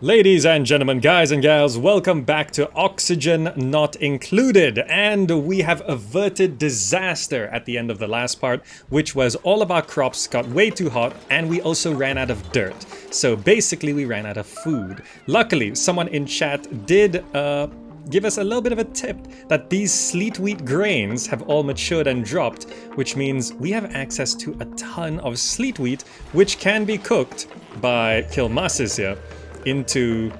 Ladies and gentlemen, guys and gals, welcome back to Oxygen Not Included. And we have averted disaster at the end of the last part, which was all of our crops got way too hot and we also ran out of dirt. So basically we ran out of food. Luckily, someone in chat did give us a little bit of a tip that these sleet wheat grains have all matured and dropped, which means we have access to a ton of sleet wheat, which can be cooked by Kilmasis here into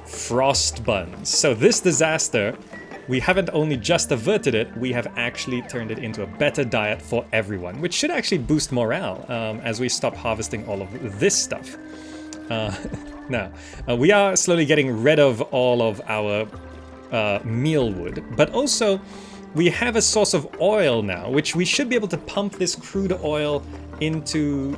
frost buns. So this disaster, we haven't only just averted it, we have actually turned it into a better diet for everyone, which should actually boost morale as we stop harvesting all of this stuff. Now, we are slowly getting rid of all of our mealwood, but also we have a source of oil now, which we should be able to pump this crude oil into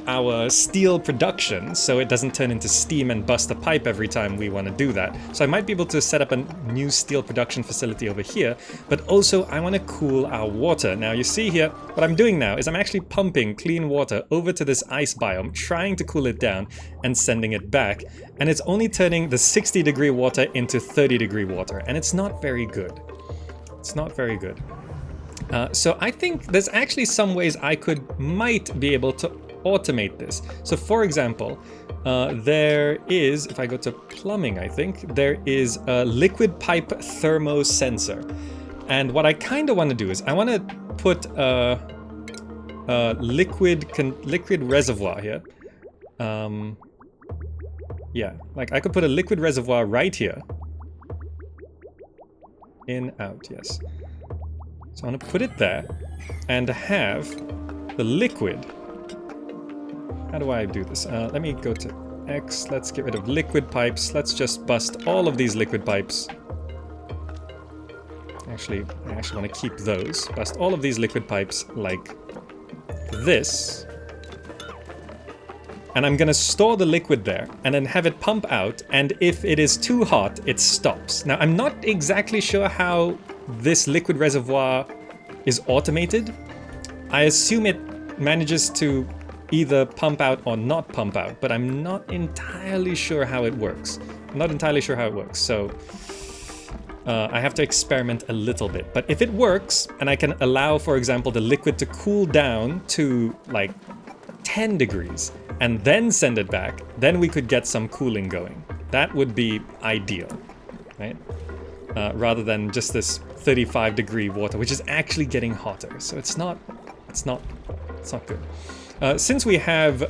our steel production so it doesn't turn into steam and bust a pipe every time we want to do that. So I might be able to set up a new steel production facility over here, but also I want to cool our water. Now you see here, what I'm doing now is I'm actually pumping clean water over to this ice biome, trying to cool it down and sending it back, and it's only turning the 60-degree water into 30-degree water, and it's not very good. It's not very good. So I think there's actually some ways I might be able to automate this. So for example, there is, if I go to plumbing, I think, there is a liquid pipe thermo sensor. And what I kind of want to do is I want to put a liquid reservoir here. Yeah, like I could put a liquid reservoir right here. In, out, yes. So I want to put it there and have the liquid. How do I do this? Let me go to X. Let's get rid of liquid pipes. Let's just bust all of these liquid pipes. Actually, I actually want to keep those. Bust all of these liquid pipes like this. And I'm going to store the liquid there and then have it pump out. And if it is too hot, it stops. Now, I'm not exactly sure how this liquid reservoir is automated. I assume it manages to either pump out or not pump out, but I'm not entirely sure how it works. So I have to experiment a little bit. But if it works, and I can allow, for example, the liquid to cool down to like 10 degrees and then send it back, then we could get some cooling going. That would be ideal, right? Rather than just this 35-degree water, which is actually getting hotter. So it's not good. Since we have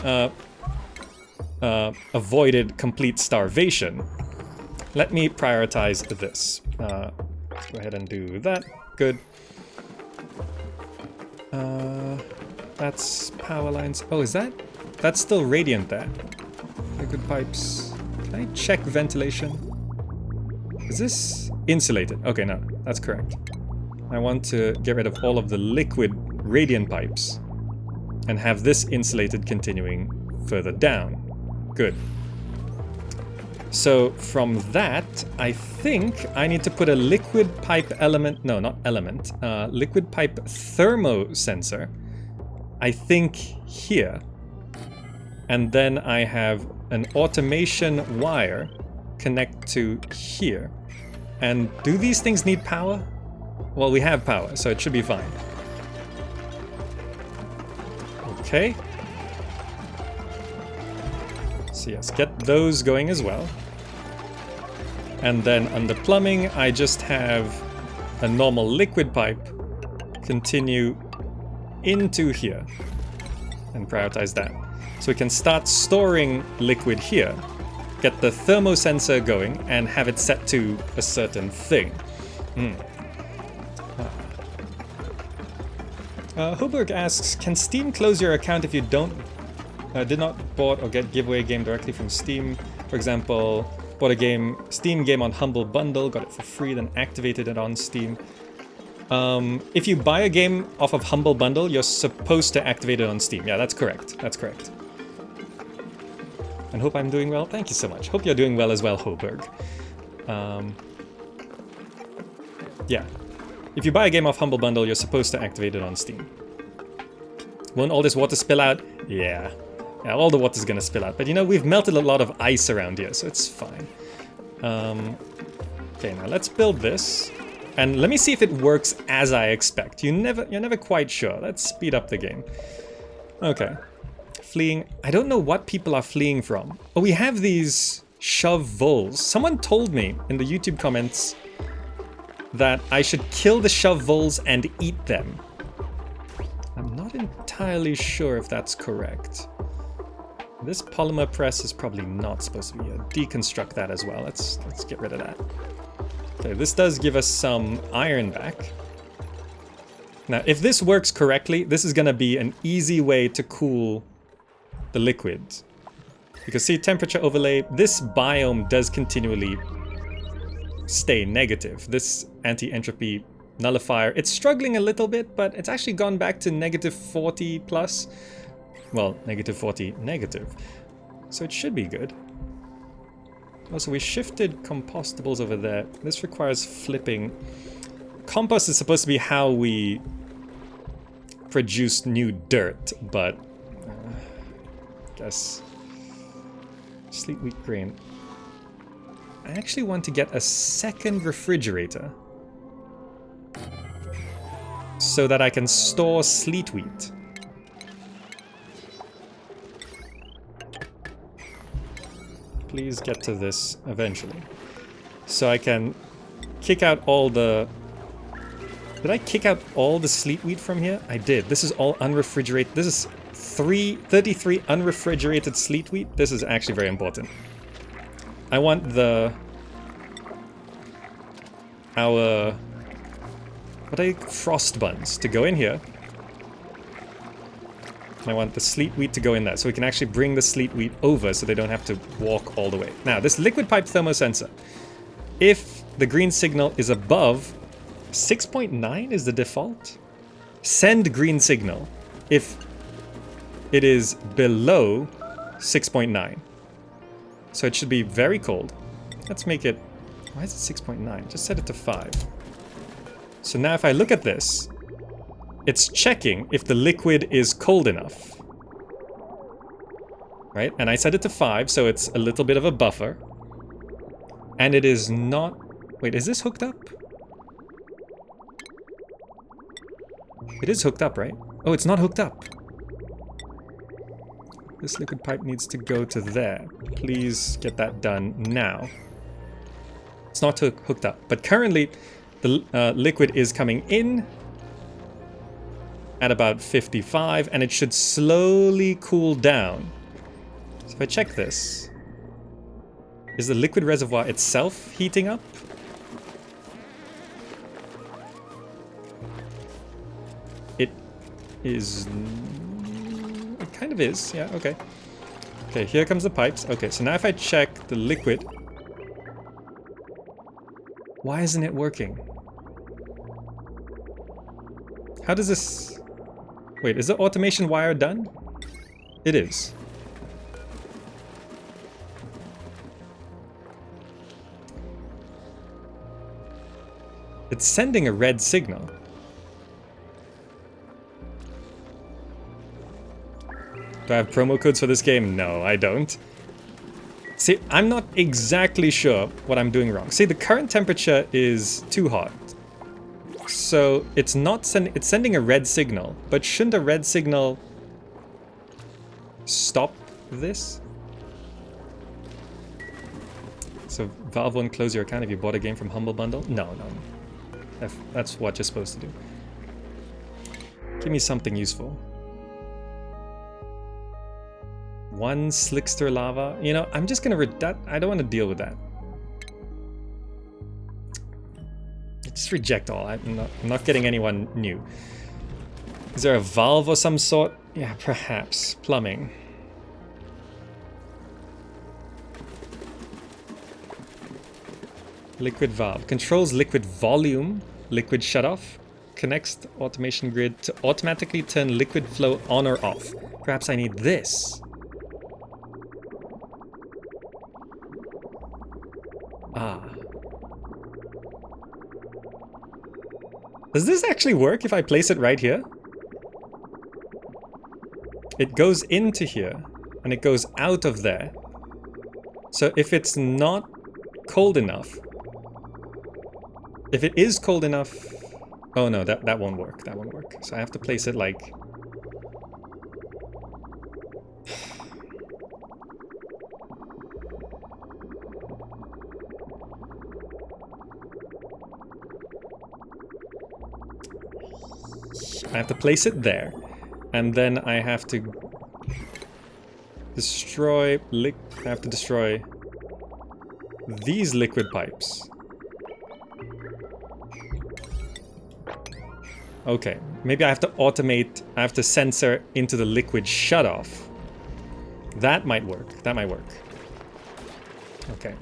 avoided complete starvation, let me prioritize this. Let's go ahead and do that. Good. That's power lines. Oh, is that? That's still radiant there. Liquid pipes. Can I check ventilation? Is this insulated? Okay, no, that's correct. I want to get rid of all of the liquid radiant pipes and have this insulated continuing further down. Good. So from that, I think I need to put a liquid pipe element, no, not element, liquid pipe thermo sensor, I think here. And then I have an automation wire connect to here. And do these things need power? Well, we have power, so it should be fine. Okay. So yes, get those going as well. And then under plumbing, I just have a normal liquid pipe continue into here and prioritize that. So we can start storing liquid here, get the thermosensor going, and have it set to a certain thing. Hoberg asks, can Steam close your account if you did not bought or get giveaway game directly from Steam? For example, bought a Steam game on Humble Bundle, got it for free, then activated it on Steam. If you buy a game off of Humble Bundle, you're supposed to activate it on Steam. Yeah, that's correct. That's correct. And hope I'm doing well. Thank you so much. Hope you're doing well as well, Hoberg. Yeah. If you buy a game off Humble Bundle, you're supposed to activate it on Steam. Won't all this water spill out? Yeah. Yeah, all the water's gonna spill out. But you know, we've melted a lot of ice around here, so it's fine. Okay, now let's build this. And let me see if it works as I expect. You're never quite sure. Let's speed up the game. Okay. Fleeing. I don't know what people are fleeing from. Oh, we have these shove voles. Someone told me in the YouTube comments that I should kill the shove voles and eat them. I'm not entirely sure if that's correct. This polymer press is probably not supposed to be here. Deconstruct that as well. Let's get rid of that. Okay, this does give us some iron back. Now, if this works correctly, this is going to be an easy way to cool the liquid. Because see, temperature overlay, this biome does continually stay negative. This anti-entropy nullifier, it's struggling a little bit, but it's actually gone back to negative 40 plus. Well, negative 40 negative. So it should be good. Also, we shifted compostables over there. This requires flipping. Compost is supposed to be how we produce new dirt, but I guess sleet wheat grain. I actually want to get a second refrigerator so that I can store sleet wheat. Please get to this eventually. So I can kick out all the... Did I kick out all the sleet wheat from here? I did. This is all unrefrigerated. This is 33 unrefrigerated sleet wheat. This is actually very important. I want our what are you, frost buns to go in here. I want the sleet wheat to go in there, so we can actually bring the sleet wheat over so they don't have to walk all the way. Now, this liquid pipe thermosensor, if the green signal is above 6.9 is the default, send green signal. If it is below 6.9, so it should be very cold. Let's make it, why is it 6.9? Just set it to 5. So now if I look at this, it's checking if the liquid is cold enough. Right? And I set it to 5, so it's a little bit of a buffer. And it is not... Wait, is this hooked up? It is hooked up, right? Oh, it's not hooked up. This liquid pipe needs to go to there. Please get that done now. It's not hooked up. But currently, the liquid is coming in at about 55, and it should slowly cool down. So if I check this, is the liquid reservoir itself heating up? It is... It kind of is, yeah, okay. Okay, here comes the pipes. Okay, so now if I check the liquid... Why isn't it working? How does this... Wait, is the automation wire done? It is. It's sending a red signal. Do I have promo codes for this game? No, I don't. See, I'm not exactly sure what I'm doing wrong. See, the current temperature is too hot. So it's not it's sending a red signal, but shouldn't a red signal stop this? So Valve won't close your account if you bought a game from Humble Bundle? No. That's what you're supposed to do. Give me something useful. 1 Slickster lava. You know, I'm just gonna I don't want to deal with that. Just reject all. I'm not getting anyone new. Is there a valve or some sort? Yeah, perhaps. Plumbing. Liquid valve. Controls liquid volume. Liquid shutoff. Connects the automation grid to automatically turn liquid flow on or off. Perhaps I need this. Ah. Does this actually work if I place it right here? It goes into here. and it goes out of there. So if it's not cold enough, if it is cold enough, oh no, that won't work, that won't work. So I have to place it like, I have to place it there, and then I have to destroy, I have to destroy these liquid pipes. Okay, maybe I have to automate, I have to sensor into the liquid shutoff. That might work, that might work. Okay.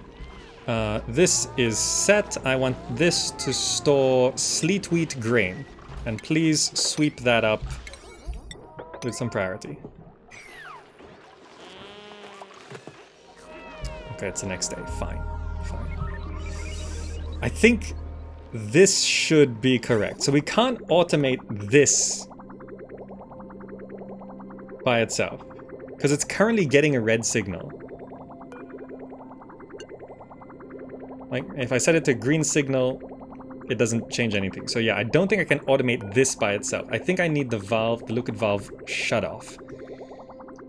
This is set. I want this to store sleet wheat grain. And please sweep that up with some priority. Okay, it's the next day. Fine. Fine. I think this should be correct. So we can't automate this by itself, because it's currently getting a red signal. Like, if I set it to green signal, it doesn't change anything. So yeah, I don't think I can automate this by itself. I think I need the valve, the liquid valve shut off.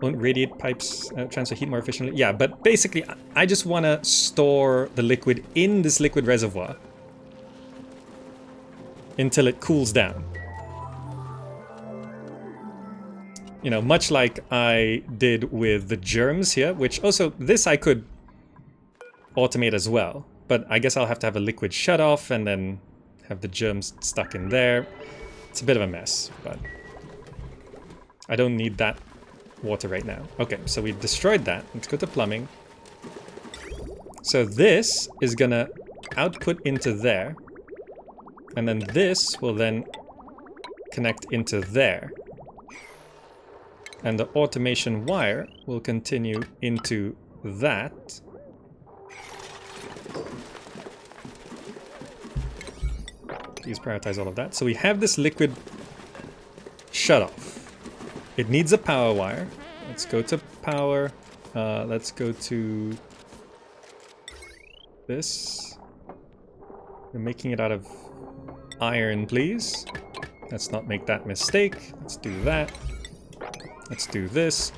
Won't radiate pipes transfer heat more efficiently? Yeah, but basically, I just want to store the liquid in this liquid reservoir until it cools down. You know, much like I did with the germs here, which also, this I could automate as well. But I guess I'll have to have a liquid shut off and then have the germs stuck in there. It's a bit of a mess, but I don't need that water right now. Okay, so we've destroyed that. Let's go to plumbing. So this is gonna output into there, and then this will then connect into there. And the automation wire will continue into that. Please prioritize all of that. So we have this liquid shut off. It needs a power wire. Let's go to power. Let's go to this. We're making it out of iron, please. Let's not make that mistake. Let's do that. Let's do this.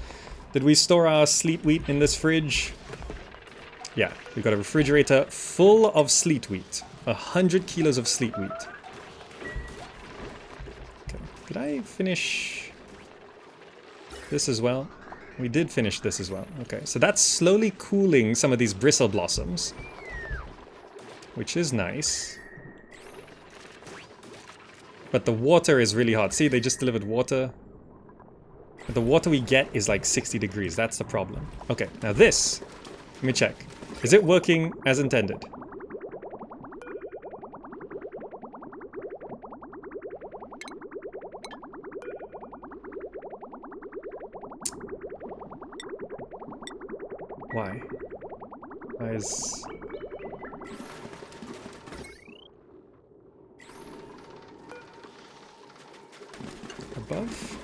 Did we store our sleet wheat in this fridge? Yeah, we've got a refrigerator full of sleet wheat. 100 kilos of sleet wheat. Okay, did I finish this as well? We did finish this as well. Okay, so that's slowly cooling some of these bristle blossoms, which is nice. But the water is really hot. See, they just delivered water. But the water we get is like 60 degrees. That's the problem. Okay, now this. Let me check. Is it working as intended? Why? Why is... above?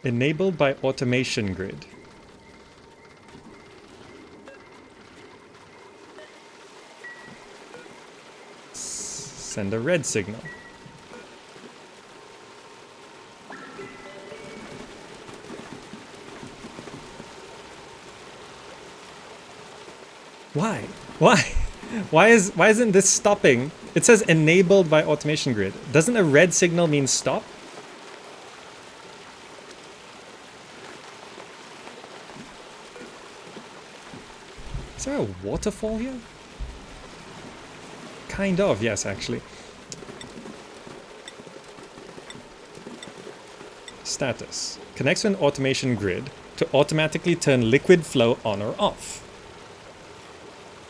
Enabled by automation grid. Send a red signal. Why? Why? Why isn't this stopping? It says enabled by automation grid. Doesn't a red signal mean stop? Is there a waterfall here? Kind of, yes, actually. Status. Connects to an automation grid to automatically turn liquid flow on or off.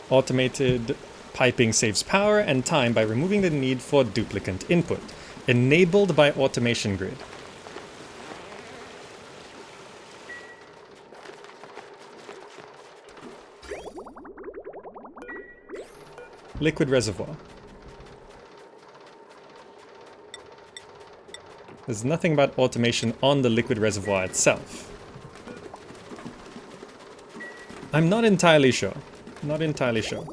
Automated piping saves power and time by removing the need for duplicate input. Enabled by automation grid. Liquid reservoir. There's nothing about automation on the liquid reservoir itself. I'm not entirely sure. Not entirely sure.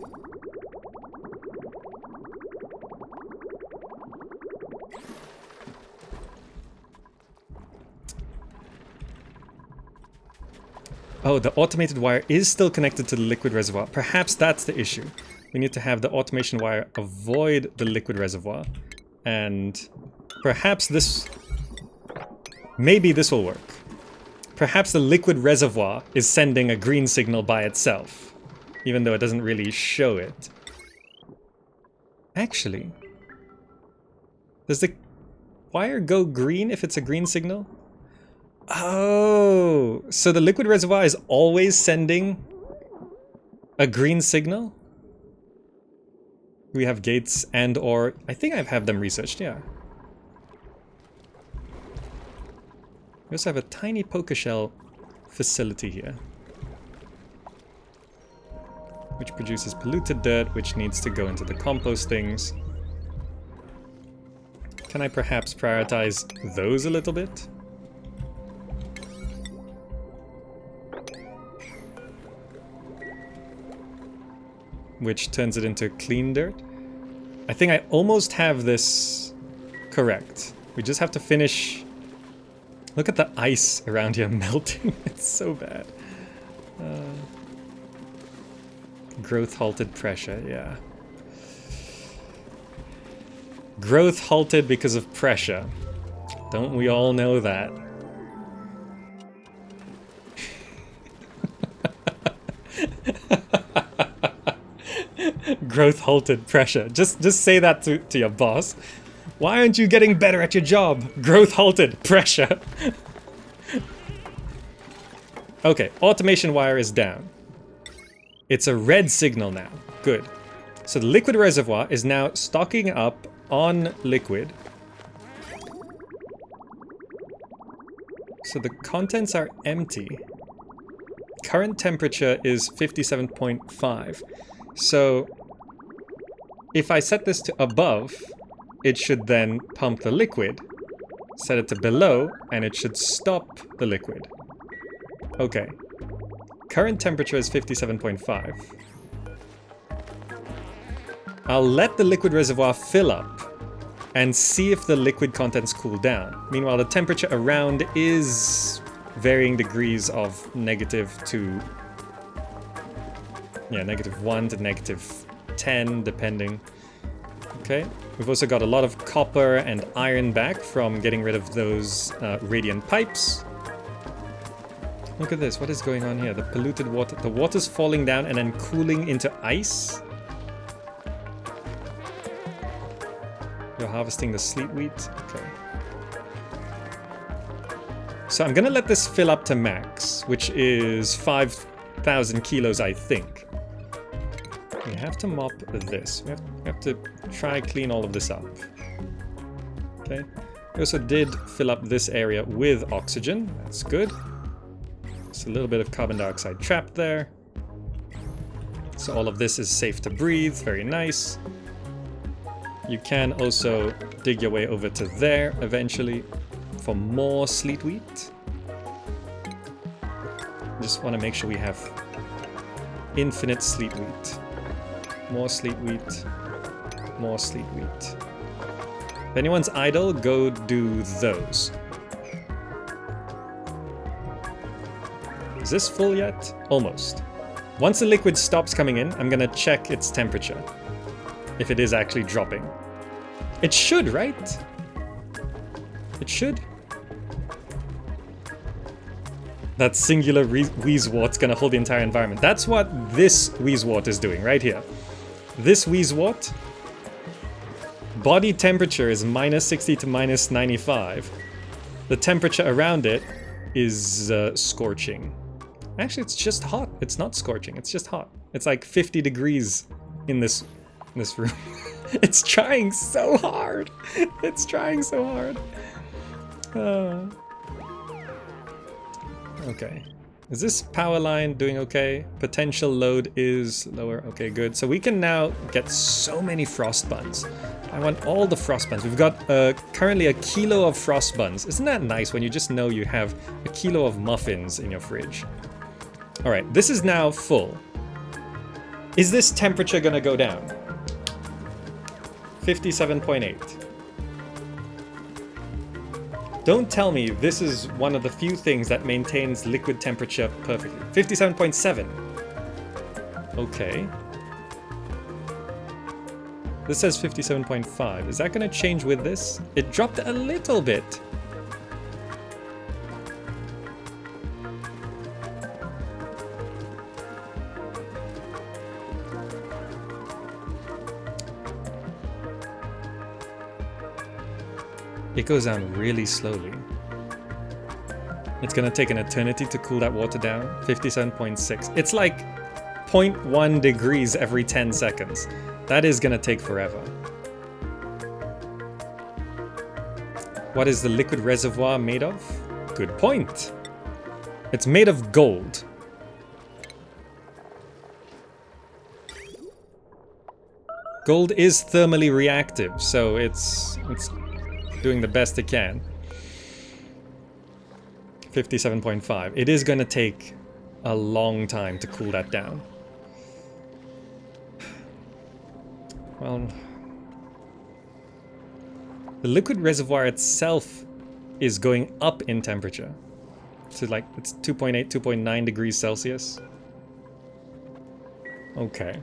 Oh, the automated wire is still connected to the liquid reservoir. Perhaps that's the issue. We need to have the automation wire avoid the liquid reservoir. And perhaps this... maybe this will work. Perhaps the liquid reservoir is sending a green signal by itself, even though it doesn't really show it. Actually, does the wire go green if it's a green signal? Oh, so the liquid reservoir is always sending a green signal? We have gates and or... I think I have them researched, yeah. We also have a tiny poker shell facility here, which produces polluted dirt, which needs to go into the compost things. Can I perhaps prioritize those a little bit? Which turns it into clean dirt. I think I almost have this correct. We just have to finish... Look at the ice around here melting. It's so bad. Growth halted pressure, yeah. Growth halted because of pressure. Don't we all know that? Growth halted pressure. Just say that to your boss. Why aren't you getting better at your job? Growth halted pressure. Okay, automation wire is down. It's a red signal now. Good. So the liquid reservoir is now stocking up on liquid. So the contents are empty. Current temperature is 57.5. So if I set this to above, it should then pump the liquid. Set it to below, and it should stop the liquid. Okay. Current temperature is 57.5. I'll let the liquid reservoir fill up and see if the liquid contents cool down. Meanwhile, the temperature around is varying degrees of negative to... yeah, -1 to -10, depending. Okay. We've also got a lot of copper and iron back from getting rid of those radiant pipes. Look at this. What is going on here? The polluted water. The water's falling down and then cooling into ice. You're harvesting the sleet wheat. Okay. So I'm gonna let this fill up to max, which is 5,000 kilos, I think. We have to mop this. We have to try clean all of this up. Okay. We also did fill up this area with oxygen. That's good. Just a little bit of carbon dioxide trapped there. So all of this is safe to breathe. Very nice. You can also dig your way over to there eventually for more sleet wheat. Just want to make sure we have infinite sleet wheat. More sleet wheat. More sleet wheat. If anyone's idle, go do those. Is this full yet? Almost. Once the liquid stops coming in, I'm gonna check its temperature. If it is actually dropping. It should, right? It should. That singular wheezewort's gonna hold the entire environment. That's what this wheezewort is doing right here. This wheezewort, body temperature is -60 to -95. The temperature around it is scorching. Actually, it's just hot. It's not scorching. It's just hot. It's like 50 degrees in this room. It's trying so hard. It's trying so hard. Okay. Is this power line doing okay? Potential load is lower. Okay, good. So we can now get so many frost buns. I want all the frost buns. We've got currently a kilo of frost buns. Isn't that nice when you just know you have a kilo of muffins in your fridge? All right, this is now full. Is this temperature gonna go down? 57.8. Don't tell me this is one of the few things that maintains liquid temperature perfectly. 57.7. Okay. This says 57.5. Is that going to change with this? It dropped a little bit. It goes down really slowly. It's gonna take an eternity to cool that water down. 57.6. It's like 0.1 degrees every 10 seconds. That is gonna take forever. What is the liquid reservoir made of? Good point. It's made of gold. Gold is thermally reactive, so it's doing the best it can. 57.5. It is going to take a long time to cool that down. Well, the liquid reservoir itself is going up in temperature. So like it's 2.8, 2.9 degrees Celsius. Okay.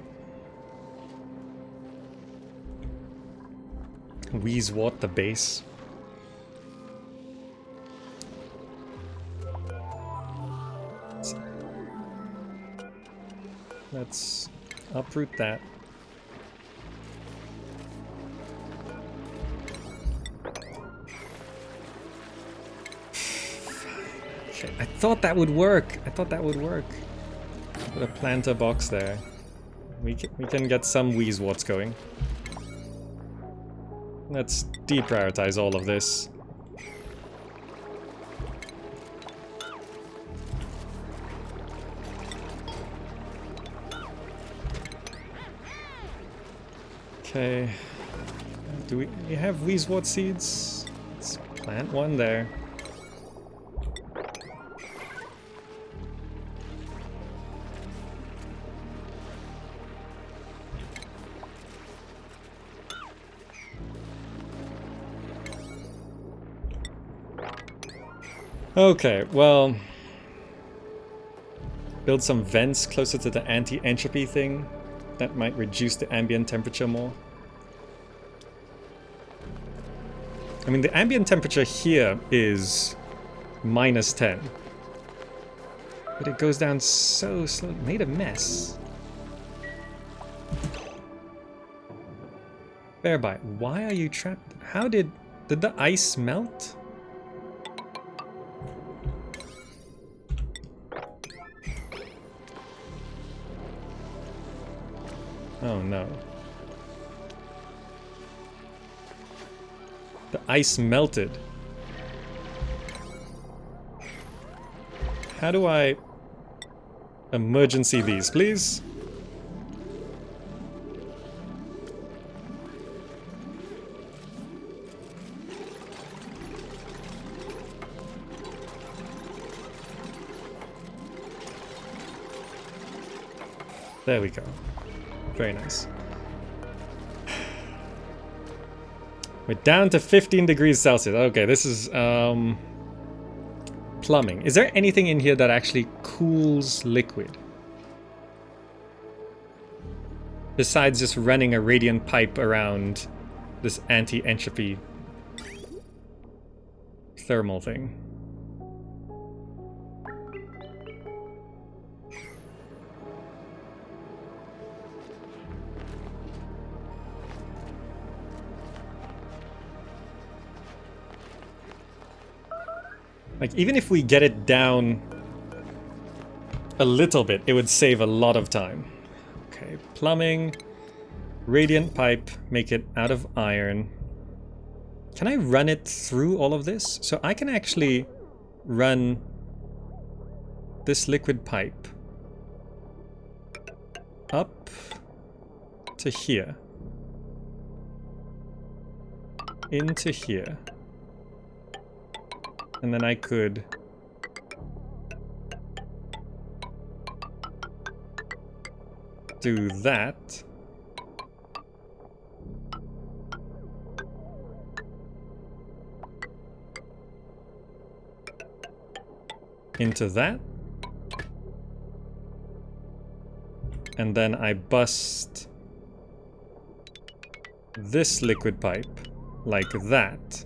Wheezewort the base. Let's uproot that. Okay, I thought that would work. Put a planter box there. We can get some wheezeworts going. Let's deprioritize all of this. Okay. Do we have wheezewort seeds? Let's plant one there. Okay, well, build some vents closer to the anti-entropy thing. That might reduce the ambient temperature more. I mean, the ambient temperature here is -10. But it goes down so slow. Made a mess. Bearbite, why are you trapped? How did the ice melt? Oh no. The ice melted. How do I emergency these, please? There we go. Very nice. We're down to 15 degrees Celsius. Okay, this is plumbing. Is there anything in here that actually cools liquid? Besides just running a radiant pipe around this anti-entropy thermal thing. Like, even if we get it down a little bit, it would save a lot of time. Okay, plumbing, radiant pipe, make it out of iron. Can I run it through all of this? So I can actually run this liquid pipe up to here, into here, and then I could do that. Into that. And then I bust this liquid pipe like that.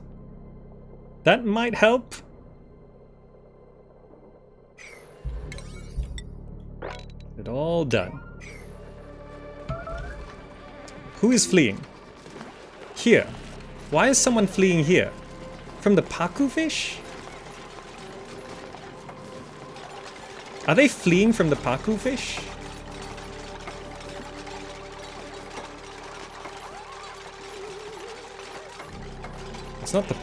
That might help. It all done. Who is fleeing? Here. Why is someone fleeing here? From the pacu fish? Are they fleeing from the pacu fish? It's not the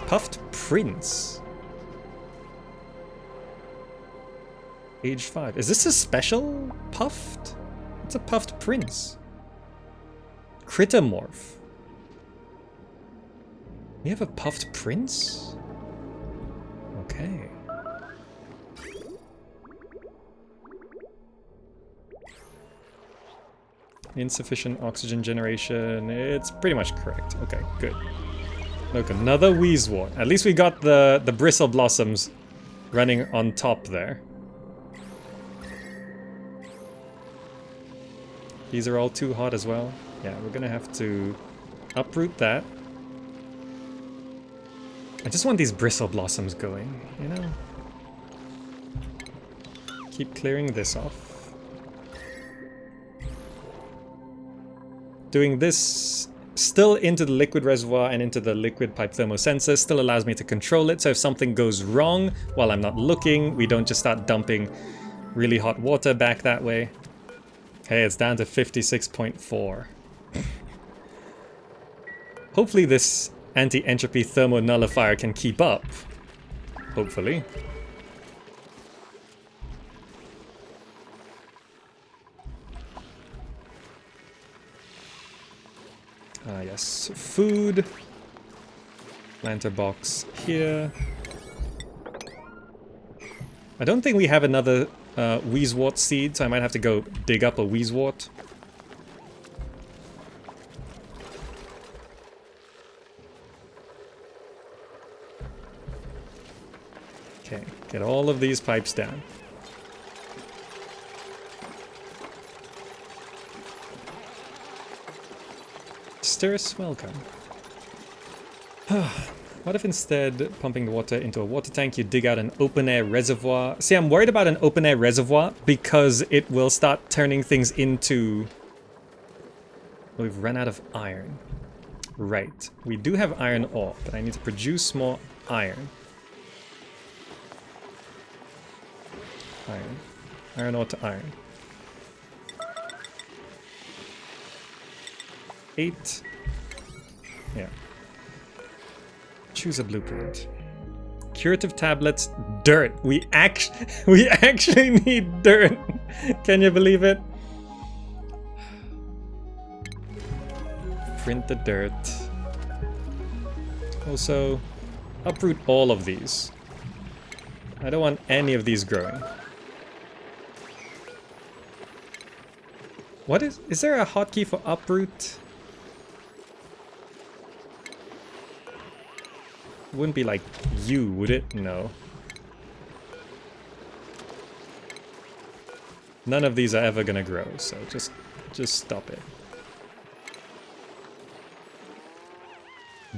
puffed prince. Age 5. Is this a special puffed? It's a puffed prince. Crittermorph. We have a puffed prince? Okay. Insufficient oxygen generation. It's pretty much correct. Okay, good. Look, another Wheezewort. At least we got the bristle blossoms running on top there. These are all too hot as well. Yeah, we're gonna have to uproot that. I just want these bristle blossoms going, you know? Keep clearing this off. Doing this still into the liquid reservoir and into the liquid pipe thermosensor still allows me to control it, so if something goes wrong while I'm not looking, we don't just start dumping really hot water back that way. Hey, it's down to 56.4. Hopefully this anti-entropy thermo nullifier can keep up. Hopefully. Ah, yes. Food. Planter box here. I don't think we have another Wheezewort seed, so I might have to go dig up a Wheezewort. Okay, get all of these pipes down. Stirrus, welcome. What if instead pumping the water into a water tank, you dig out an open-air reservoir? See, I'm worried about an open-air reservoir because it will start turning things into... We've run out of iron. Right. We do have iron ore, but I need to produce more iron. Iron. Iron ore to iron. 8. Yeah. Choose a blueprint. Curative tablets, dirt. We actually need dirt. Can you believe it? Print the dirt. Also, uproot all of these. I don't want any of these growing. What is there a hotkey for uproot? Wouldn't be like U, would it? No. None of these are ever gonna grow, so just stop it.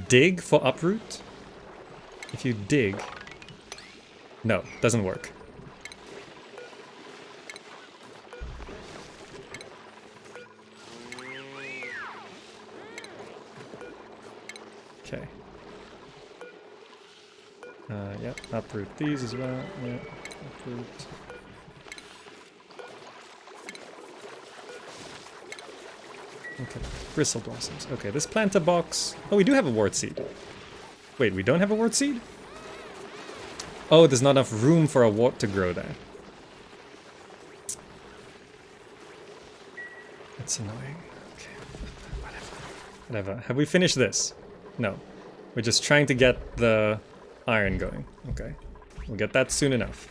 Dig for uproot? If you dig... No, doesn't work. Okay. Yep, uproot these as well. Yep, uproot. Okay, bristle blossoms. Okay, this planter box. Oh, we do have a wart seed. Wait, we don't have a wart seed? Oh, there's not enough room for a wart to grow there. It's annoying. Okay. Whatever. Have we finished this? No. We're just trying to get the iron going. Okay. We'll get that soon enough.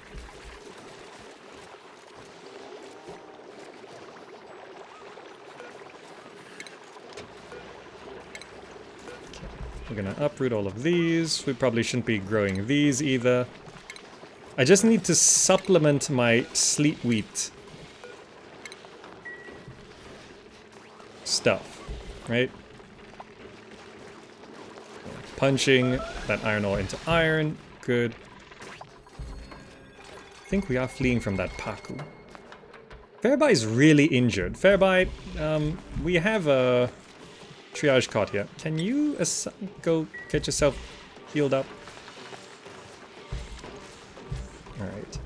Okay. We're gonna uproot all of these. We probably shouldn't be growing these either. I just need to supplement my sleet wheat stuff, right? Punching that iron ore into iron. Good. I think we are fleeing from that Paku. Fairby is really injured. Fairby, we have a triage cot here. Can you go get yourself healed up? Alright.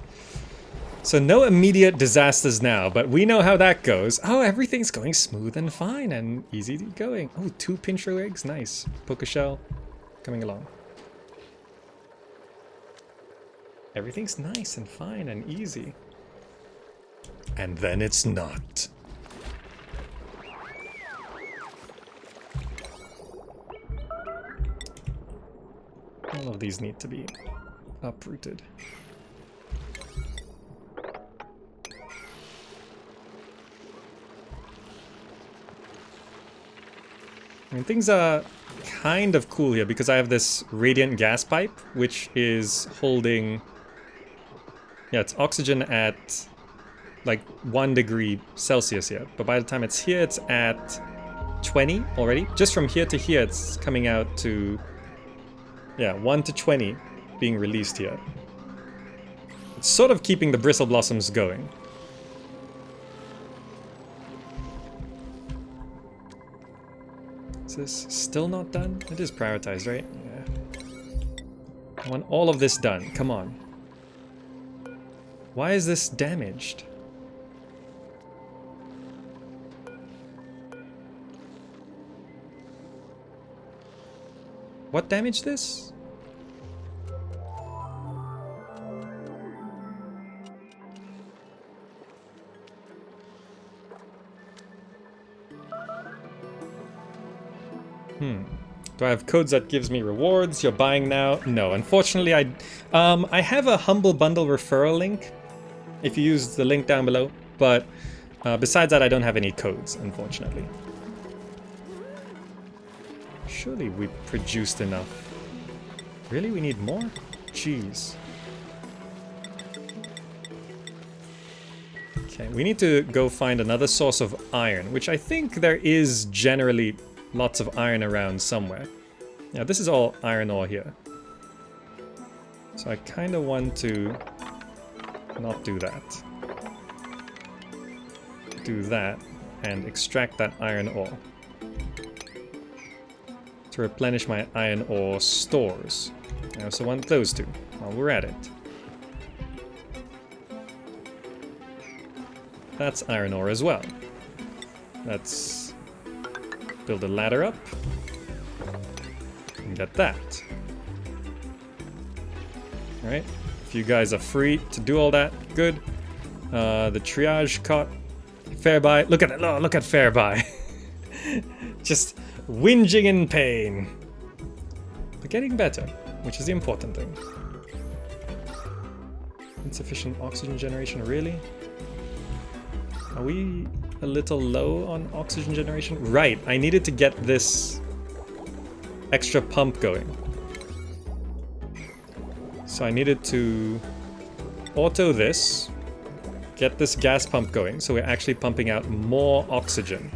So no immediate disasters now, but we know how that goes. Oh, everything's going smooth and fine and easy going. Oh, 2 pinchro eggs. Nice. Poker shell. Coming along. Everything's nice and fine and easy. And then it's not. All of these need to be uprooted. I mean, things are kind of cool here because I have this radiant gas pipe, which is holding... Yeah, it's oxygen at like 1 degree Celsius here. But by the time it's here, it's at 20 already. Just from here to here, it's coming out to... Yeah, 1 to 20 being released here. It's sort of keeping the bristle blossoms going. Is this still not done? It is prioritized, right? Yeah. I want all of this done. Come on. Why is this damaged? What damaged this? Do I have codes that gives me rewards? You're buying now? No, unfortunately I have a Humble Bundle referral link if you use the link down below, but besides that I don't have any codes, unfortunately. Surely we produced enough. Really? We need more? Jeez. Okay, we need to go find another source of iron, which I think there is generally lots of iron around somewhere. Yeah, this is all iron ore here. So I kind of want to not do that. Do that and extract that iron ore to replenish my iron ore stores. I also want those two while we're at it. That's iron ore as well. Let's build a ladder up and get that. Alright, if you guys are free to do all that, good. The triage cot. Fairby, look at it, look at Fairby. Just whinging in pain. But getting better, which is the important thing. Insufficient oxygen generation, really? Are we a little low on oxygen generation? Right, I needed to get this extra pump going. So I needed to auto this, get this gas pump going, so we're actually pumping out more oxygen.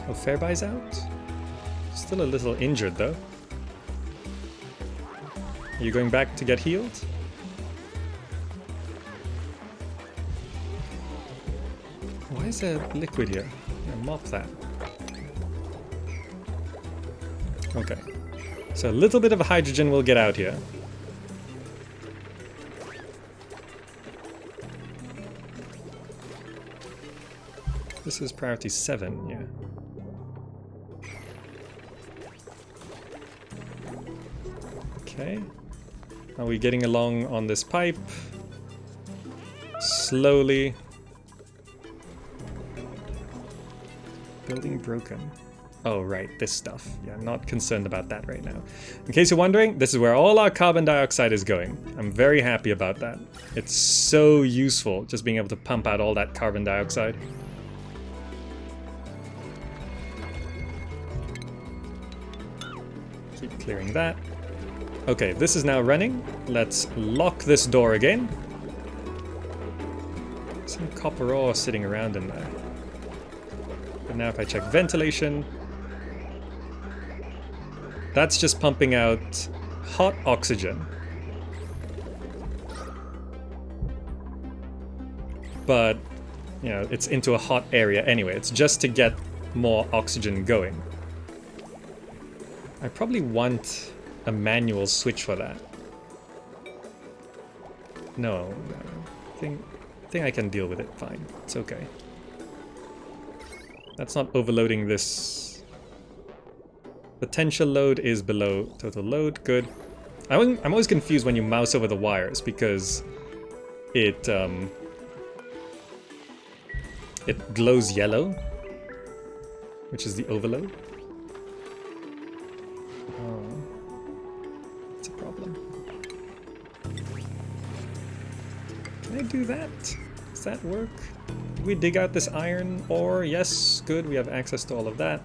Oh, Fairby's out? Still a little injured though. Are you going back to get healed? Why is there liquid here? Yeah, mop that. Okay. So a little bit of hydrogen will get out here. This is priority 7, yeah. Okay. Are we getting along on this pipe? Slowly. Building broken. Oh, right, this stuff. Yeah, I'm not concerned about that right now. In case you're wondering, this is where all our carbon dioxide is going. I'm very happy about that. It's so useful, just being able to pump out all that carbon dioxide. Keep clearing that. Okay, this is now running. Let's lock this door again. Some copper ore sitting around in there. But now if I check ventilation, that's just pumping out hot oxygen. But, you know, it's into a hot area anyway. It's just to get more oxygen going. I probably want a manual switch for that. No. I think I can deal with it fine. It's okay. That's not overloading this. Potential load is below total load. Good. I'm always confused when you mouse over the wires because it glows yellow, which is the overload. Oh, that's a problem. Can I do that? Does that work? Did we dig out this iron ore? Yes, good. We have access to all of that.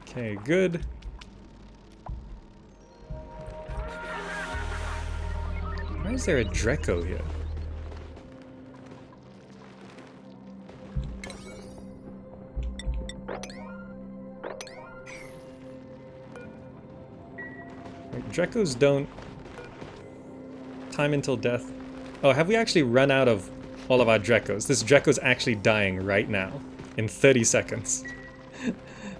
Okay, good. Why is there a Draco here? Like, Dracos don't... Time until death. Oh, have we actually run out of all of our Dracos? This Draco's actually dying right now. In 30 seconds.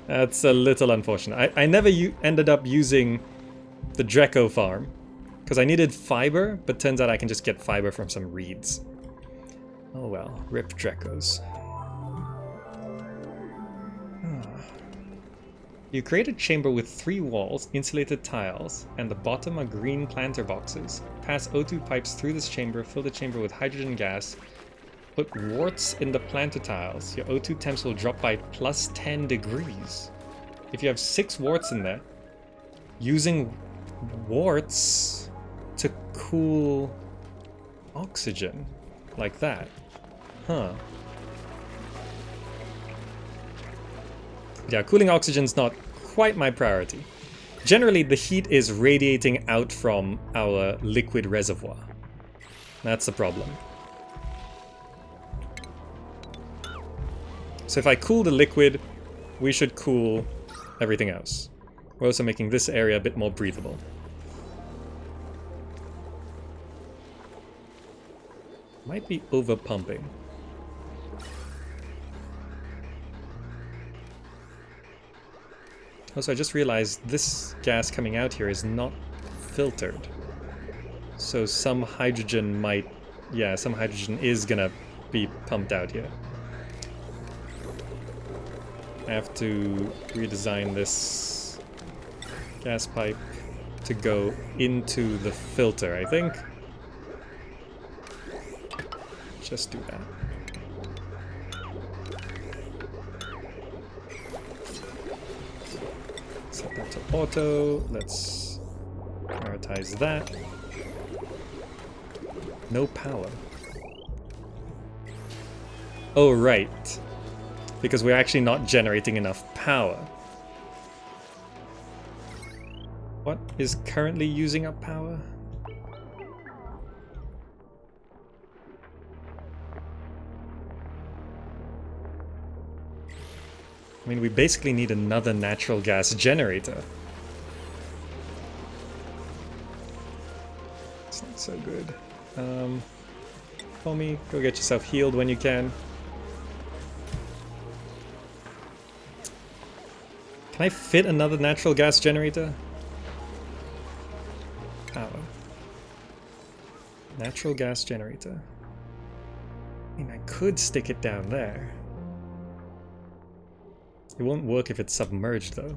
That's a little unfortunate. I never ended up using the Draco farm. Because I needed fiber, but turns out I can just get fiber from some reeds. Oh well, rip Dracos. You create a chamber with 3 walls, insulated tiles, and the bottom are green planter boxes. Pass O2 pipes through this chamber, fill the chamber with hydrogen gas. Put warts in the planter tiles. Your O2 temps will drop by plus 10 degrees. If you have 6 warts in there, using warts to cool oxygen like that. Huh. Yeah, cooling oxygen's not quite my priority. Generally, the heat is radiating out from our liquid reservoir. That's the problem. So if I cool the liquid, we should cool everything else. We're also making this area a bit more breathable. Might be over pumping. Also, I just realized this gas coming out here is not filtered. So some hydrogen might... Yeah, some hydrogen is gonna be pumped out here. I have to redesign this gas pipe to go into the filter, I think. Just do that. Set that to auto. Let's prioritize that. No power. Oh, right. Because we're actually not generating enough power. What is currently using up power? I mean, we basically need another natural gas generator. It's not so good. Homie, go get yourself healed when you can. Can I fit another natural gas generator? Power. Natural gas generator. I mean, I could stick it down there. It won't work if it's submerged, though.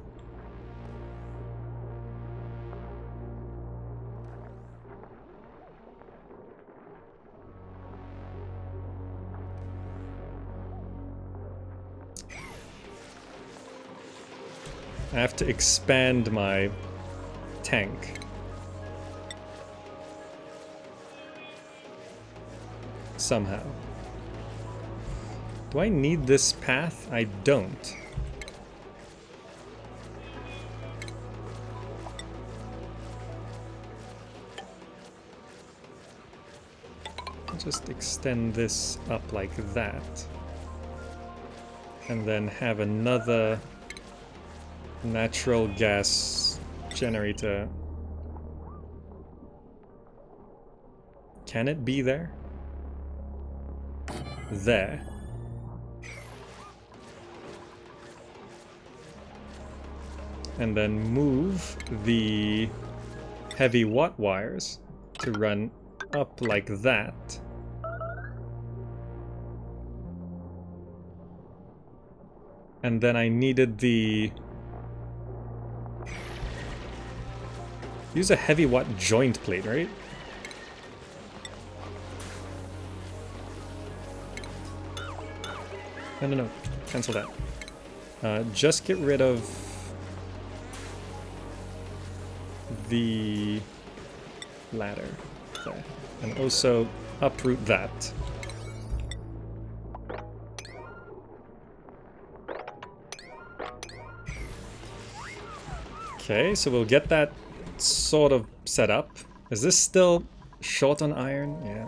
I have to expand my tank. Somehow. Do I need this path? I don't. Just extend this up like that. And then have another natural gas generator. Can it be there? There. And then move the heavy watt wires to run up like that. And then I needed the... Use a heavy watt joint plate, right? No. Cancel that. Just get rid of the ladder there. And also uproot that. Okay, so we'll get that sort of set up. Is this still short on iron? Yeah.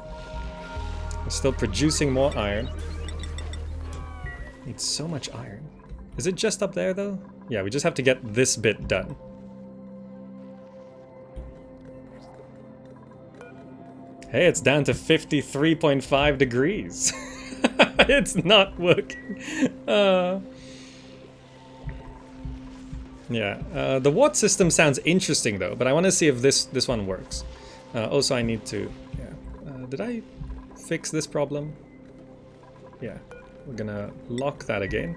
We're still producing more iron. Need so much iron. Is it just up there though? Yeah, we just have to get this bit done. Hey, it's down to 53.5 degrees. It's not working. Yeah, the watt system sounds interesting though, but I want to see if this one works. Also, I need to... Yeah. Did I fix this problem? Yeah. We're gonna lock that again.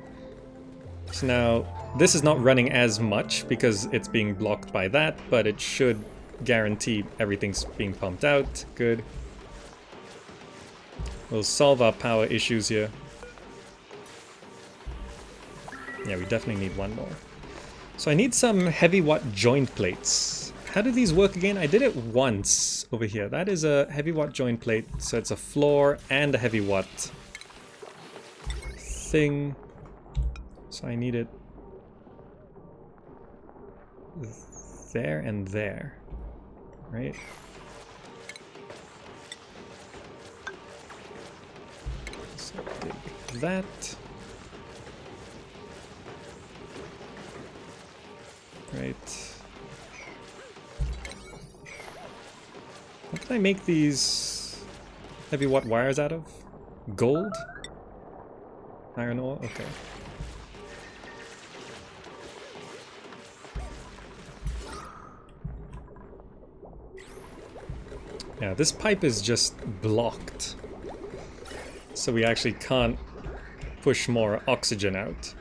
So now, this is not running as much because it's being blocked by that, but it should guarantee everything's being pumped out. Good. We'll solve our power issues here. Yeah, we definitely need one more. So I need some heavy watt joint plates. How do these work again? I did it once over here. That is a heavy watt joint plate, so it's a floor and a heavy watt thing. So I need it there and there, right? So dig that. Right. What did I make these heavy watt wires out of? Gold? Iron ore? Okay. Yeah, this pipe is just blocked. So we actually can't push more oxygen out.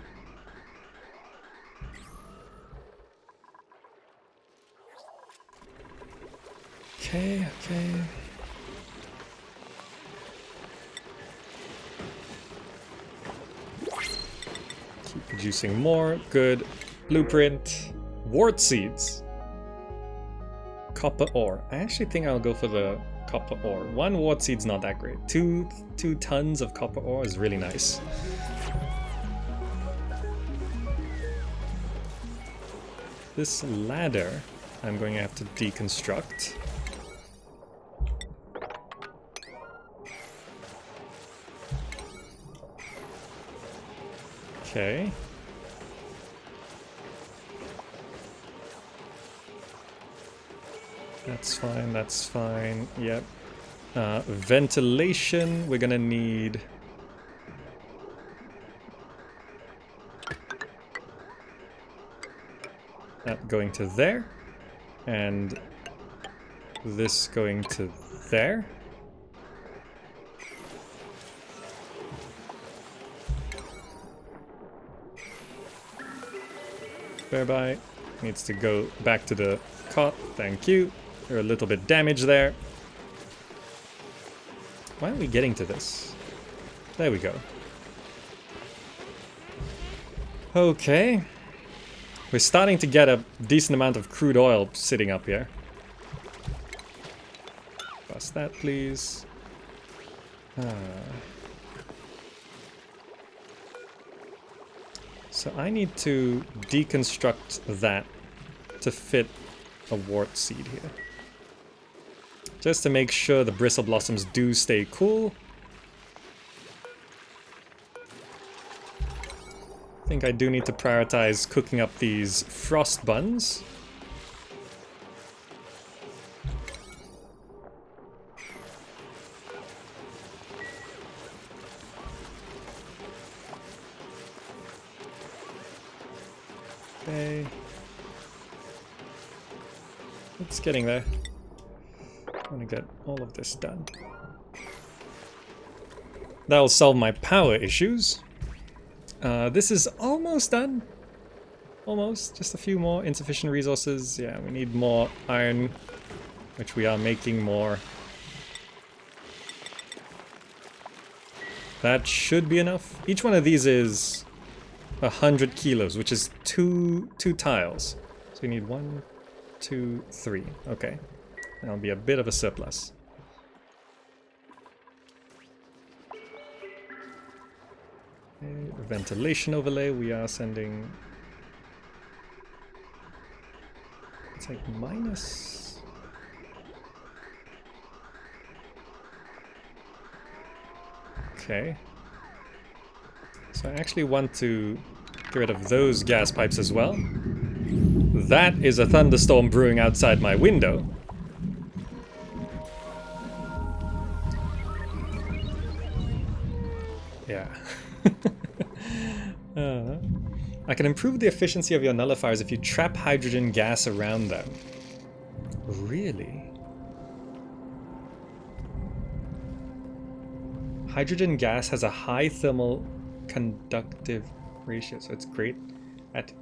Okay. Keep producing more. Good. Blueprint. Wart seeds. Copper ore. I actually think I'll go for the copper ore. One wart seed's not that great. Two tons of copper ore is really nice. This ladder I'm going to have to deconstruct. Okay. That's fine, yep. Ventilation, we're gonna need... that going to there. And this going to there. Thereby needs to go back to the cot. Thank you. We're a little bit damaged there. Why aren't we getting to this? There we go. Okay. We're starting to get a decent amount of crude oil sitting up here. Bust that, please. So I need to deconstruct that to fit a wart seed here. Just to make sure the bristle blossoms do stay cool. I think I do need to prioritize cooking up these frost buns. Okay. It's getting there. I want to get all of this done. That'll solve my power issues. This is almost done. Almost. Just a few more insufficient resources. Yeah, we need more iron, which we are making more. That should be enough. Each one of these is 100 kilos, which is two tiles. So we need 1, 2, 3. Okay. That'll be a bit of a surplus. Okay, ventilation overlay, we are sending... It's like minus... Okay. So I actually want to get rid of those gas pipes as well. That is a thunderstorm brewing outside my window. Yeah. I can improve the efficiency of your nullifiers if you trap hydrogen gas around them. Really? Hydrogen gas has a high thermal conductive ratio, so it's great at...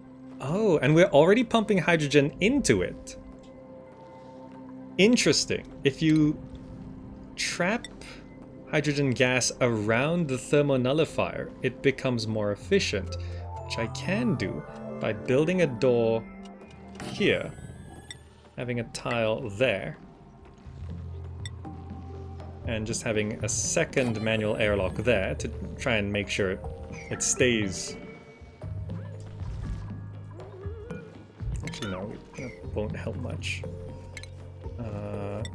Oh, and we're already pumping hydrogen into it. Interesting. If you trap hydrogen gas around the thermonullifier, it becomes more efficient, which I can do by building a door here, having a tile there, and just having a second manual airlock there to try and make sure it stays. Actually, no, that won't help much.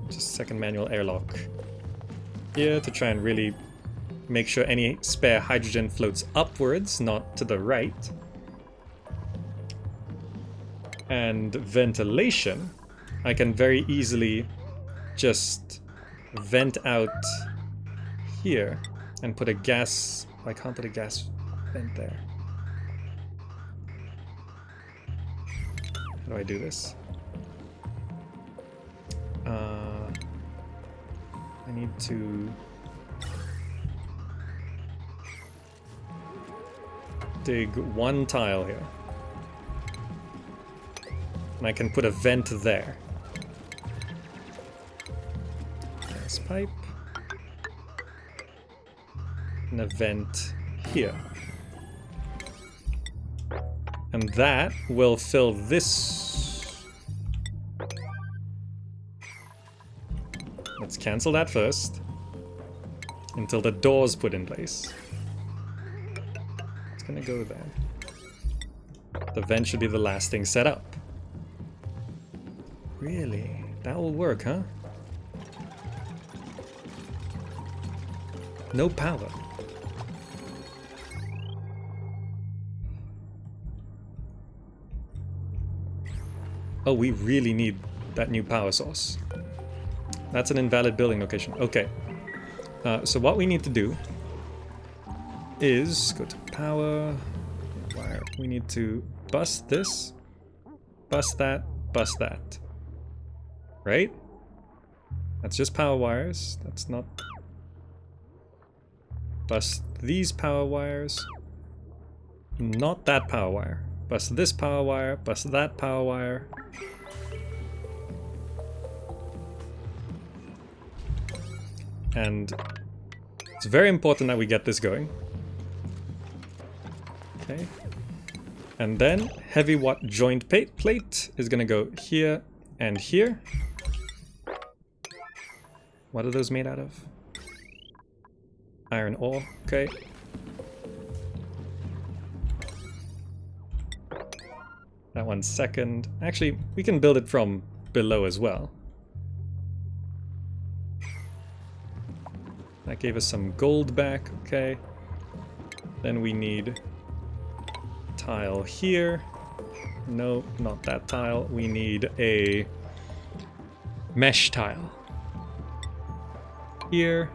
Just second manual airlock here to try and really make sure any spare hydrogen floats upwards, not to the right. And ventilation, I can very easily just vent out here and put a gas... I can't put a gas vent there. How do I do this? I need to dig one tile here. And I can put a vent there. Gas pipe. And a vent here. And that will fill this. Let's cancel that first. Until the door's put in place. It's gonna go there. The vent should be the last thing set up. Really? That will work, huh? No power. Oh, we really need that new power source. That's an invalid building location. Okay. So what we need to do is go to power, wire. We need to bust this, bust that, bust that. Right? That's just power wires. That's not... Bust these power wires. Not that power wire. Bust this power wire, bust that power wire. And it's very important that we get this going. Okay. And then heavy watt joint plate is gonna go here and here. What are those made out of? Iron ore, okay. That one's second. Actually, we can build it from below as well. That gave us some gold back, okay. Then we need tile here. No, not that tile. We need a mesh tile here.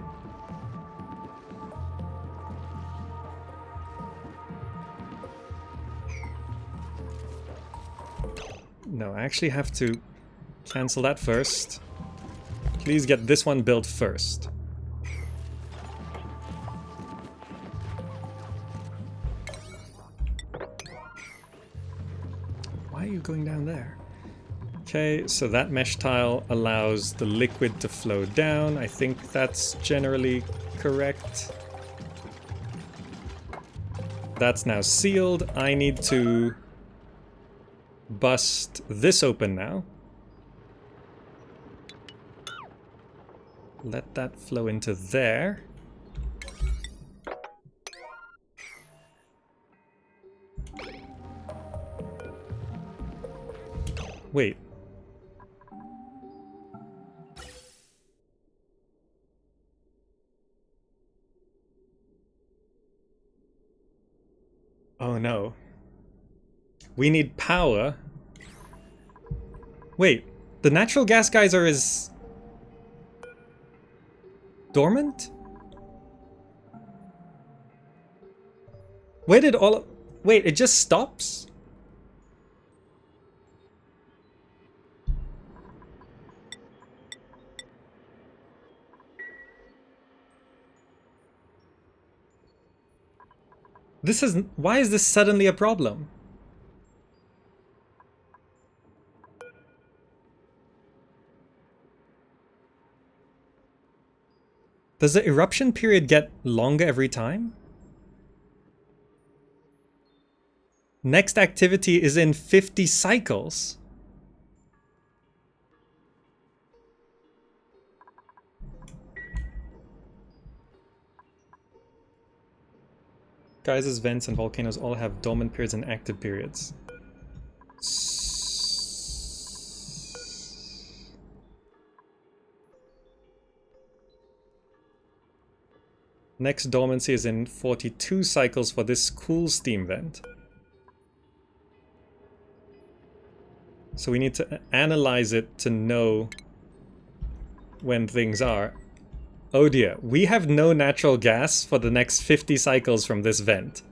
No, I actually have to cancel that first. Please get this one built first. Why are you going down there? Okay, so that mesh tile allows the liquid to flow down. I think that's generally correct. That's now sealed. I need to bust this open now. Let that flow into there. Wait. Oh no. We need power. Wait, the natural gas geyser is dormant? Where did all of... Wait, it just stops? This is... Why is this suddenly a problem? Does the eruption period get longer every time? Next activity is in 50 cycles. Geysers, vents, and volcanoes all have dormant periods and active periods. Next dormancy is in 42 cycles for this cool steam vent. So we need to analyze it to know when things are. Oh dear, we have no natural gas for the next 50 cycles from this vent.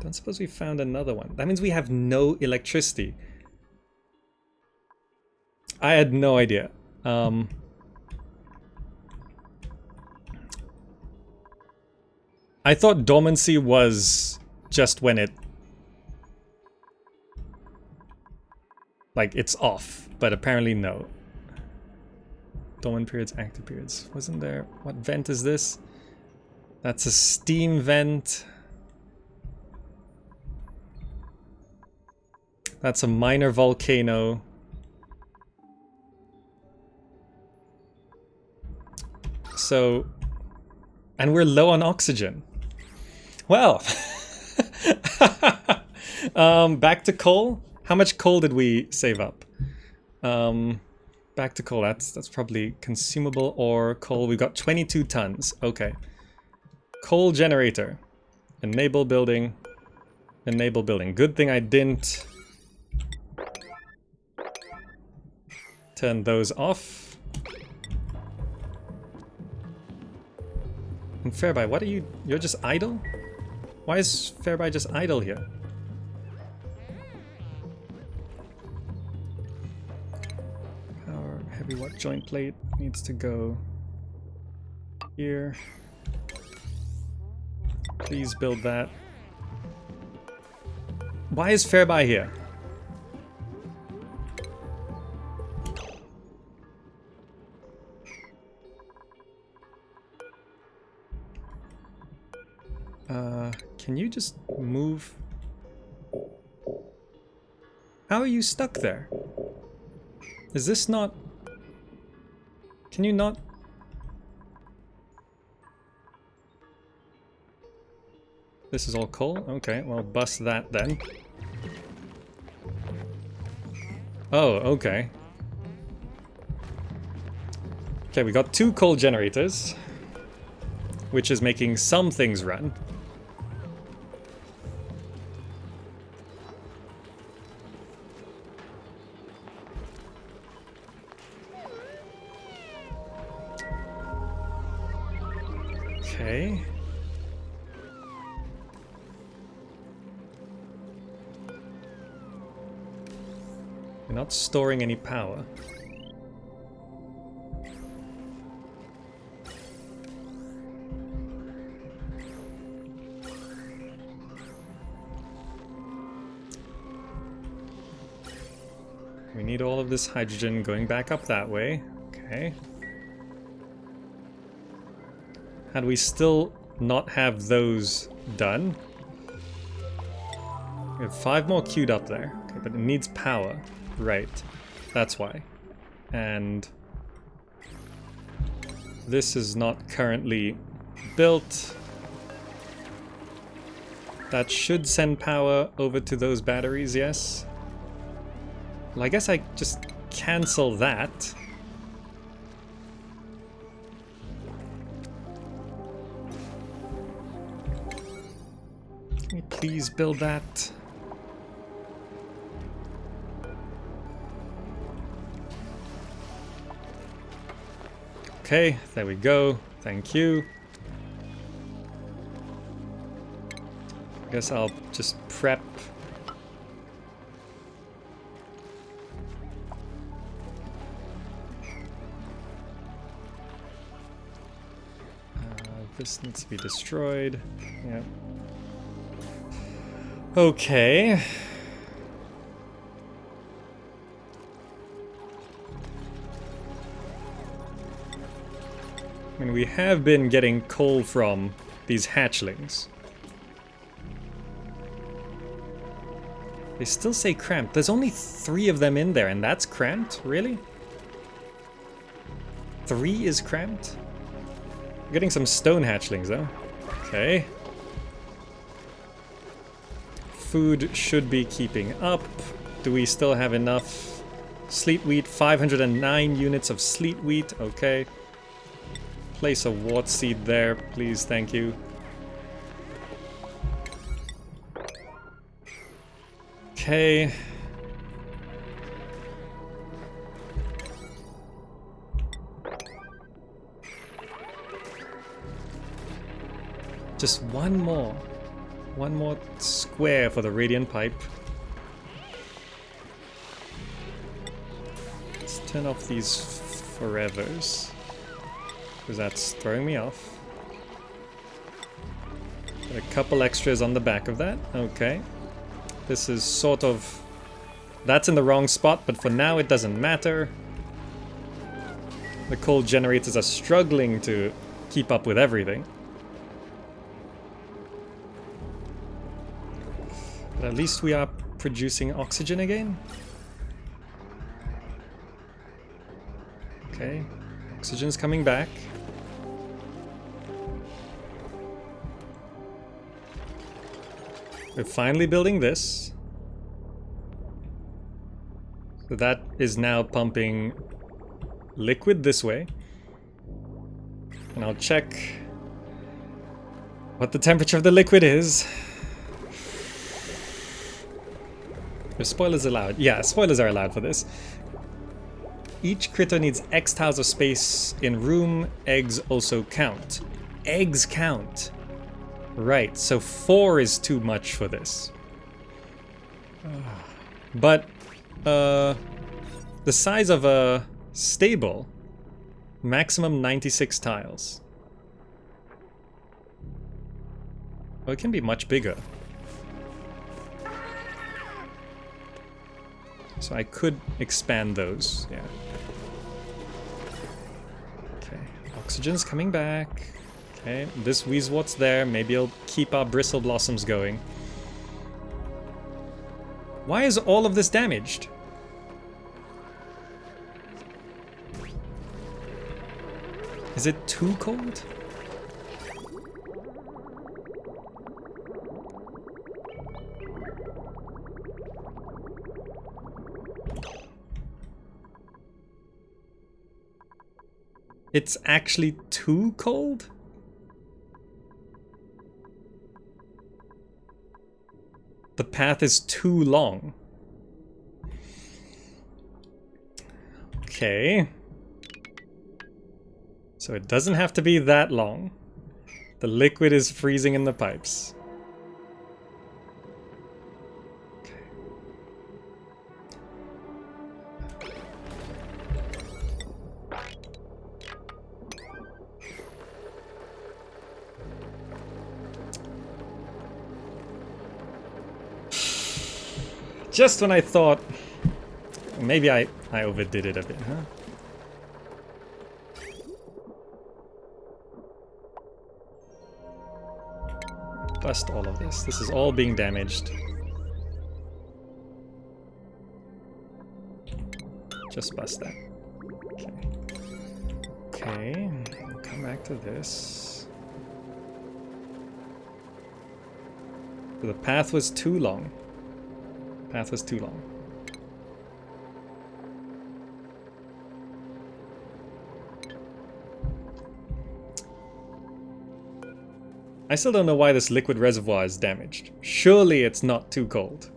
Don't suppose we found another one. That means we have no electricity. I had no idea. I thought dormancy was just when it... like, it's off, but apparently no. Dormant periods, active periods. Wasn't there... What vent is this? That's a steam vent. That's a minor volcano. So... and we're low on oxygen. Well... back to coal. How much coal did we save up? Back to coal. That's probably consumable or coal. We've got 22 tons. Okay. Coal generator. Enable building. Enable building. Good thing I didn't turn those off. And Fairby, what are you? You're just idle? Why is Fairby just idle here? Power heavy watt joint plate needs to go here. Please build that. Why is Fairby here? Can you just move? How are you stuck there? Is this not... Can you not... This is all coal? Okay, well, bust that then. Oh, okay. Okay, we got 2 coal generators, which is making some things run. Okay. We're not storing any power. We need all of this hydrogen going back up that way. Okay. How do we still not have those done? We have 5 more queued up there. Okay, but it needs power. Right. That's why. And this is not currently built. That should send power over to those batteries, yes? Well, I guess I just cancel that. Can you please build that? Okay, there we go. Thank you. I guess I'll just prep. This needs to be destroyed. Yep. Okay. I mean, we have been getting coal from these hatchlings. They still say cramped. There's only 3 of them in there, and that's cramped? Really? 3 is cramped? We're getting some stone hatchlings, though. Okay. Food should be keeping up. Do we still have enough sleet wheat? 509 units of sleet wheat. Okay. Place a wart seed there, please. Thank you. Okay. Just one more square for the radiant pipe. Let's turn off these forevers, because that's throwing me off. Got a couple extras on the back of that. Okay. This is sort of... That's in the wrong spot, but for now it doesn't matter. The coal generators are struggling to keep up with everything. But at least we are producing oxygen again. Okay, oxygen's coming back. We're finally building this. So that is now pumping liquid this way. And I'll check what the temperature of the liquid is. Are spoilers allowed? Yeah, spoilers are allowed for this. Each critter needs X tiles of space in room. Eggs also count. Eggs count. Right, so 4 is too much for this. But the size of a stable, maximum 96 tiles. Oh, it can be much bigger. So I could expand those, yeah. Okay, oxygen's coming back. Okay, this Weezewort's there. Maybe it'll keep our Bristle Blossoms going. Why is all of this damaged? Is it too cold? It's actually too cold? The path is too long. Okay. So it doesn't have to be that long. The liquid is freezing in the pipes. Just when I thought... Maybe I overdid it a bit, huh? Bust all of this. This is all being damaged. Just bust that. Okay. Okay. Come back to this. So the path was too long. Path was too long. I still don't know why this liquid reservoir is damaged. Surely it's not too cold.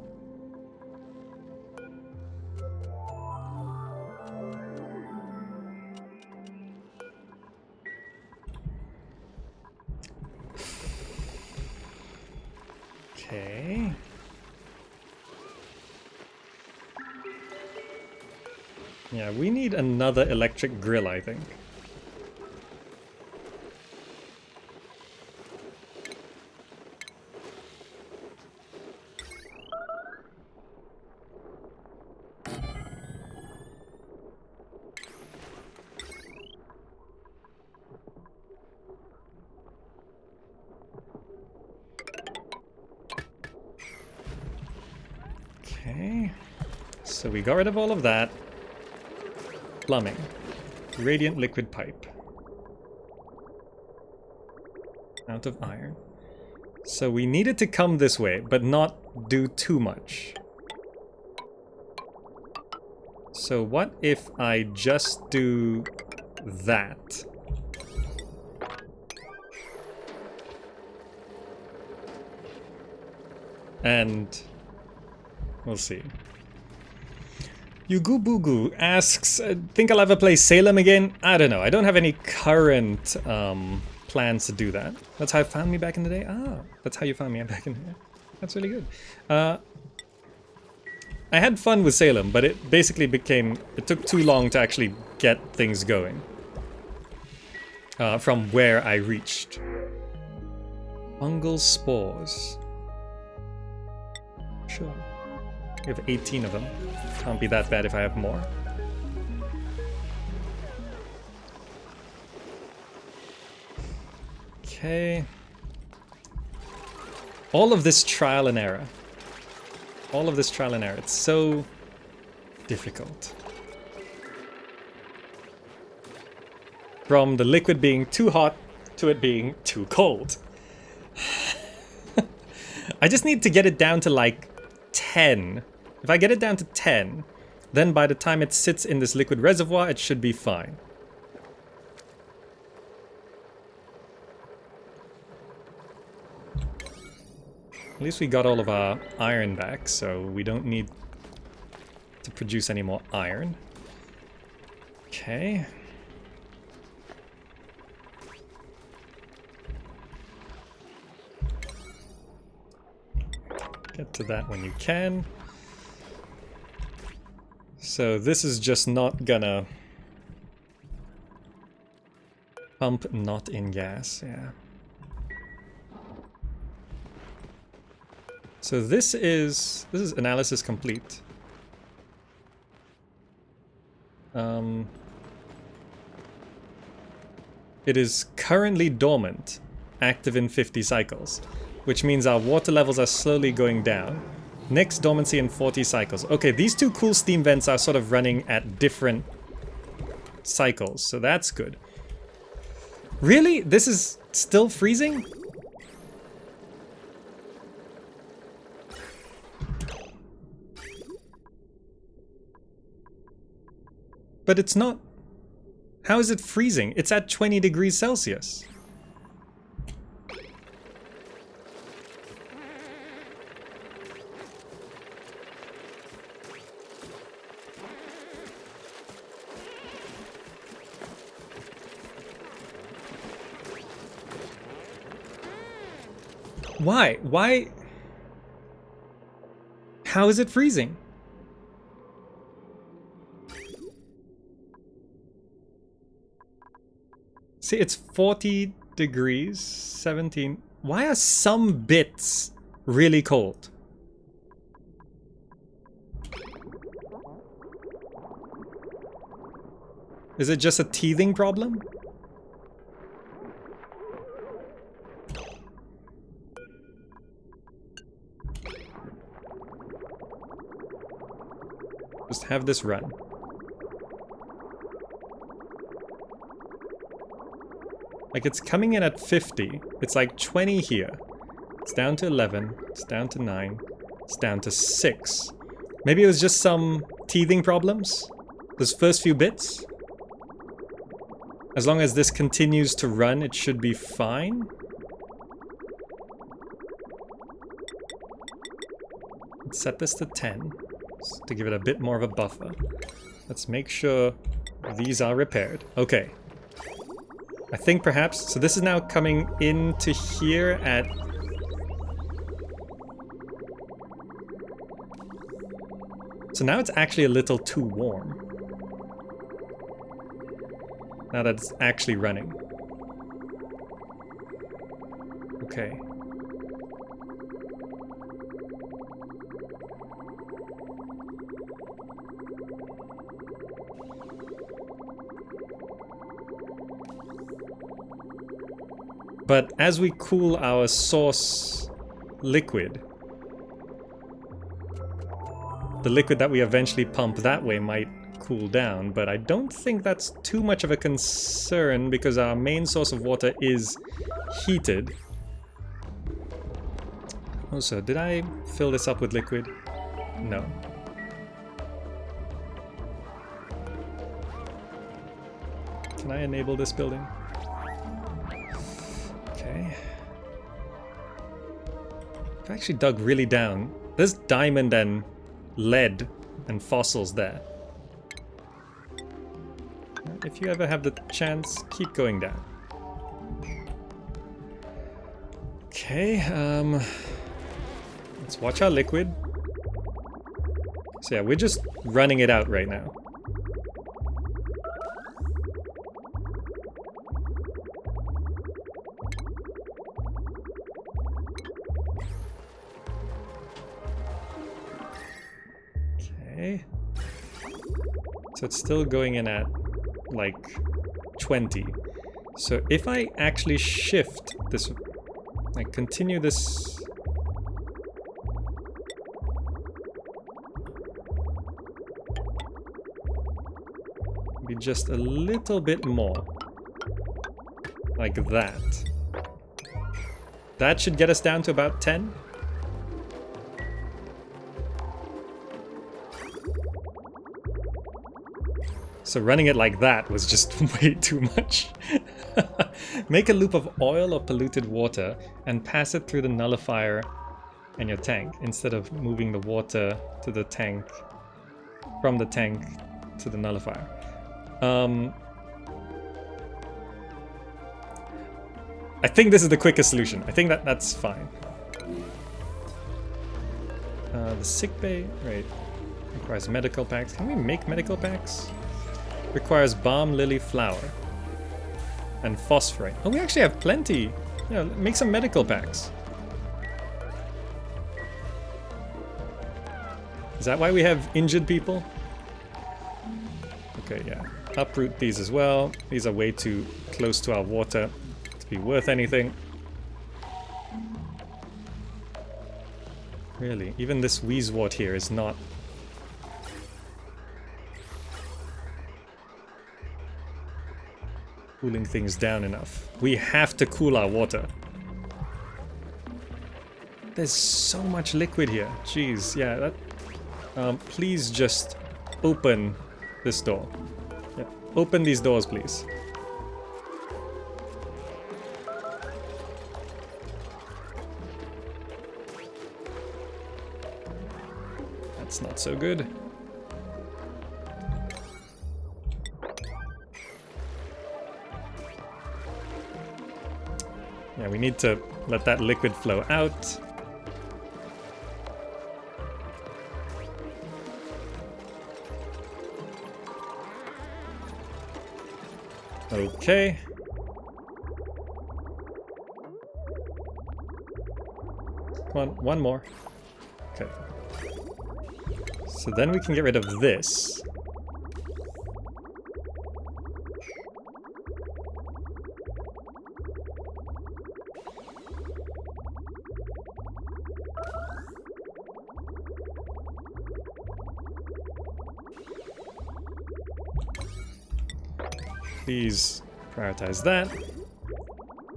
Okay. Yeah, we need another electric grill, I think. Okay, so we got rid of all of that. Plumbing. Radiant liquid pipe. Out of iron. So we needed to come this way, but not do too much. So what if I just do that? And we'll see. Yugu asks, think I'll ever play Salem again? I don't know. I don't have any current plans to do that. That's how you found me back in the day? Ah, that's how you found me back in the day. That's really good. I had fun with Salem, but it basically became... It took too long to actually get things going. From where I reached. Fungal spores. Sure. We have 18 of them. Can't be that bad if I have more. Okay. All of this trial and error. All of this trial and error. It's so difficult. From the liquid being too hot to it being too cold. I just need to get it down to like 10. If I get it down to 10, then by the time it sits in this liquid reservoir, it should be fine. At least we got all of our iron back, so we don't need to produce any more iron. Okay. Get to that when you can. So this is just not gonna pump not in gas, yeah. So this is analysis complete. it is currently dormant, active in 50 cycles, which means our water levels are slowly going down. Next dormancy in 40 cycles. Okay, these two cool steam vents are sort of running at different cycles, so that's good. Really? This is still freezing? But it's not. How is it freezing? It's at 20 degrees Celsius. Why? Why? How is it freezing? See, it's 40 degrees, 17. Why are some bits really cold? Is it just a teething problem? Just have this run. Like, it's coming in at 50. It's like 20 here. It's down to 11. It's down to 9. It's down to 6. Maybe it was just some teething problems? Those first few bits? As long as this continues to run, it should be fine. Let's set this to 10. Just to give it a bit more of a buffer. Let's make sure these are repaired. Okay. I think perhaps, so this is now coming into here at... So now it's actually a little too warm. Now that it's actually running. Okay. But as we cool our source liquid, the liquid that we eventually pump that way might cool down, but I don't think that's too much of a concern because our main source of water is heated. Also, did I fill this up with liquid? No. Can I enable this building? Okay. I've actually dug really down. There's diamond and lead and fossils there. If you ever have the chance, keep going down. Okay, let's watch our liquid. So yeah, we're just running it out right now. Okay. So it's still going in at like 20. So if I actually shift this, like continue this, be just a little bit more, like that. That should get us down to about 10. So running it like that was just way too much. Make a loop of oil or polluted water and pass it through the nullifier and your tank instead of moving the water to the tank, from the tank to the nullifier. I think this is the quickest solution. I think that's fine. The sick bay, right, requires medical packs. Can we make medical packs? Requires balm lily flower and phosphorite. Oh, we actually have plenty. Yeah, make some medical packs. Is that why we have injured people? Okay, yeah. uproot these as well. These are way too close to our water to be worth anything. Really, even this wheezewort here is not... cooling things down enough. We have to cool our water. There's so much liquid here. Jeez, yeah, that... please just open this door. Yeah, open these doors, please. That's not so good. Yeah, we need to let that liquid flow out. Okay. Come on, one more. Okay. So then we can get rid of this. Please prioritize that.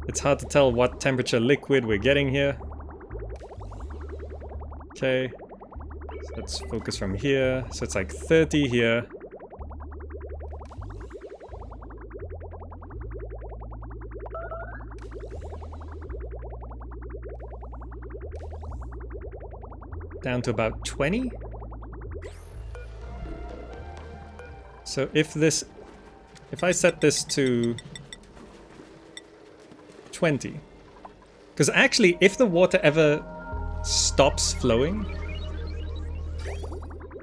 It's hard to tell what temperature liquid we're getting here. Okay. So let's focus from here. So it's like 30 here. Down to about 20. So if I set this to 20, because actually if the water ever stops flowing,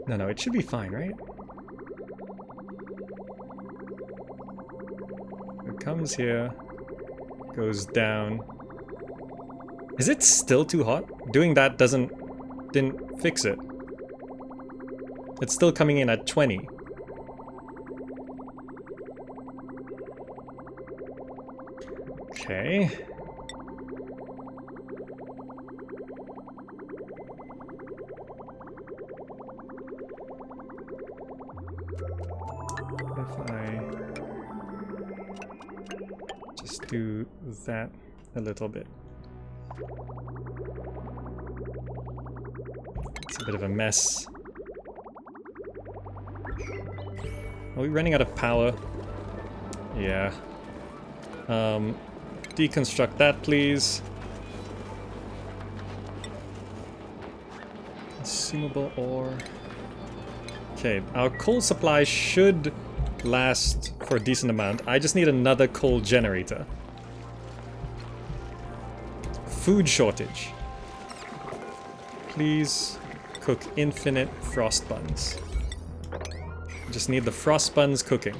no, it should be fine, right? It comes here, goes down. Is it still too hot? Doing that didn't fix it. It's still coming in at 20. Okay. If I just do that a little bit. It's a bit of a mess. Are we running out of power? Yeah. Deconstruct that, please. Consumable ore. Okay, our coal supply should last for a decent amount. I just need another coal generator. Food shortage. Please cook infinite frost buns. Just need the frost buns cooking.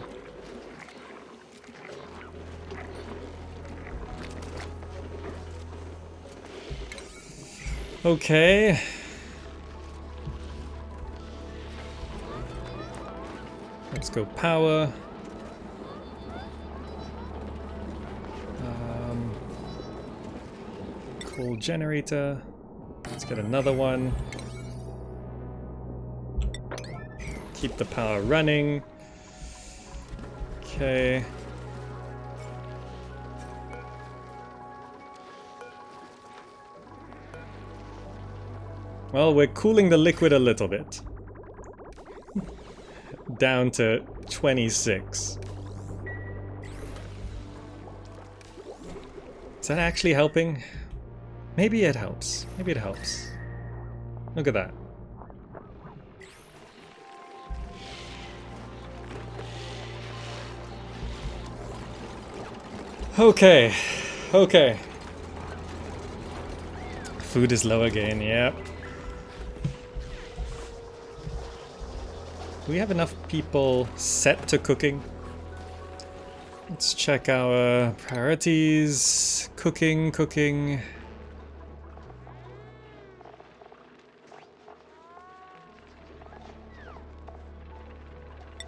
Okay. Let's go power. Coal generator. Let's get another one. Keep the power running. Okay. Well, we're cooling the liquid a little bit. Down to 26. Is that actually helping? Maybe it helps. Maybe it helps. Look at that. Okay. Okay. Food is low again, yep. Do we have enough people set to cooking? Let's check our priorities. Cooking.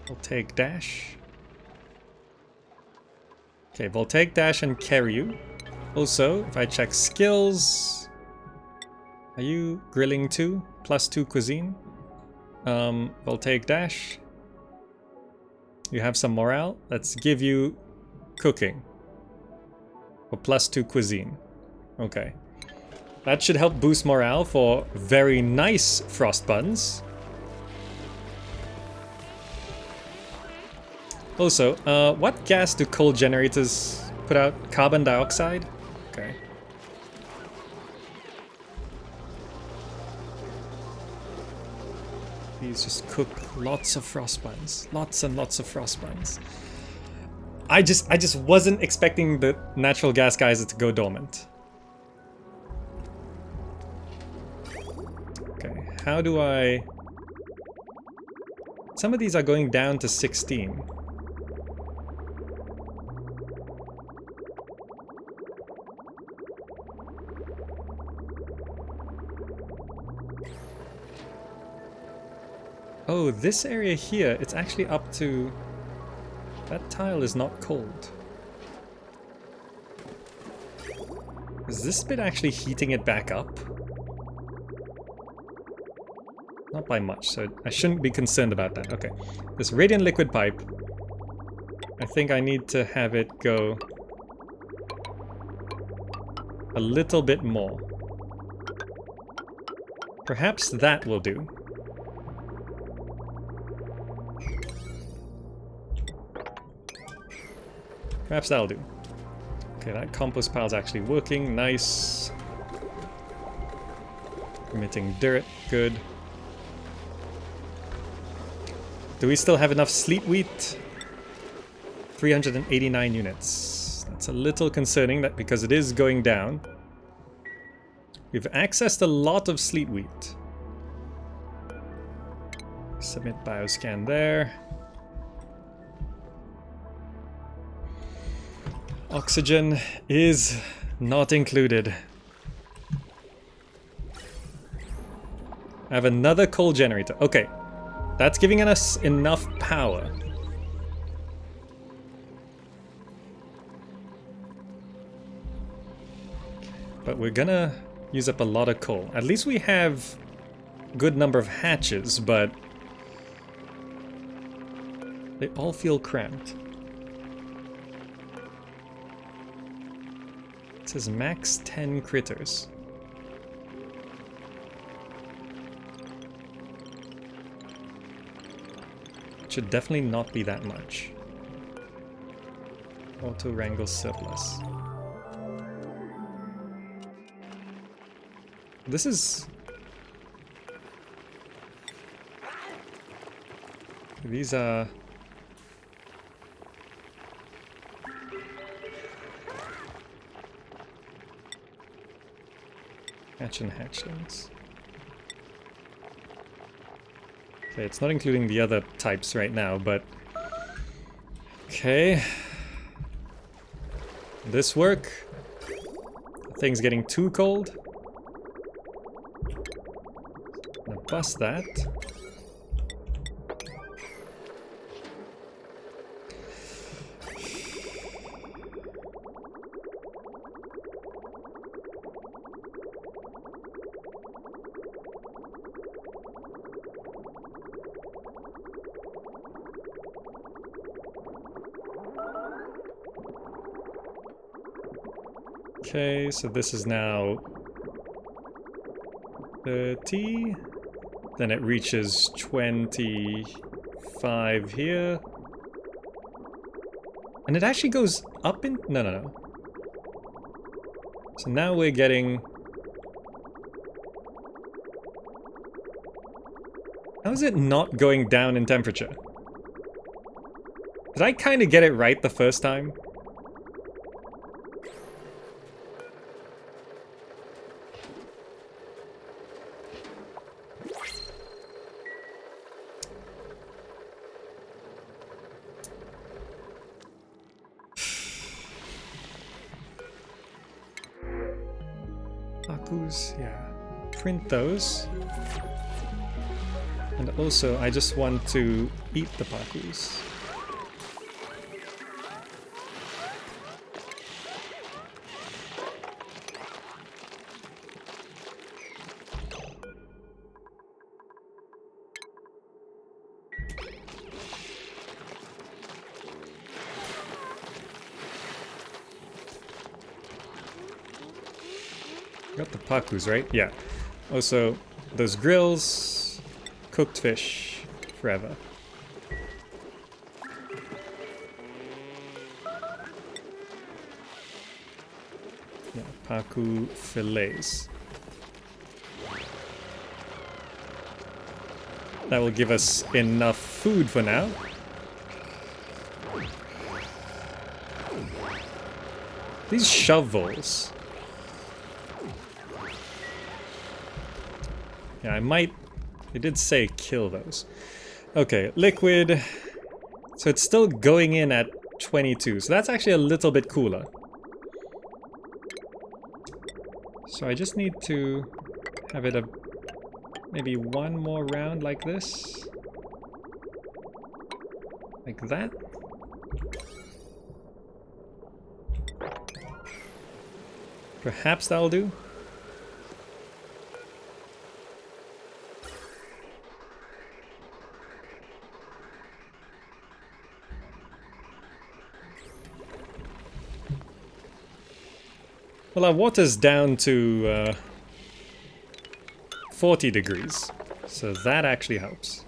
I'll take dash. Okay, Voltaic Dash and Keryu. Also, if I check skills... Are you grilling too? +2 cuisine. Voltaic Dash. You have some morale. Let's give you cooking. For +2 cuisine. Okay. That should help boost morale for very nice frost buns. Also, what gas do coal generators put out? Carbon dioxide? Okay. These just cook lots of frost buns. Lots and lots of frost buns. I just wasn't expecting the natural gas geyser to go dormant. Okay, how do I... Some of these are going down to 16. Oh, this area here, it's actually up to... That tile is not cold. Is this bit actually heating it back up? Not by much, so I shouldn't be concerned about that. Okay, this radiant liquid pipe, I think I need to have it go a little bit more. Perhaps that will do. Perhaps that'll do. Okay, that compost pile's actually working. Nice. Emitting dirt. Good. Do we still have enough sleet wheat? 389 units. That's a little concerning that because it is going down. We've accessed a lot of sleet wheat. Submit bioscan there. Oxygen is not included. I have another coal generator. Okay, that's giving us enough power. But we're gonna use up a lot of coal. At least we have a good number of hatches, but they all feel cramped. It says max 10 critters. It should definitely not be that much. Auto wrangle surplus. This is... These are... Hatch and hatchlings. Okay, it's not including the other types right now, but... Okay. This work? Thing's getting too cold. I'm gonna bust that. Okay, so this is now 30, then it reaches 25 here, and it actually goes up in... No. So now we're getting... How is it not going down in temperature? Did I kind of get it right the first time? Yeah, print those. And also, I just want to eat the pakus. Got the pakus, right? Yeah. Also, those grills, cooked fish, forever. Yeah, paku fillets. That will give us enough food for now. These shovels. Yeah, I might... They did say kill those. Okay, liquid. So it's still going in at 22. So that's actually a little bit cooler. So I just need to have it maybe one more round like this. Like that. Perhaps that'll do. Well, our water's down to 40 degrees, so that actually helps.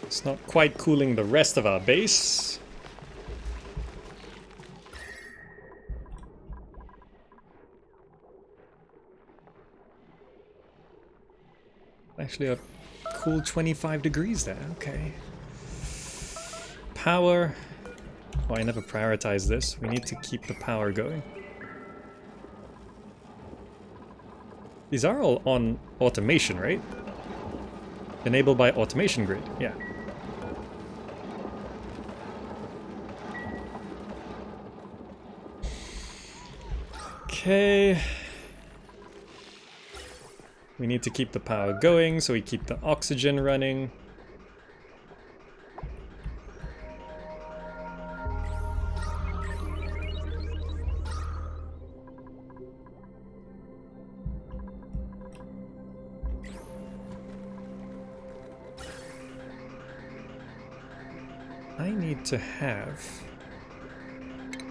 It's not quite cooling the rest of our base. Actually a cool 25 degrees there, okay. Power. Oh, I never prioritized this. We need to keep the power going. These are all on automation, right? Enabled by automation grid, yeah. Okay. We need to keep the power going, so we keep the oxygen running. I need to have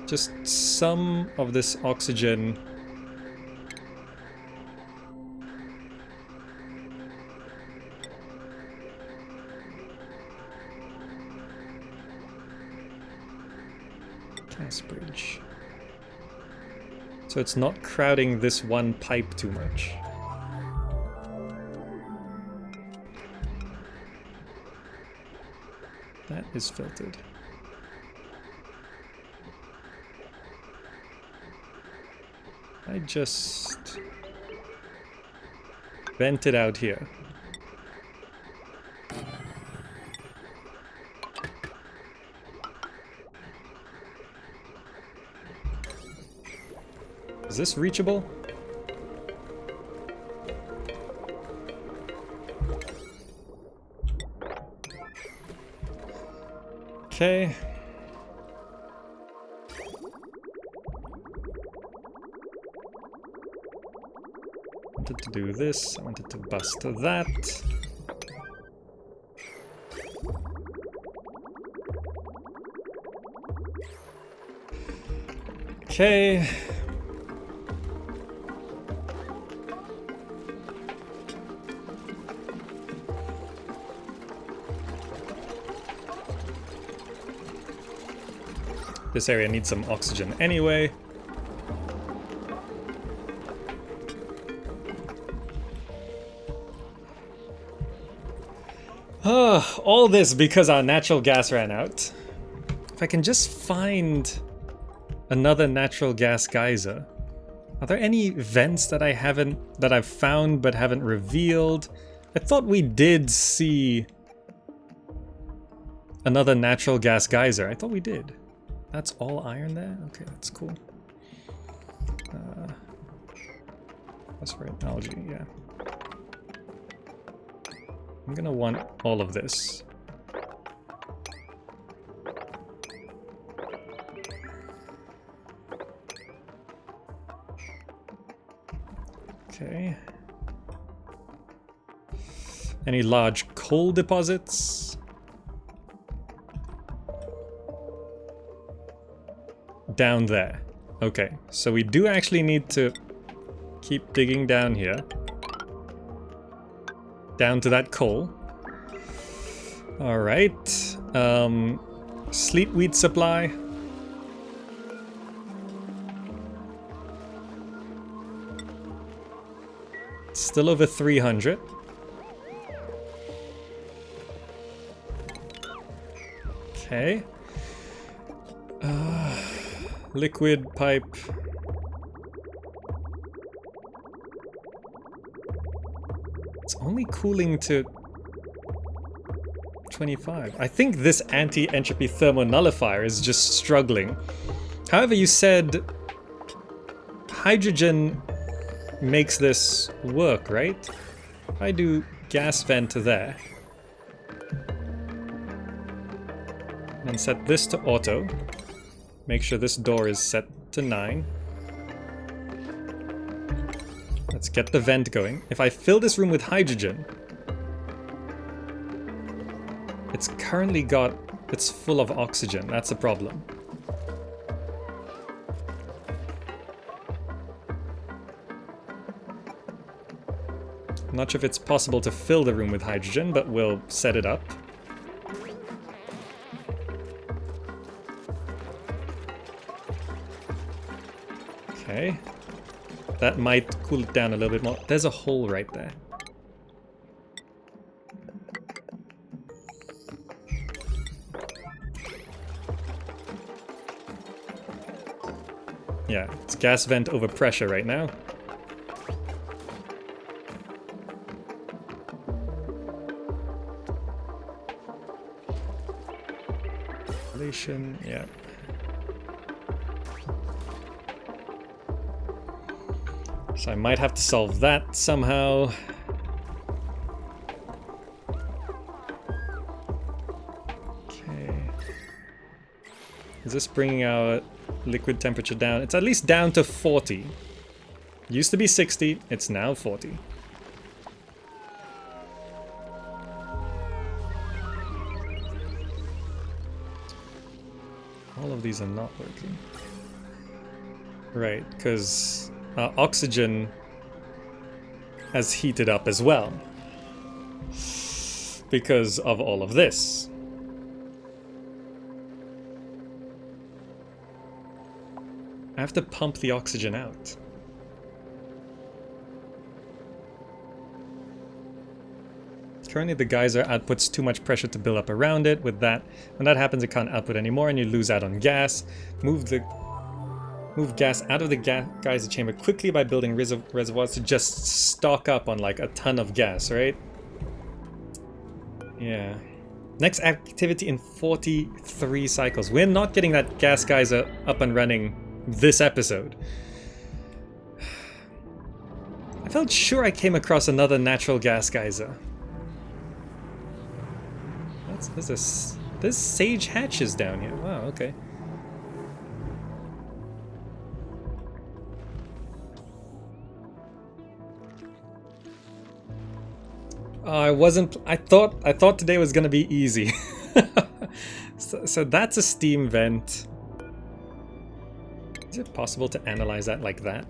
just some of this oxygen gas bridge, so it's not crowding this one pipe too much. That is filtered. I just vent it out here. Is this reachable? Okay. Wanted to do this, I wanted to bust that. Okay. This area needs some oxygen anyway. All this because our natural gas ran out. If I can just find another natural gas geyser. Are there any vents that I've found but haven't revealed? I thought we did see another natural gas geyser. I thought we did. That's all iron there? Okay, that's cool. That's right, algae, yeah. I'm gonna want all of this. Okay. Any large coal deposits? down there. Okay, so we do actually need to keep digging down here. Down to that coal. Alright. Sleet wheat supply. Still over 300. Okay. Liquid pipe. It's only cooling to 25. I think this anti-entropy thermo nullifier is just struggling. However, you said hydrogen makes this work, right? If I do gas vent to there and set this to auto, make sure this door is set to 9. Let's get the vent going. If I fill this room with hydrogen, it's currently it's full of oxygen. That's a problem. I'm not sure if it's possible to fill the room with hydrogen, but we'll set it up. Okay. That might cool it down a little bit more. There's a hole right there. Yeah, it's gas vent over pressure right now. Yeah. So I might have to solve that somehow. Okay. Is this bringing our liquid temperature down? It's at least down to 40. Used to be 60, it's now 40. All of these are not working. Right, because oxygen has heated up as well. Because of all of this. I have to pump the oxygen out. Currently the geyser outputs too much pressure to build up around it. With that, when that happens, it can't output anymore and you lose out on gas. Move gas out of the geyser chamber quickly by building reservoirs to just stock up on like a ton of gas, right? Yeah. Next activity in 43 cycles. We're not getting that gas geyser up and running this episode. I felt sure I came across another natural gas geyser. There's sage hatches down here. Wow, okay. I thought today was gonna be easy. so that's a steam vent. Is it possible to analyze that like that?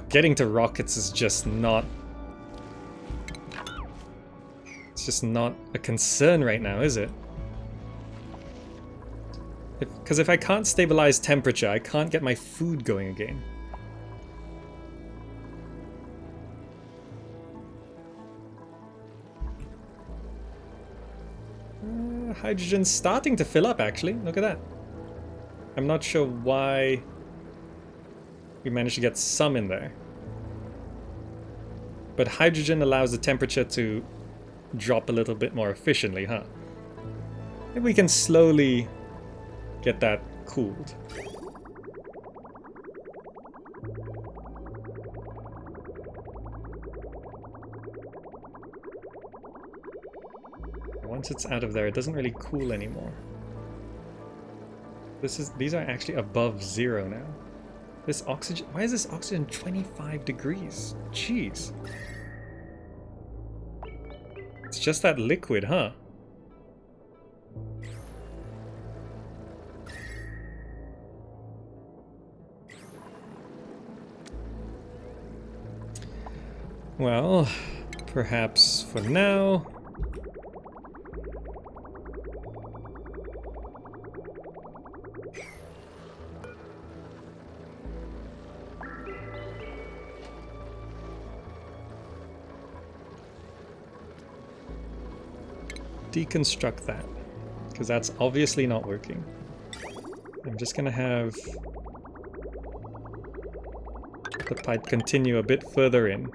Getting to rockets is just not... It's just not a concern right now, is it? Because if I can't stabilize temperature, I can't get my food going again. Hydrogen's starting to fill up, actually. Look at that. I'm not sure why we managed to get some in there. But hydrogen allows the temperature to drop a little bit more efficiently, huh? Maybe we can slowly get that cooled. Once it's out of there, it doesn't really cool anymore. These are actually above 0 now. This oxygen, why is this oxygen 25 degrees? Jeez. It's just that liquid, huh? Well, perhaps for now... deconstruct that, because that's obviously not working. I'm just gonna have the pipe continue a bit further in.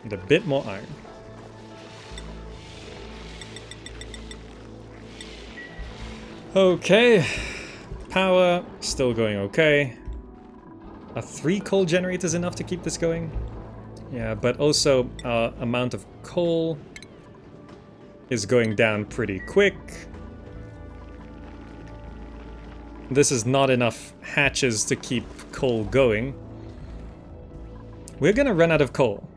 And a bit more iron. Okay, power still going okay. Are 3 coal generators enough to keep this going? Yeah, but also our amount of coal is going down pretty quick. This is not enough hatches to keep coal going. We're gonna run out of coal.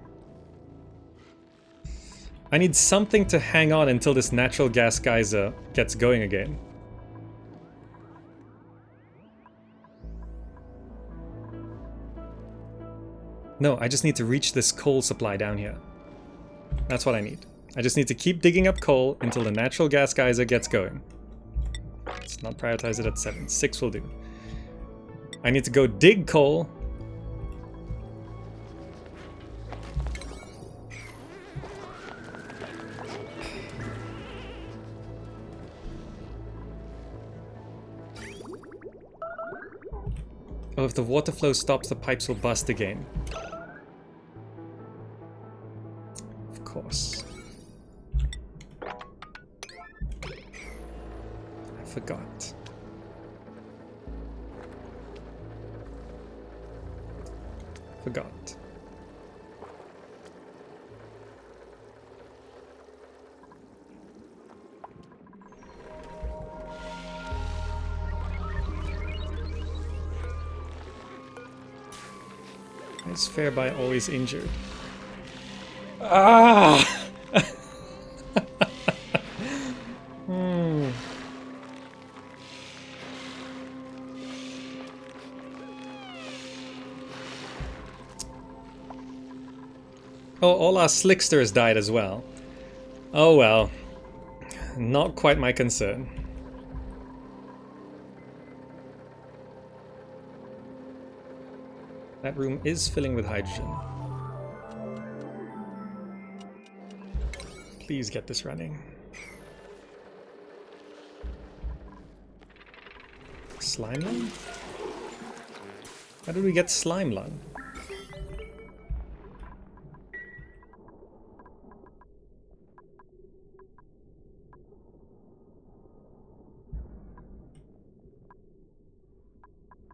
I need something to hang on until this natural gas geyser gets going again. No, I just need to reach this coal supply down here. That's what I need. I just need to keep digging up coal until the natural gas geyser gets going. Let's not prioritize it at 7. 6 will do. I need to go dig coal. Oh, if the water flow stops, the pipes will bust again. Of course. I forgot. Forgot. Is Fairby always injured? Ah! Oh, all our slicksters died as well. Oh well. Not quite my concern. That room is filling with hydrogen. Please get this running. Slime lung? How did we get slime lung?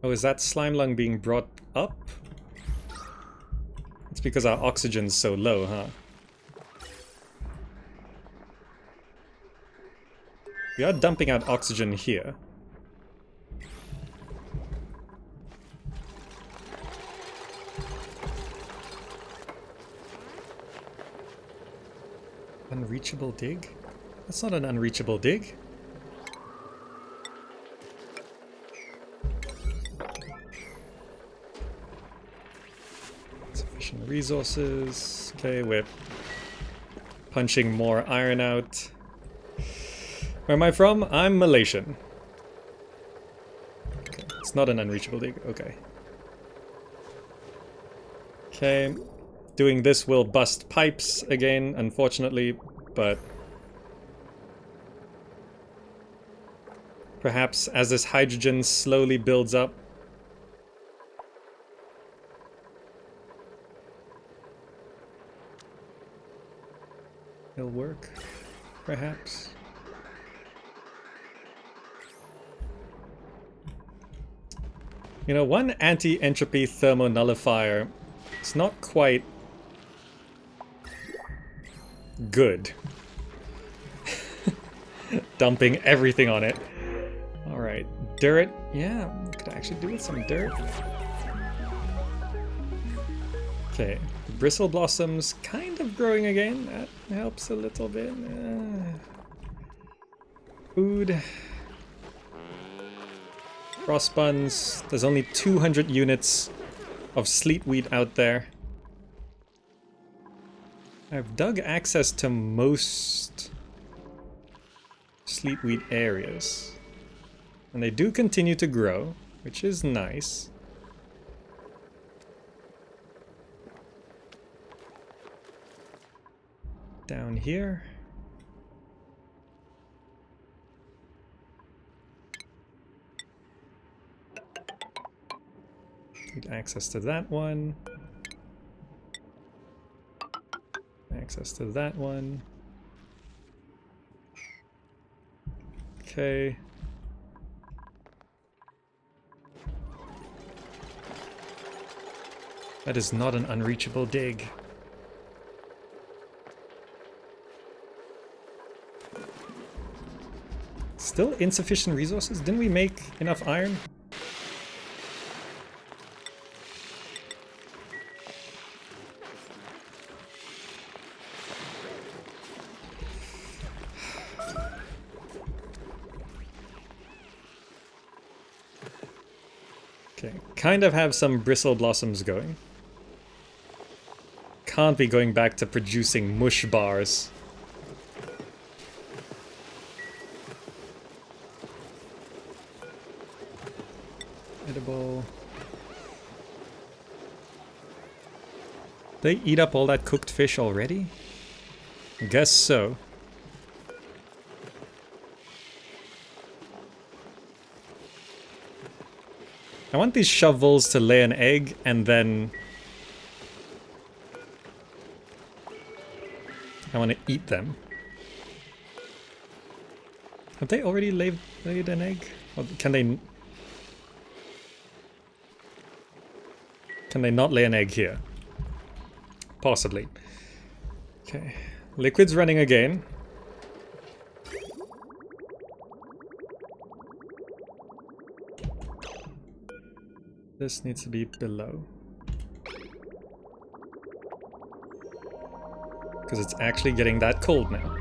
Oh, is that slime lung being brought up? It's because our oxygen's so low, huh? We are dumping out oxygen here. Unreachable dig? That's not an unreachable dig. Sufficient resources. Okay, we're punching more iron out. Where am I from? I'm Malaysian. Okay, it's not an unreachable dig. Okay. Okay. Doing this will bust pipes again, unfortunately, but perhaps as this hydrogen slowly builds up, it'll work, perhaps. You know, one anti-entropy thermo nullifier is not quite good. Dumping everything on it. Alright, dirt. Yeah, could actually do with some dirt. Okay, the bristle blossoms kind of growing again. That helps a little bit. Food. Frost buns. There's only 200 units of sleet wheat out there. I've dug access to most sleet wheat areas. And they do continue to grow, which is nice. Down here. Need access to that one. Access to that one. Okay. That is not an unreachable dig. Still insufficient resources? Didn't we make enough iron? Okay, kind of have some bristle blossoms going. Can't be going back to producing mush bars. Edible. They eat up all that cooked fish already? Guess so. I want these shovels to lay an egg and then I want to eat them. Have they already laid an egg? Or can they not lay an egg here? Possibly. Okay. Liquid's running again. This needs to be below. Because it's actually getting that cold now.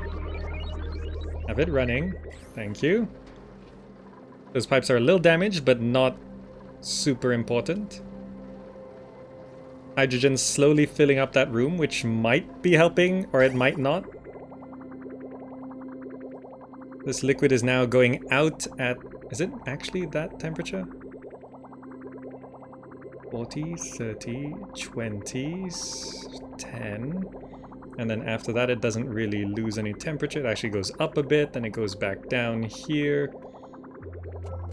Have it running. Thank you. Those pipes are a little damaged, but not super important. Hydrogen slowly filling up that room, which might be helping, or it might not. This liquid is now going out at... Is it actually that temperature? 40, 30, 20, 10. And then after that, it doesn't really lose any temperature. It actually goes up a bit, then it goes back down here.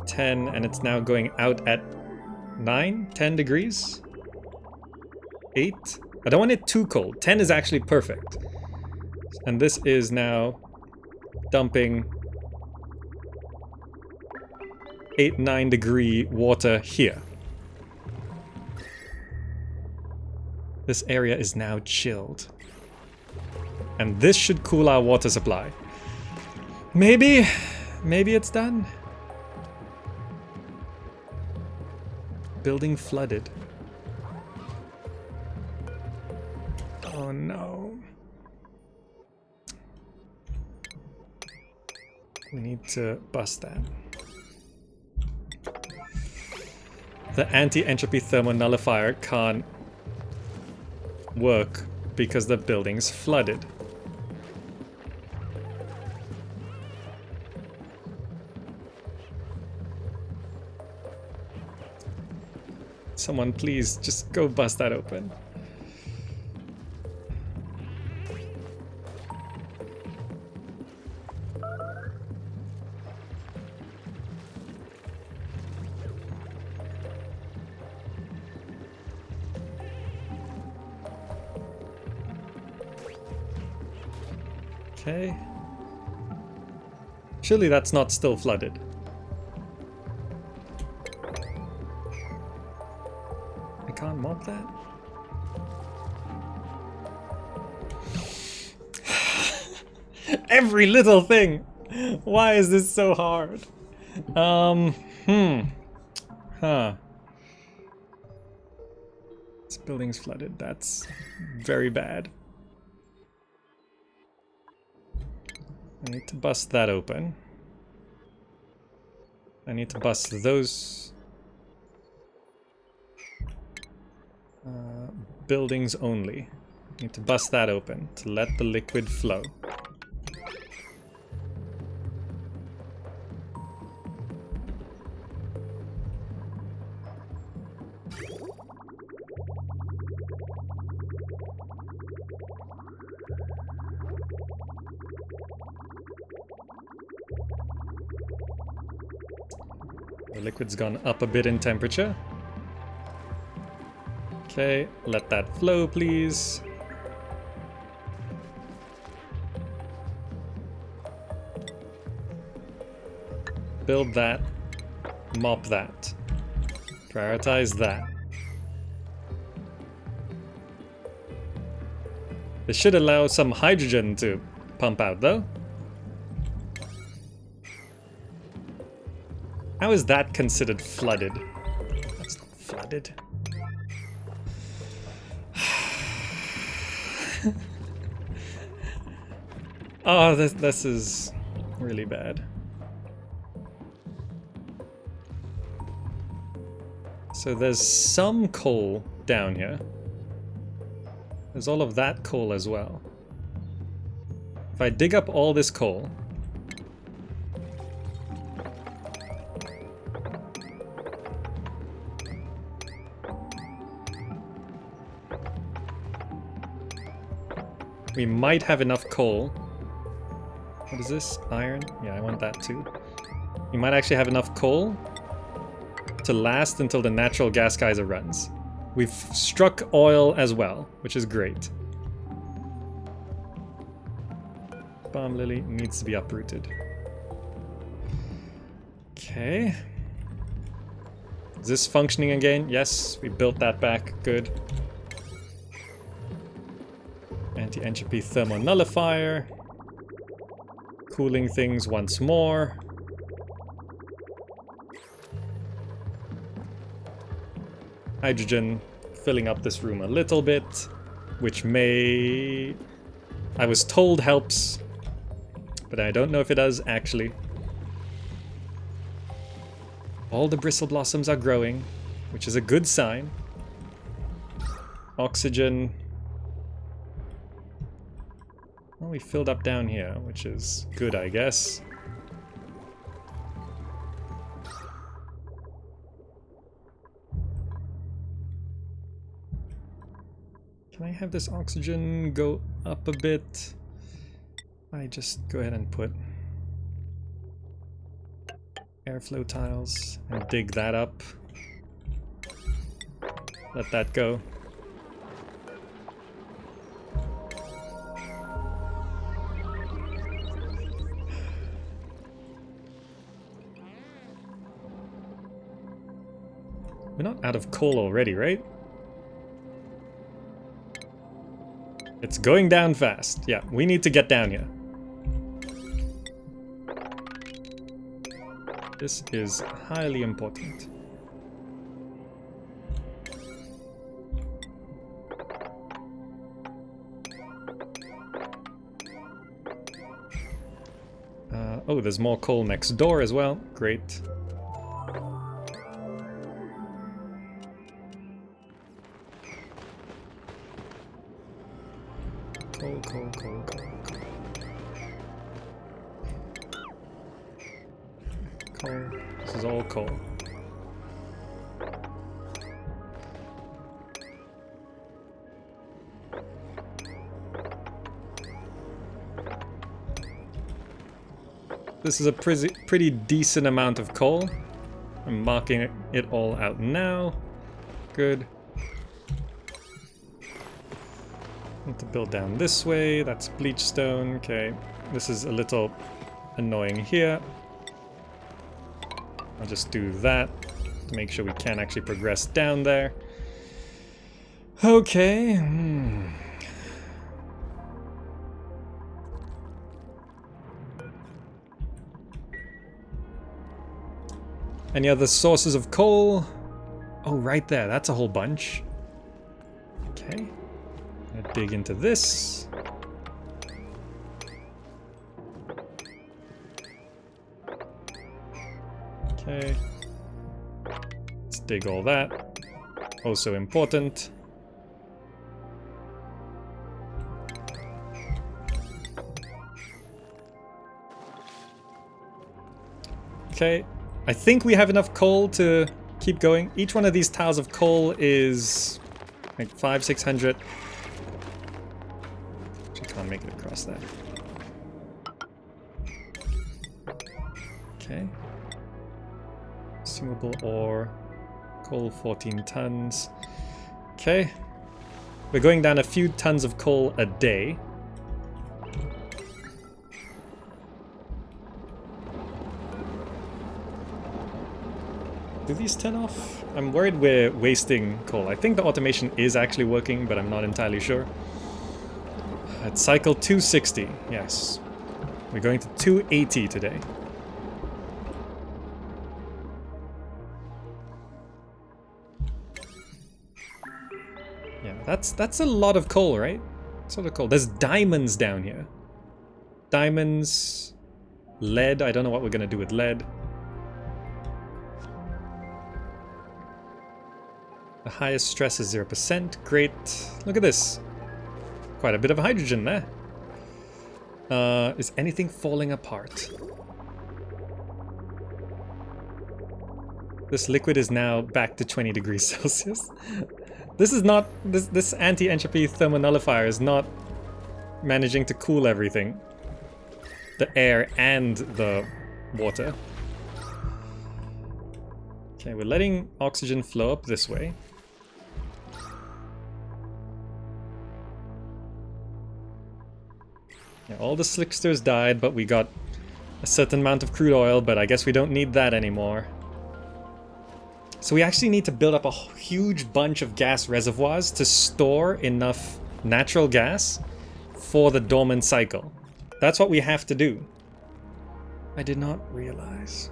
10, and it's now going out at 9, 10 degrees. 8. I don't want it too cold. 10 is actually perfect. And this is now dumping 8, 9 degree water here. This area is now chilled. And this should cool our water supply. Maybe it's done. Building flooded. Oh no. We need to bust that. The anti-entropy thermal nullifier can't work because the building's flooded. Someone please just go bust that open. Okay. Surely that's not still flooded. I can't mop that? Every little thing! Why is this so hard? Huh. This building's flooded. That's very bad. I need to bust that open. I need to bust those buildings only. I need to bust that open to let the liquid flow. The liquid's gone up a bit in temperature. Okay, let that flow, please. Build that. Mop that. Prioritize that. This should allow some hydrogen to pump out, though. How is that considered flooded? That's not flooded. Oh, this is really bad. So there's some coal down here. There's all of that coal as well. If I dig up all this coal, we might have enough coal. What is this? Iron? Yeah, I want that too. We might actually have enough coal to last until the natural gas geyser runs. We've struck oil as well, which is great. Balm lily needs to be uprooted. Okay. Is this functioning again? Yes, we built that back. Good. Anti-entropy thermo nullifier. Cooling things once more. Hydrogen filling up this room a little bit, which may... I was told helps, but I don't know if it does actually. All the bristle blossoms are growing, which is a good sign. Oxygen. Well, we filled up down here, which is good, I guess. Can I have this oxygen go up a bit? I just go ahead and put airflow tiles and dig that up. Let that go. We're not out of coal already, right? It's going down fast. Yeah, we need to get down here. This is highly important. Oh, there's more coal next door as well. Great. Coal. Coal. This is all coal. This is a pretty decent amount of coal. I'm marking it all out now. Good. Need to build down this way. That's bleach stone. Okay. This is a little annoying here. I'll just do that to make sure we can actually progress down there. Okay. Any other sources of coal? Oh, right there. That's a whole bunch. dig into this. Okay. Let's dig all that. Also important. Okay. I think we have enough coal to keep going. Each one of these tiles of coal is like 500-600. Actually can't make it across there. Okay. Consumable ore. Coal 14 tons. Okay. We're going down a few tons of coal a day. Do these turn off? I'm worried we're wasting coal. I think the automation is actually working, but I'm not entirely sure. At cycle 260, yes. We're going to 280 today. Yeah, that's a lot of coal, right? That's a lot of coal. There's diamonds down here. Diamonds, lead. I don't know what we're gonna do with lead. The highest stress is 0%. Great. Look at this. Quite a bit of hydrogen there. Is anything falling apart? This liquid is now back to 20 degrees Celsius. This is not... This anti-entropy thermonullifier is not managing to cool everything. The air and the water. Okay, we're letting oxygen flow up this way. Yeah, all the slicksters died, but we got a certain amount of crude oil, but I guess we don't need that anymore. So we actually need to build up a huge bunch of gas reservoirs to store enough natural gas for the dormant cycle. That's what we have to do. I did not realize.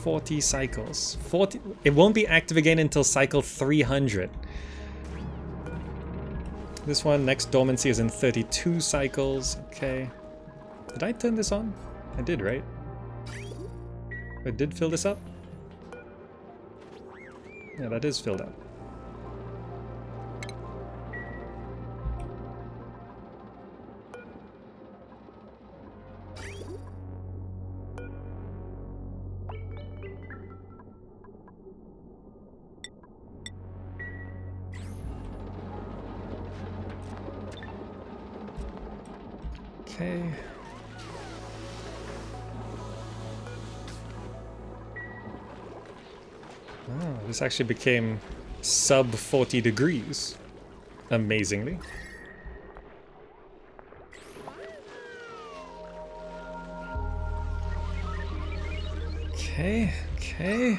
40 cycles. 40. It won't be active again until cycle 300. This one, next dormancy, is in 32 cycles. Okay. Did I turn this on? I did, right? I did fill this up? Yeah, that is filled up. Okay. Oh, this actually became sub 40 degrees. Amazingly. Okay, okay.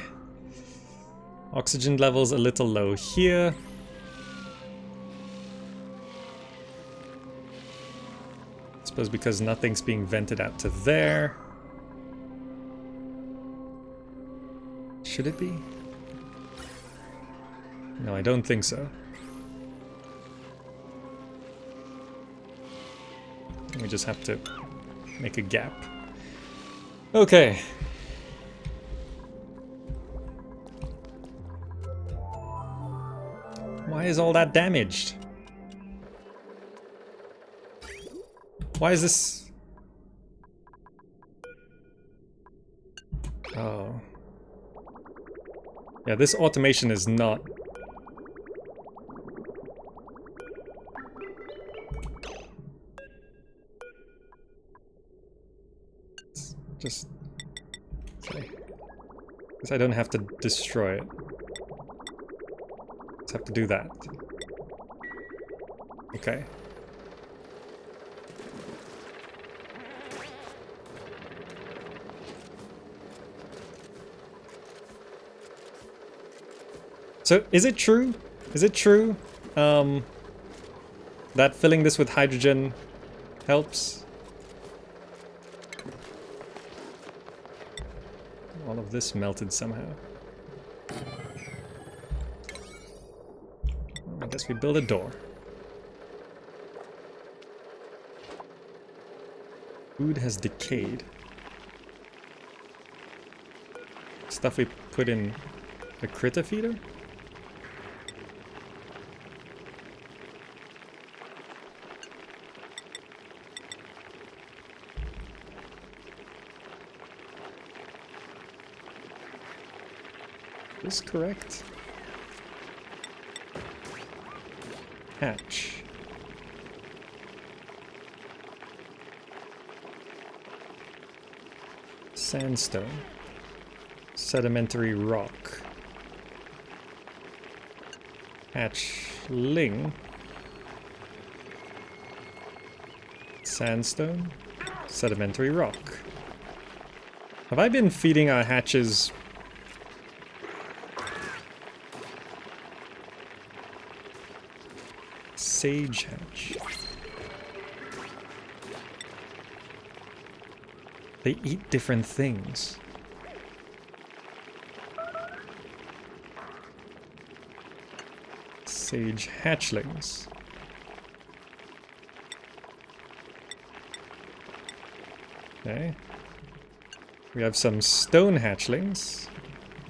Oxygen levels a little low here. I suppose because nothing's being vented out to there. Should it be? No, I don't think so. We just have to make a gap. Okay. Why is all that damaged? Why is this? Oh. Yeah, this automation is not... Just... Okay. Guess I don't have to destroy it. Just have to do that. Okay. So, is it true? Is it true that filling this with hydrogen helps? All of this melted somehow. I guess we build a door. Food has decayed. Stuff we put in the critter feeder? Is this correct? Hatch. Sandstone. Sedimentary rock. Hatchling. Sandstone. Sedimentary rock. Have I been feeding our hatches? Sage hatch. They eat different things. Sage hatchlings. Okay. We have some stone hatchlings.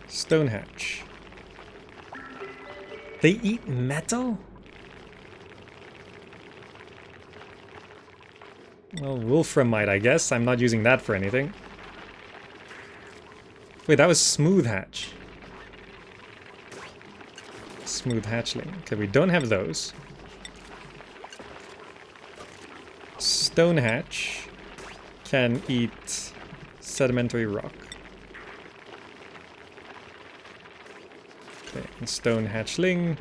Stone hatch. They eat metal? Well, wolframite, I guess. I'm not using that for anything. Wait, that was smooth hatch. Smooth hatchling. Okay, we don't have those. Stone hatch can eat sedimentary rock. Okay, and stone hatchling,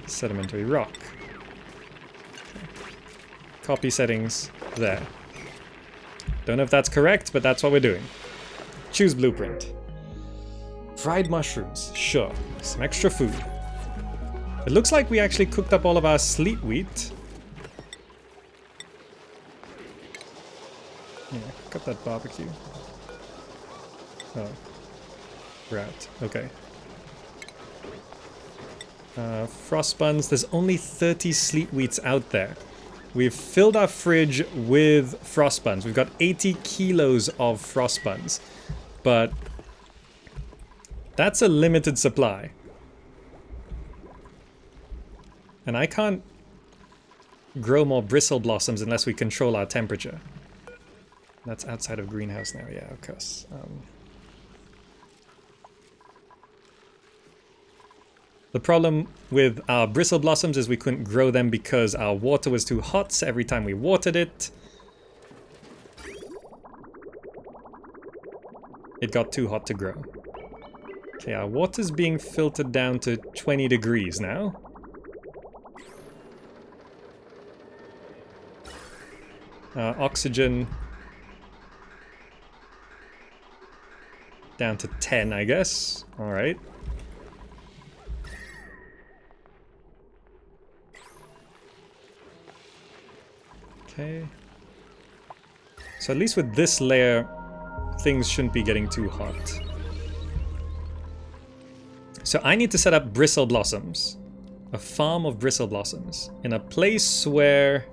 sedimentary rock. Copy settings there. Don't know if that's correct, but that's what we're doing. Choose blueprint. Fried mushrooms, sure. Some extra food. It looks like we actually cooked up all of our sleet wheat. Yeah, got that barbecue. Oh. Rat, okay. Frost buns, there's only 30 sleet wheats out there. We've filled our fridge with frost buns. We've got 80 kilos of frost buns. But that's a limited supply. And I can't grow more bristle blossoms unless we control our temperature. That's outside of greenhouse now, yeah, of course. The problem with our bristle blossoms is we couldn't grow them because our water was too hot, so every time we watered it, it got too hot to grow. Okay, our water's being filtered down to 20 degrees now. Oxygen down to 10, I guess. All right. Okay. So at least with this layer, things shouldn't be getting too hot. So I need to set up bristle blossoms. A farm of bristle blossoms. In a place where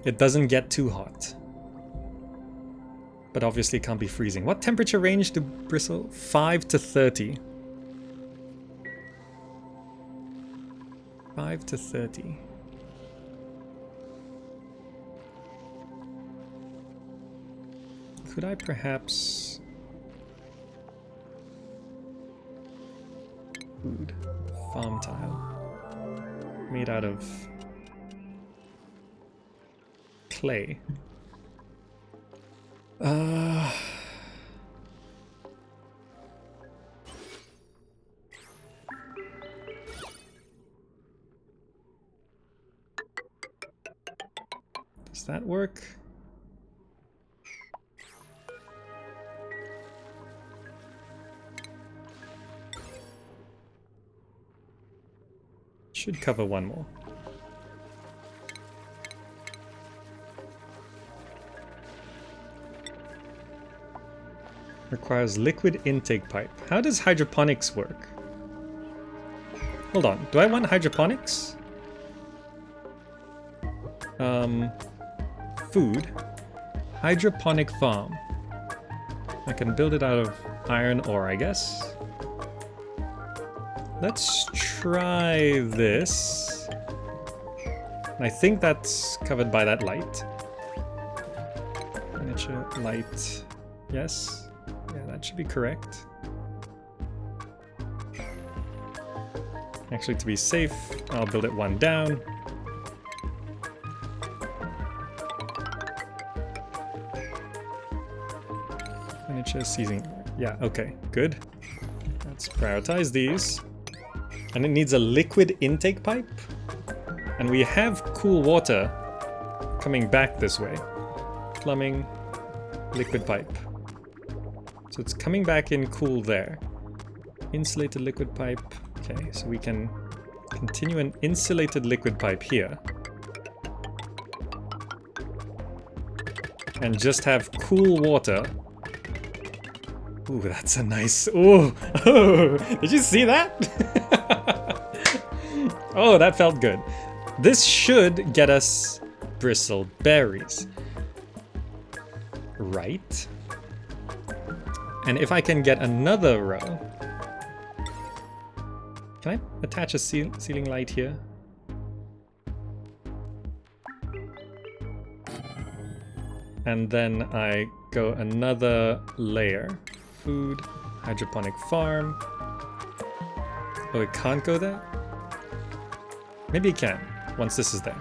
it doesn't get too hot. But obviously it can't be freezing. What temperature range do bristle? 5 to 30. 5 to 30. Could I perhaps... Food. Farm tile. Made out of... clay. Does that work? Should cover one more. Requires liquid intake pipe. How does hydroponics work? Hold on, do I want hydroponics? food. Hydroponic farm. I can build it out of iron ore, I guess. Let's try this. I think that's covered by that light. Miniature light. Yes. Yeah, that should be correct. Actually, to be safe, I'll build it one down. Miniature seizing. Yeah, okay, good. Let's prioritize these. And it needs a liquid intake pipe. And we have cool water coming back this way. Plumbing, liquid pipe. So it's coming back in cool there. Insulated liquid pipe. Okay, so we can continue an insulated liquid pipe here. And just have cool water. Ooh, that's a nice... Ooh! Oh, did you see that? Oh, that felt good. This should get us bristle berries. Right. And if I can get another row... Can I attach a ceiling light here? And then I go another layer. Food, hydroponic farm. Oh, it can't go there? Maybe it can, once this is there.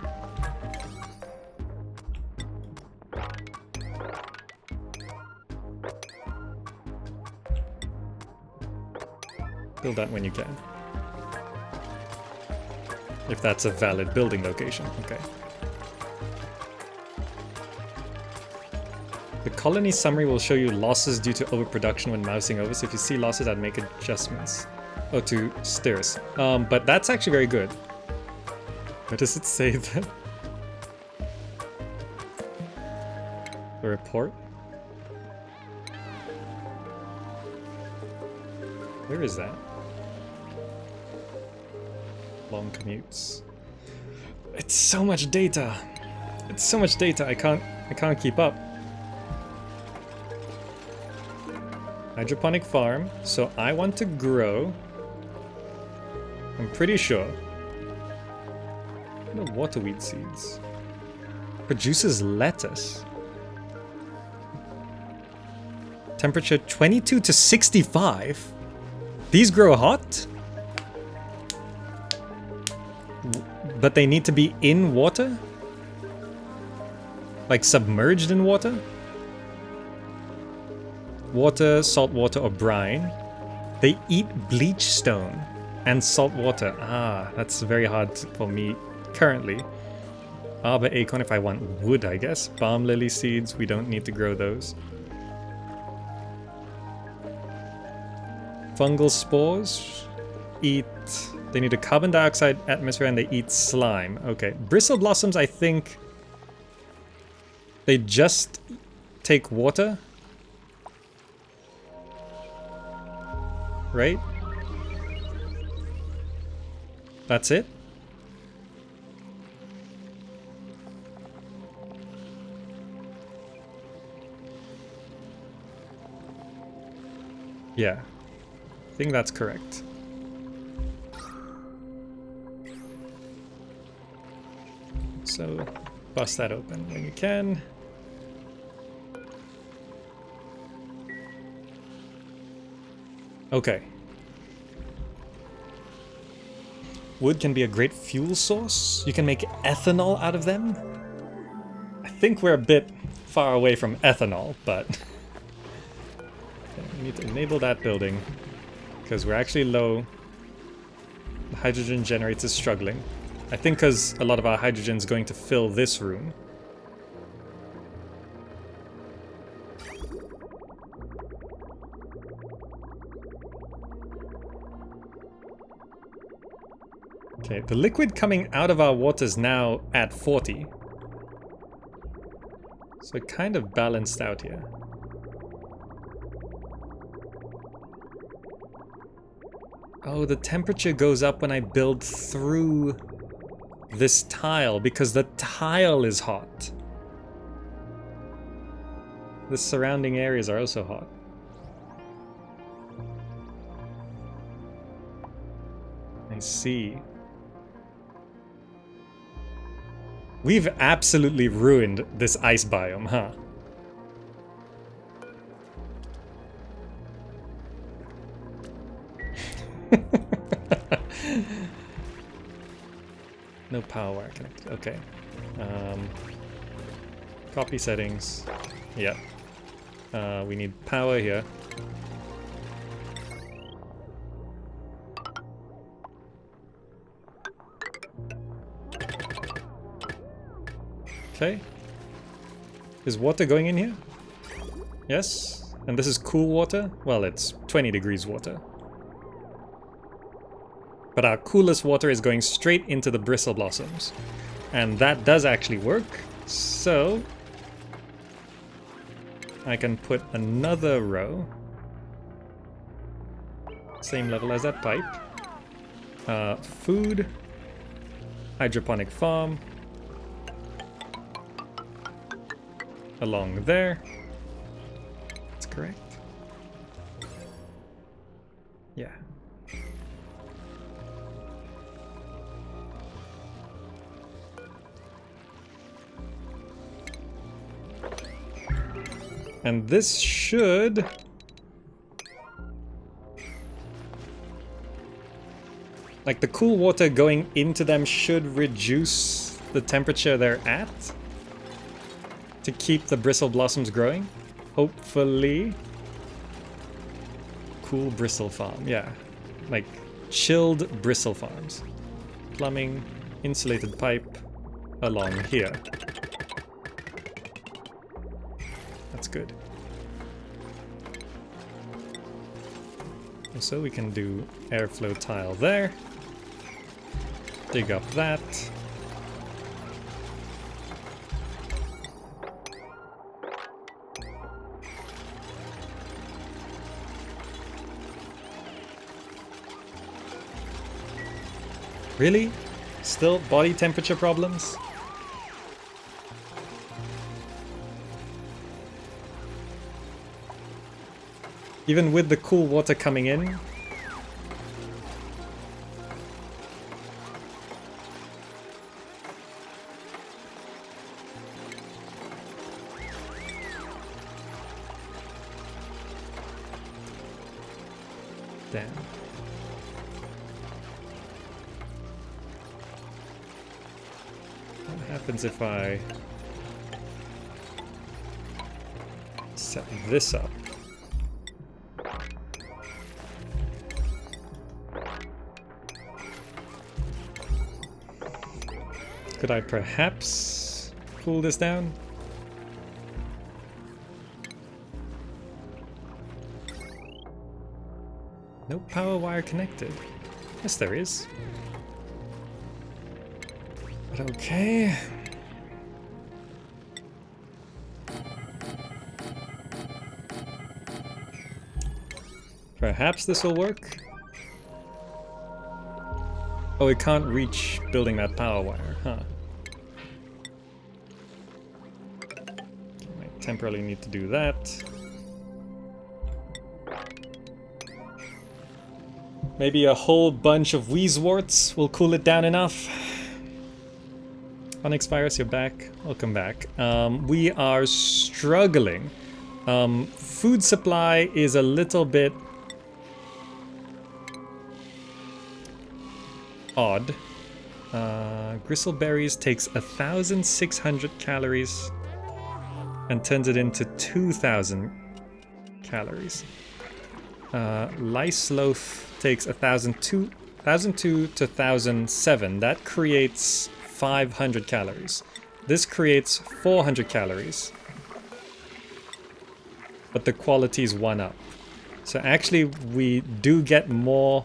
Build that when you can. If that's a valid building location, okay. The colony summary will show you losses due to overproduction when mousing over, so if you see losses, I'd make adjustments. Oh, to stairs. But that's actually very good. Where does it say that? The report? Where is that? Long commutes. It's so much data. It's so much data. I can't keep up. Hydroponic farm. So I want to grow. I'm pretty sure. No waterweed seeds. Produces lettuce. Temperature 22 to 65. These grow hot? But they need to be in water? Like submerged in water? Water, salt water, or brine. They eat bleach stone and salt water. Ah, that's very hard for me currently. Arbor acorn if I want wood, I guess. Balm lily seeds, we don't need to grow those. Fungal spores eat... They need a carbon dioxide atmosphere and they eat slime. Okay. Bristle blossoms, I think... They just take water. Right? That's it? Yeah. I think that's correct. So, bust that open when you can. Okay. Wood can be a great fuel source. You can make ethanol out of them. I think we're a bit far away from ethanol, but... Okay, we need to enable that building. Because we're actually low. The hydrogen generator is struggling. I think because a lot of our hydrogen is going to fill this room. Okay, the liquid coming out of our water is now at 40. So it kind of balanced out here. Oh, the temperature goes up when I build through this tile because the tile is hot. the surrounding areas are also hot. I see. We've absolutely ruined this ice biome, huh? No power wire connected. Okay. Copy settings. Yeah. We need power here. Okay. Is water going in here? Yes. And this is cool water? Well, it's 20 degrees water. But our coolest water is going straight into the bristle blossoms. And that does actually work. So I can put another row. Same level as that pipe. Food. Hydroponic farm. Along there. That's correct. Yeah. And this should... like, the cool water going into them should reduce the temperature they're at to keep the bristle blossoms growing. Hopefully. Cool bristle farm, yeah. Like, chilled bristle farms. Plumbing, insulated pipe along here. That's good. So we can do airflow tile there. Dig up that. Really? Still body temperature problems? Even with the cool water coming in? Damn. What happens if I set this up? Could I perhaps cool this down? No power wire connected. Yes, there is. But okay. Perhaps this will work. Oh, it can't reach building that power wire, huh? Might temporarily need to do that. Maybe a whole bunch of wheezeworts will cool it down enough. Onyx Virus, you're back. Welcome back. We are struggling. Food supply is a little bit odd. Gristleberries takes 1,600 calories and turns it into 2,000 calories. Lice loaf takes 1,002 to 1,007. That creates 500 calories. This creates 400 calories. But the quality is 1 up. So actually we do get more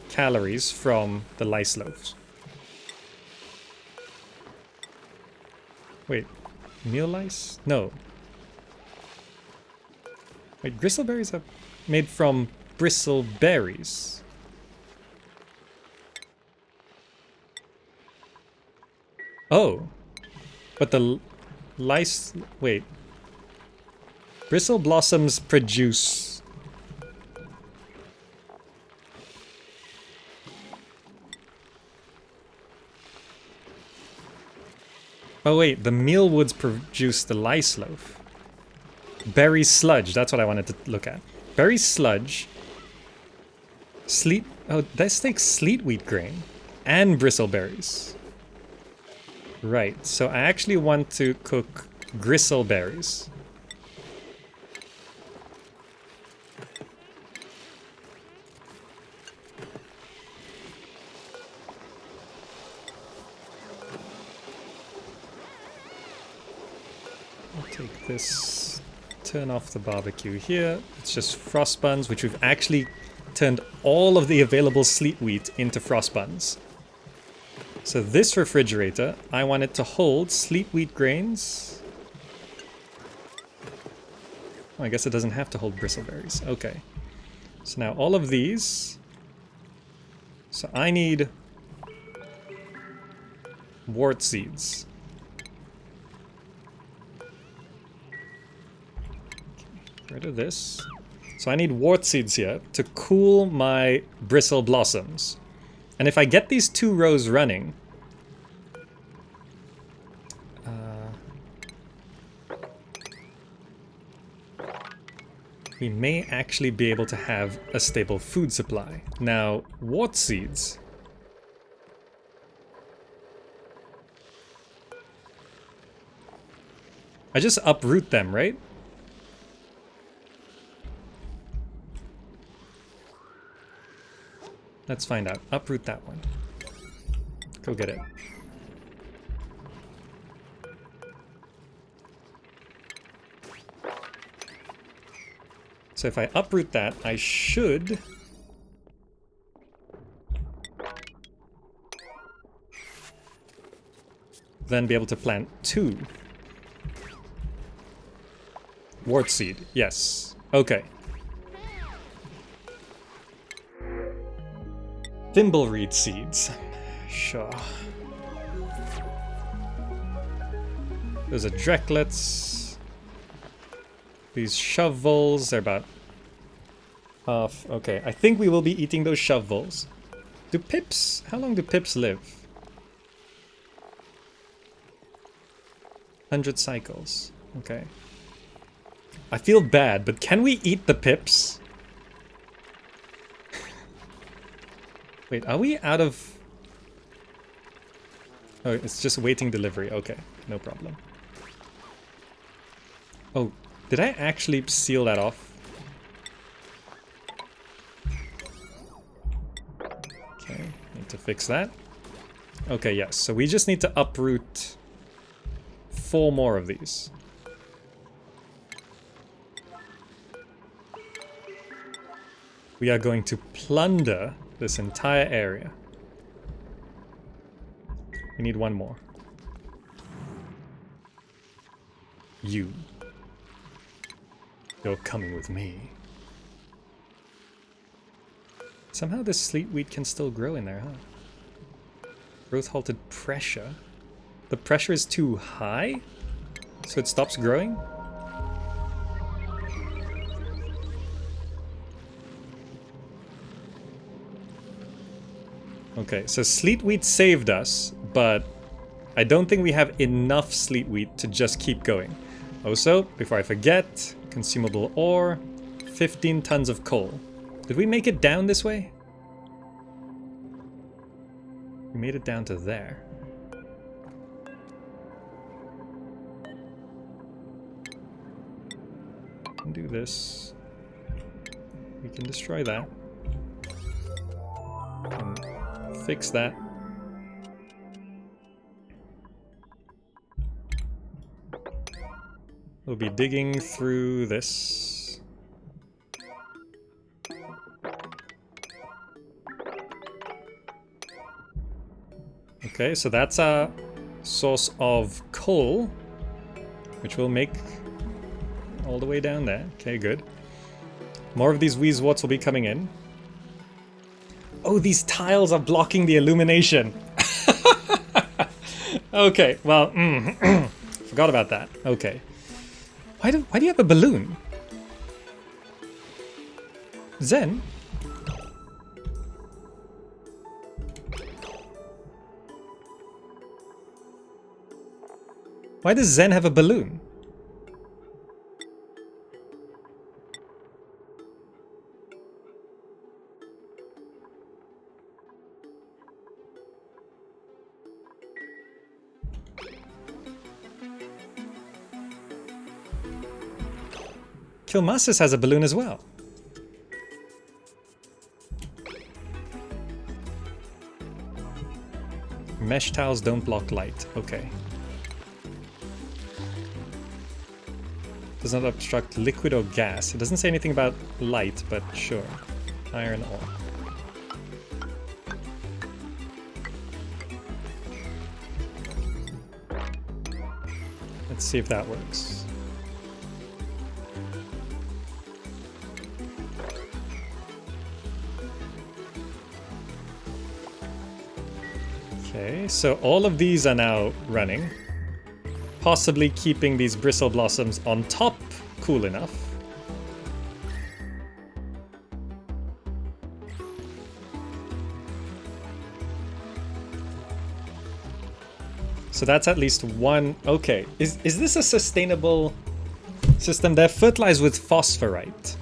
calories from the lice loaves. Wait, meal lice? No. Wait, gristleberries are made from bristleberries. Oh, but the lice... Wait. Bristle blossoms produce... Oh wait, the mealwoods produce the lice loaf. Berry sludge, that's what I wanted to look at. Berry sludge. Sleet... Oh, this takes sleet wheat grain. And bristleberries. Right, so I actually want to cook gristleberries. I'll take this, turn off the barbecue here. It's just frost buns, which we've actually turned all of the available sleet wheat into frost buns. So this refrigerator, I want it to hold sleet wheat grains. Oh, I guess it doesn't have to hold bristleberries. Okay. So now all of these. So I need wart seeds. Get rid of this. So I need wart seeds here to cool my bristle blossoms. And if I get these 2 rows running, we may actually be able to have a stable food supply. Now, wart seeds. I just uproot them, right? Let's find out. Uproot that one. Go get it. So if I uproot that, I should... then be able to plant 2. Wart seed, yes. Okay. Thimbleweed seeds. Sure. Those are drecklets. These shovels, they're about half. Okay, I think we will be eating those shovels. Do pips, how long do pips live? 100 cycles. Okay. I feel bad, but can we eat the pips? Wait, are we out of... Oh, it's just waiting delivery. Okay, no problem. Oh, did I actually seal that off? Okay, need to fix that. Okay, yes, so we just need to uproot 4 more of these. We are going to plunder this entire area. We need 1 more. You're coming with me. Somehow this sleet wheat can still grow in there, huh? Growth halted pressure. The pressure is too high? So it stops growing? Okay, so sleet wheat saved us, but I don't think we have enough sleet wheat to just keep going. Also, before I forget, consumable ore, 15 tons of coal. Did we make it down this way? We made it down to there. We can do this. We can destroy that. We can fix that. We'll be digging through this. Okay, so that's our source of coal, which we'll make all the way down there. Okay, good. More of these wheezeworts will be coming in. Oh, these tiles are blocking the illumination. Okay, well, forgot about that. Okay. Why do you have a balloon? Zen? Why does Zen have a balloon? Kilmasis has a balloon as well. Mesh towels don't block light. Okay. Does not obstruct liquid or gas. It doesn't say anything about light, but sure. Iron ore. Let's see if that works. Okay, so all of these are now running. Possibly keeping these bristle blossoms on top cool enough. So that's at least one. Okay, is this a sustainable system? They're fertilized with phosphorite.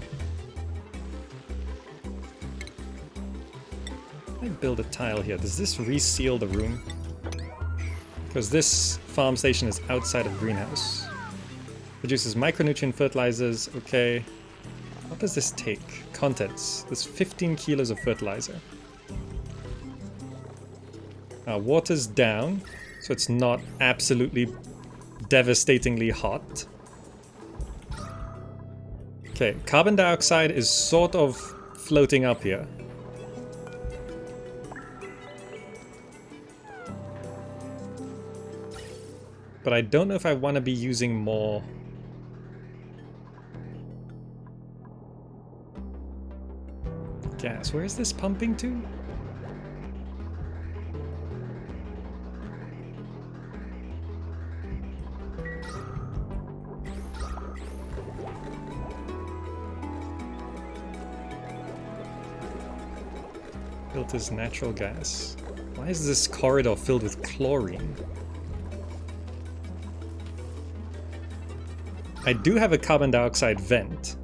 Let me build a tile here. Does this reseal the room? Because this farm station is outside of greenhouse. Produces micronutrient fertilizers. Okay. What does this take? Contents. There's 15 kilos of fertilizer. Water's down, so it's not absolutely devastatingly hot. Okay, carbon dioxide is sort of floating up here. But I don't know if I want to be using more. Gas. Where is this pumping to? Filters natural gas. Why is this corridor filled with chlorine? I do have a carbon dioxide vent,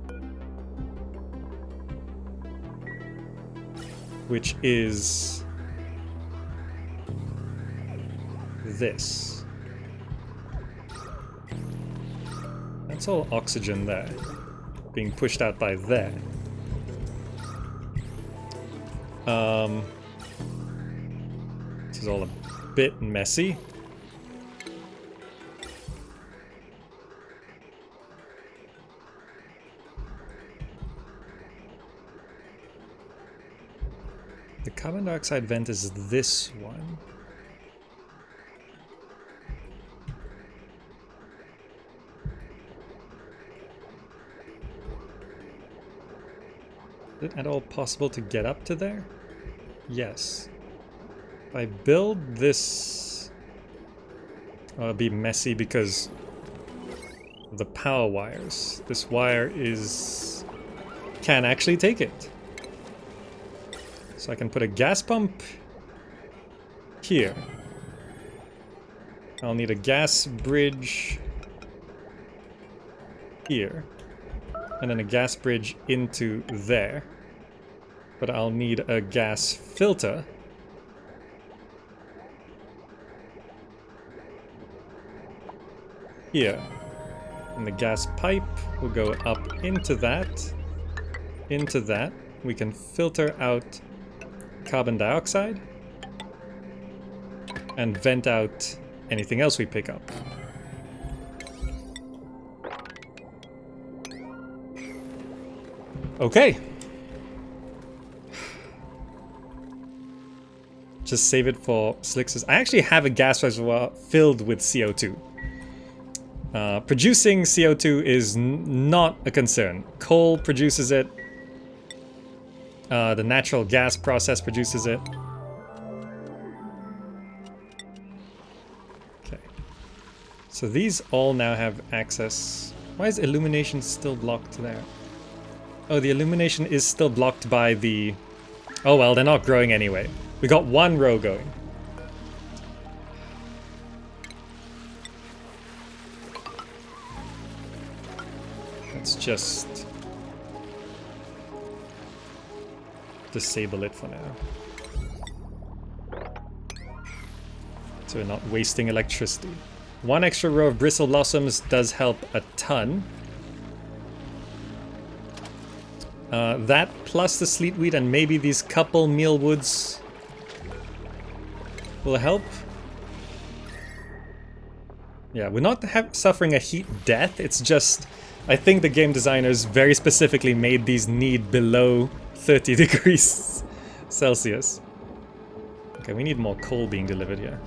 which is this. That's all oxygen there, being pushed out by there. This is all a bit messy. The carbon dioxide vent is this one. Is it at all possible to get up to there? Yes. If I build this... Oh, it'll be messy because of the power wires. This wire is... can actually take it. So I can put a gas pump here. I'll need a gas bridge here. And then a gas bridge into there. But I'll need a gas filter. Here. And the gas pipe will go up into that. Into that. We can filter out carbon dioxide and vent out anything else we pick up. Okay. Just save it for slickers. I actually have a gas reservoir filled with CO2. Producing CO2 is not a concern. Coal produces it. The natural gas process produces it. Okay. So these all now have access Why is illumination still blocked there? Oh, the illumination is still blocked by the... Oh well, they're not growing anyway. We got one row going. Let's just disable it for now. So we're not wasting electricity. One extra row of bristle blossoms does help a ton. That plus the sleetweed and maybe these couple mealwoods will help. Yeah, we're not suffering a heat death. It's just, I think the game designers very specifically made these need below 30 degrees Celsius. Okay, we need more coal being delivered here.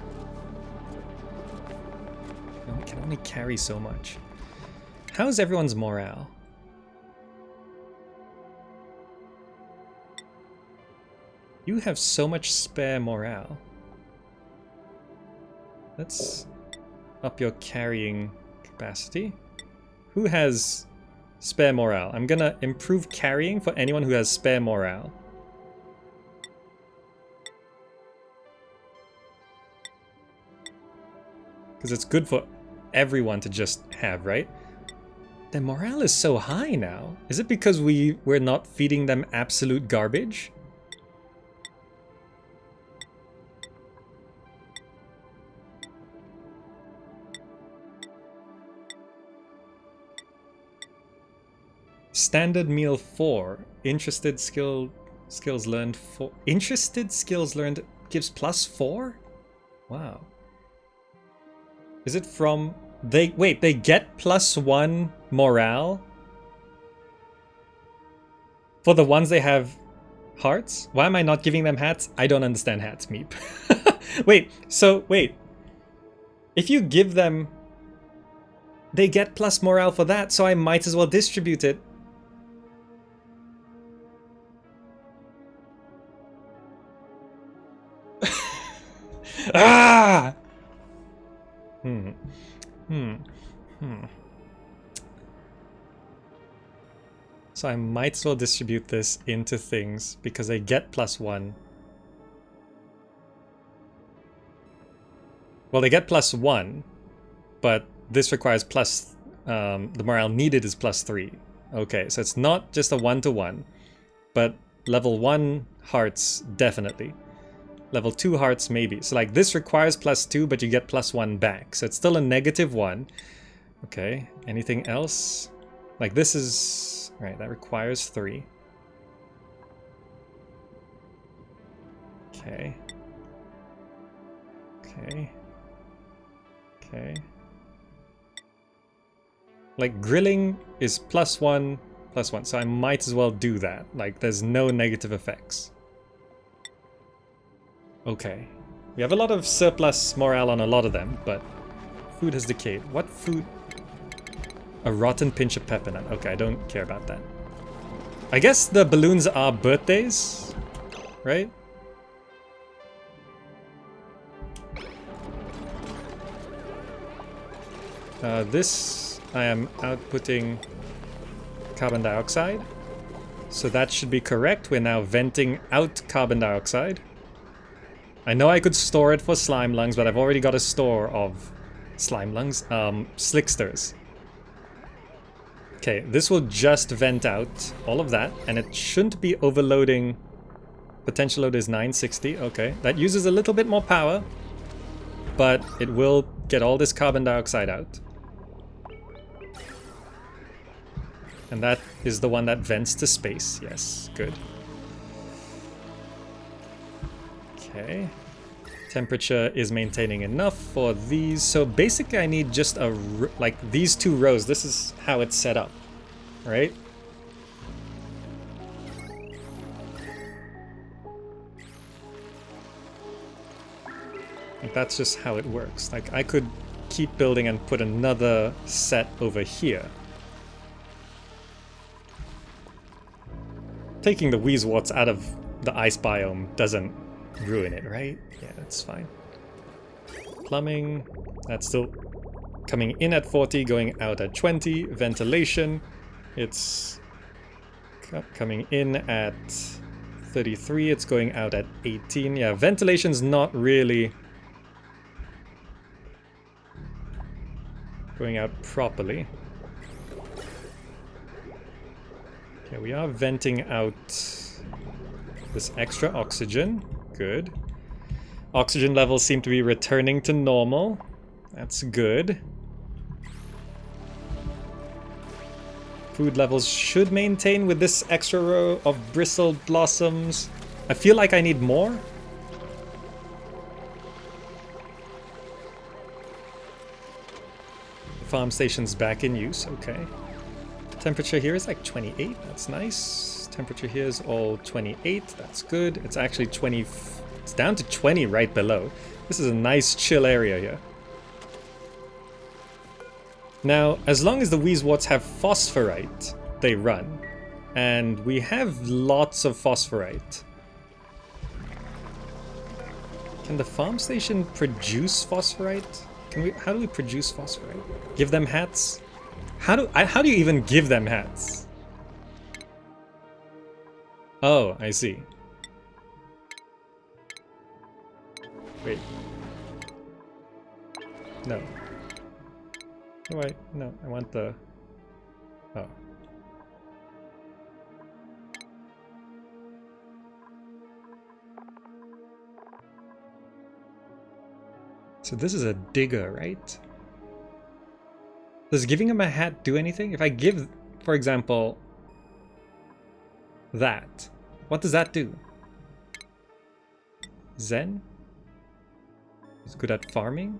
We can only carry so much. How's everyone's morale? You have so much spare morale. Let's up your carrying capacity. Who has spare morale? I'm gonna improve carrying for anyone who has spare morale. Because it's good for everyone to just have, right? Their morale is so high now. Is it because we're not feeding them absolute garbage? Standard meal 4. Interested skills learned 4. Interested skills learned gives +4? Wow. Is it from... Wait, they get +1 morale? For the ones they have hearts? Why am I not giving them hats? I don't understand hats, Meep. Wait. If you give them... They get plus morale for that, so I might as well distribute it. Ah! So I might as well distribute this into things because they get +1. Well, they get +1, but this requires the morale needed is +3. Okay, so it's not just a 1-to-1, but level 1 hearts definitely. Level 2 hearts maybe. So like this requires +2, but you get +1 back. So it's still a -1. Okay, anything else? Like this is... Right, that requires 3. Okay. Okay. Okay. Like grilling is +1, +1. So I might as well do that. Like there's no negative effects. Okay. We have a lot of surplus morale on a lot of them, but food has decayed. What food? A rotten pinch of peppermint. Okay, I don't care about that. I guess the balloons are birthdays, right? This, I am outputting carbon dioxide. So that should be correct. We're now venting out carbon dioxide. I know I could store it for slime lungs, but I've already got a store of slime lungs, slicksters. Okay, this will just vent out all of that, and it shouldn't be overloading. Potential load is 960, okay. That uses a little bit more power, but it will get all this carbon dioxide out. And that is the one that vents to space, yes, good. Okay, temperature is maintaining enough for these. So basically I need just like these 2 rows. This is how it's set up, right? Like that's just how it works. Like I could keep building and put another set over here. Taking the Wheezeworts out of the ice biome doesn't ruin it, right? Yeah, that's fine. Plumbing, that's still... coming in at 40, going out at 20. Ventilation, it's coming in at 33, it's going out at 18. Yeah, ventilation's not really going out properly. Okay, we are venting out this extra oxygen. Good. Oxygen levels seem to be returning to normal. That's good. Food levels should maintain with this extra row of bristled blossoms. I feel like I need more. The farm station's back in use, okay. Temperature here is like 28, that's nice. Temperature here is all 28, that's good. It's actually 20, it's down to 20 right below. This is a nice chill area here. Now, as long as the Wheezeworts have phosphorite, they run. And we have lots of phosphorite. Can the farm station produce phosphorite? How do we produce phosphorite? Give them hats? How do you even give them hats? Oh, I see. Wait. No. Oh, wait, no, I want the... Oh. So this is a digger, right? Does giving him a hat do anything? If I give, for example, that, what does that do? Zen? He's good at farming?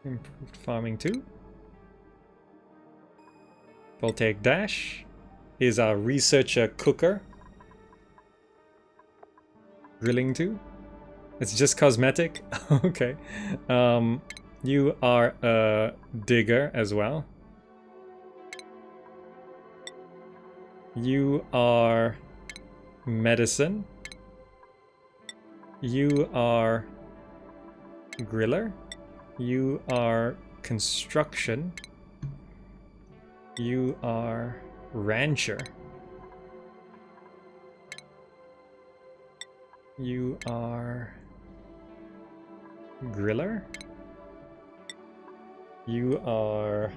Improved farming too. Voltaic Dash is our researcher cooker. Grilling too. It's just cosmetic. Okay. You are a digger as well. You are medicine. You are griller. You are construction. You are rancher. You are griller. You are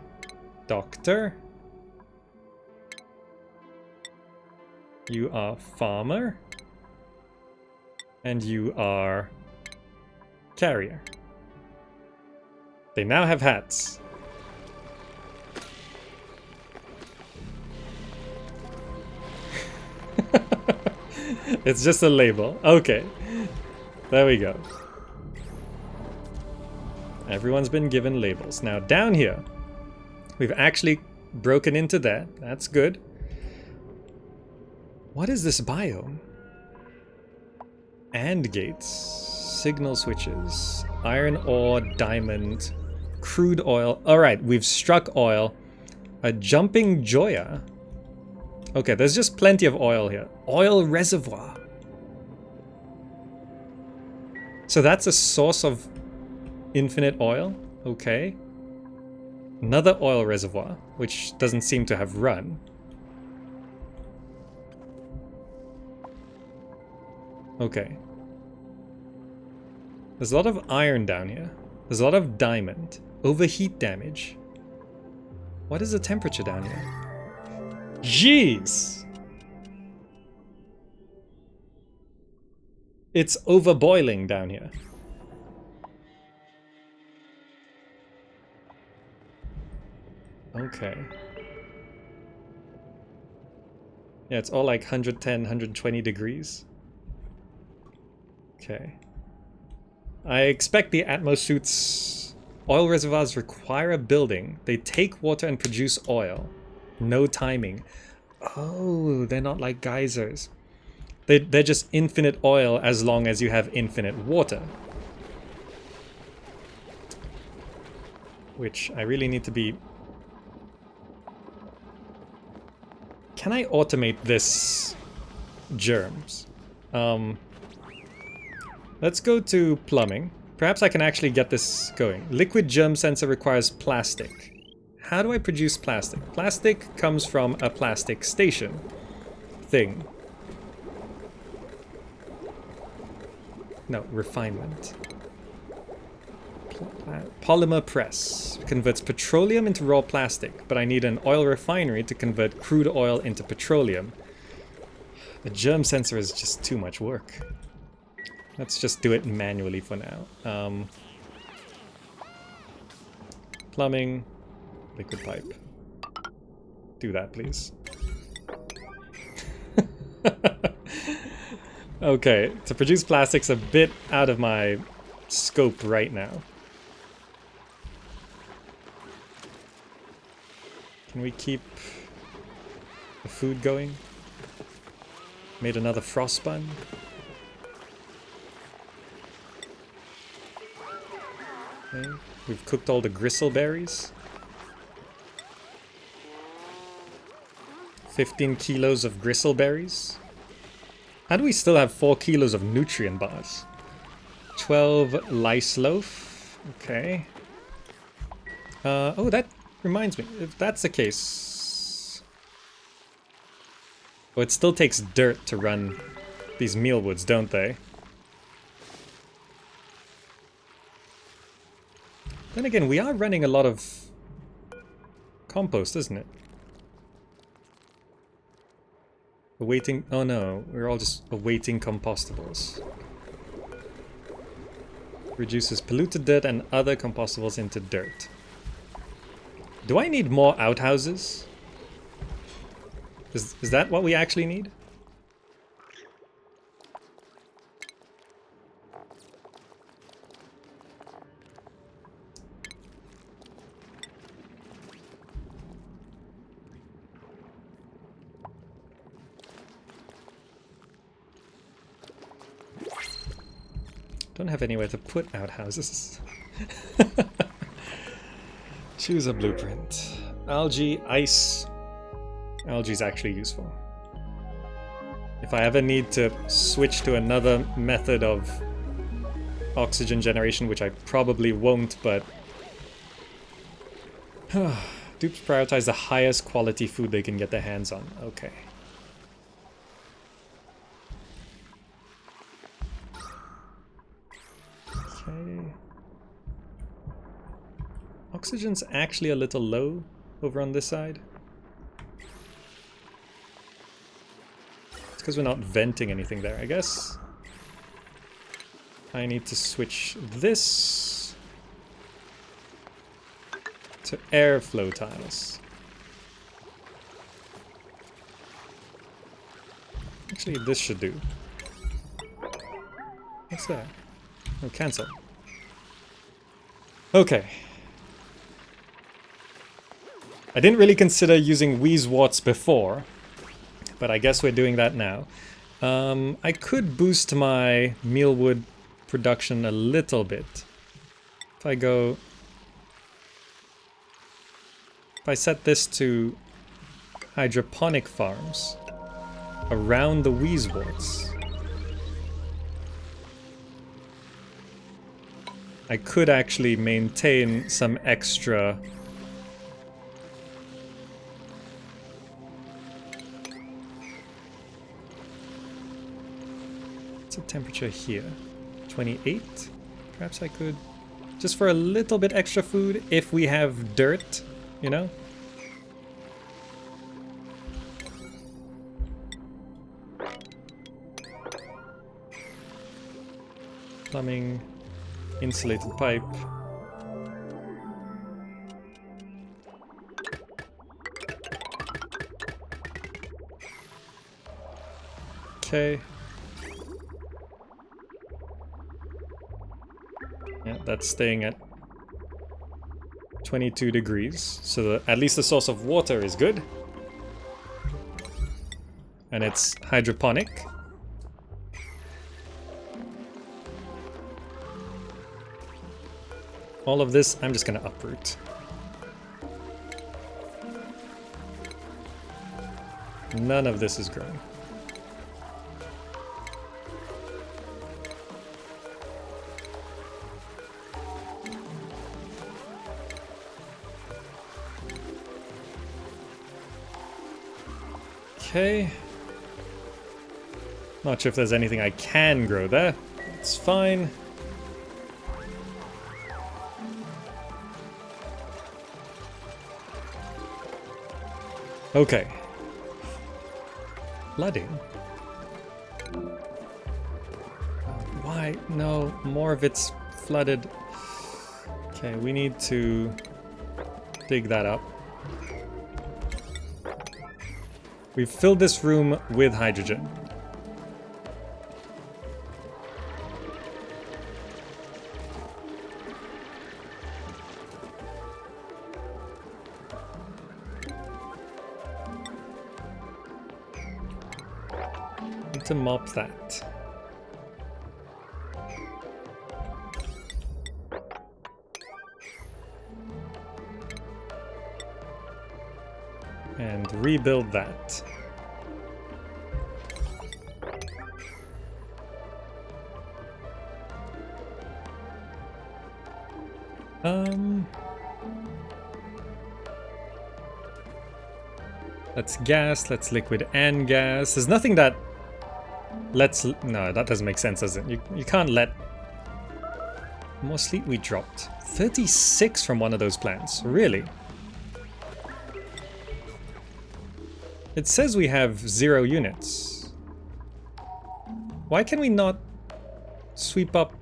doctor. You are farmer. And you are carrier. They now have hats. It's just a label. Okay. There we go. Everyone's been given labels. Now down here, we've actually broken into that. That's good. What is this biome? And gates, signal switches, iron ore, diamond, crude oil. All right, we've struck oil. A jumping joya. Okay, there's just plenty of oil here. Oil reservoir. So that's a source of infinite oil. Okay. Another oil reservoir, which doesn't seem to have run. Okay. There's a lot of iron down here. There's a lot of diamond. Overheat damage. What is the temperature down here? Jeez! It's overboiling down here. Okay. Yeah, it's all like 110, 120 degrees. Okay. I expect the Atmos suits... Oil reservoirs require a building. They take water and produce oil. No timing. Oh, they're not like geysers. They're just infinite oil as long as you have infinite water. Which I really need to be... Can I automate this germs? Let's go to plumbing. Perhaps I can actually get this going. Liquid germ sensor requires plastic. How do I produce plastic? Plastic comes from a plastic station thing. No, refinement. Polymer press converts petroleum into raw plastic, but I need an oil refinery to convert crude oil into petroleum. The germ sensor is just too much work. Let's just do it manually for now. Plumbing, liquid pipe. Do that, please. Okay, to produce plastic's a bit out of my scope right now. Can we keep the food going? Made another frost bun. Okay. We've cooked all the gristle berries. 15 kilos of gristle berries. How do we still have 4 kilos of nutrient bars? 12 lice loaf. Okay. Oh, that reminds me. If that's the case... Oh, it still takes dirt to run these mealwoods, don't they? Then again, we are running a lot of compost, isn't it? Awaiting... Oh no, we're all just awaiting compostables. Reduces polluted dirt and other compostables into dirt. Do I need more outhouses? Is that what we actually need? Don't have anywhere to put outhouses. Choose a blueprint. Algae, ice. Algae is actually useful. If I ever need to switch to another method of oxygen generation, which I probably won't, but... Dupes prioritize the highest quality food they can get their hands on. Okay. Okay. Oxygen's actually a little low over on this side. It's because we're not venting anything there, I guess. I need to switch this to airflow tiles. Actually, this should do. What's that? Oh, cancel. Okay. I didn't really consider using Wheezeworts before, but I guess we're doing that now. I could boost my mealwood production a little bit. If I go... If I set this to hydroponic farms around the Wheezeworts, I could actually maintain some extra... What's the temperature here? 28? Perhaps I could... Just for a little bit extra food, if we have dirt, you know? Plumbing, insulated pipe. Okay. Yeah, that's staying at 22 degrees, so at least the source of water is good. And it's hydroponic. All of this, I'm just gonna uproot. None of this is growing. Okay. Not sure if there's anything I can grow there. It's fine. Okay. Flooding? Why? No, more of it's flooded. Okay, we need to dig that up. We've filled this room with hydrogen. Need to mop that. And rebuild that. Let's gas, let's liquid and gas. There's nothing that lets... No, that doesn't make sense, does it? You can't let... More sleep we dropped. 36 from one of those plants. Really? It says we have 0 units. Why can we not sweep up?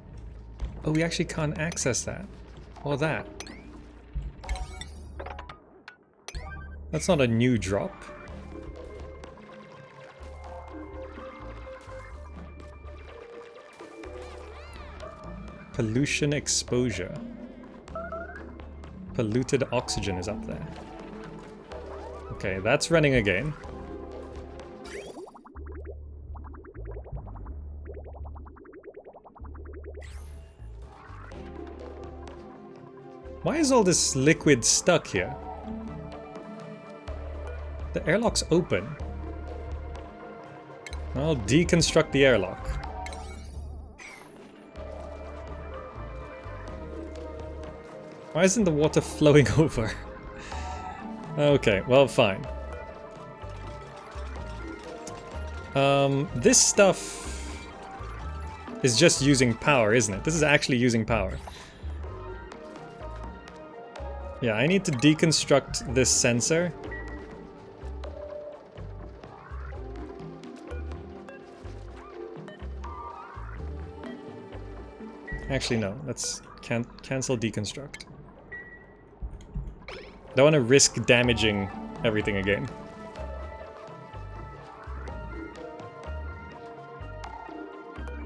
Oh, we actually can't access that. Or that. That's not a new drop. Pollution exposure. Polluted oxygen is up there. Okay, that's running again. Why is all this liquid stuck here? The airlock's open. I'll deconstruct the airlock. Why isn't the water flowing over? Okay, well, fine. This stuff is just using power, isn't it? This is actually using power. Yeah, I need to deconstruct this sensor. Actually, no. Let's cancel deconstruct. Don't want to risk damaging everything again.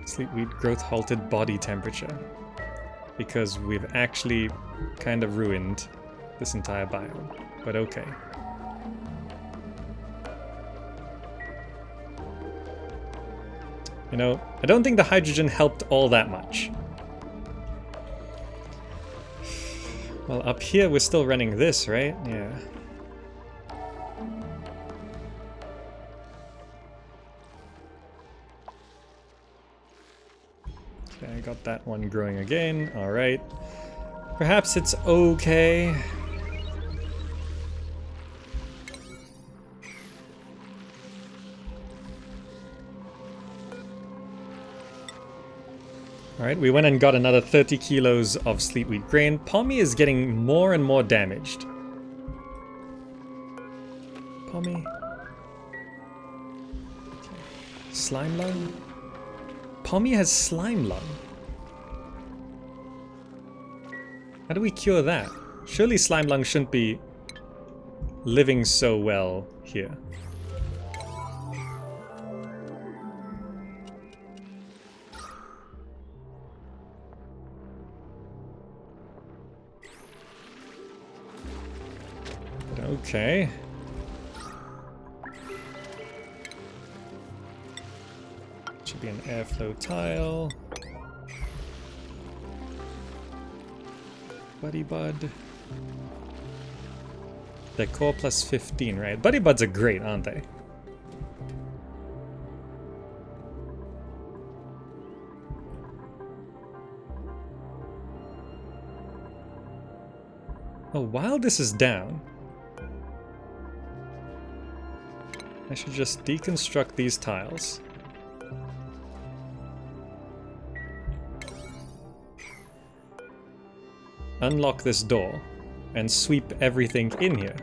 Sleepweed growth halted body temperature. Because we've actually kind of ruined this entire biome. But okay. You know, I don't think the hydrogen helped all that much. Well, up here we're still running this, right? Yeah. Okay, I got that one growing again. Alright. Perhaps it's okay. Alright, we went and got another 30 kilos of sleepweed grain. Pommy is getting more and more damaged. Pommy. Slime lung? Pommy has slime lung. How do we cure that? Surely slime lung shouldn't be living so well here. Okay. Should be an airflow tile. Buddy Bud. Decor plus 15, right? Buddy Buds are great, aren't they? Oh, while this is down, I should just deconstruct these tiles. Unlock this door and sweep everything in here.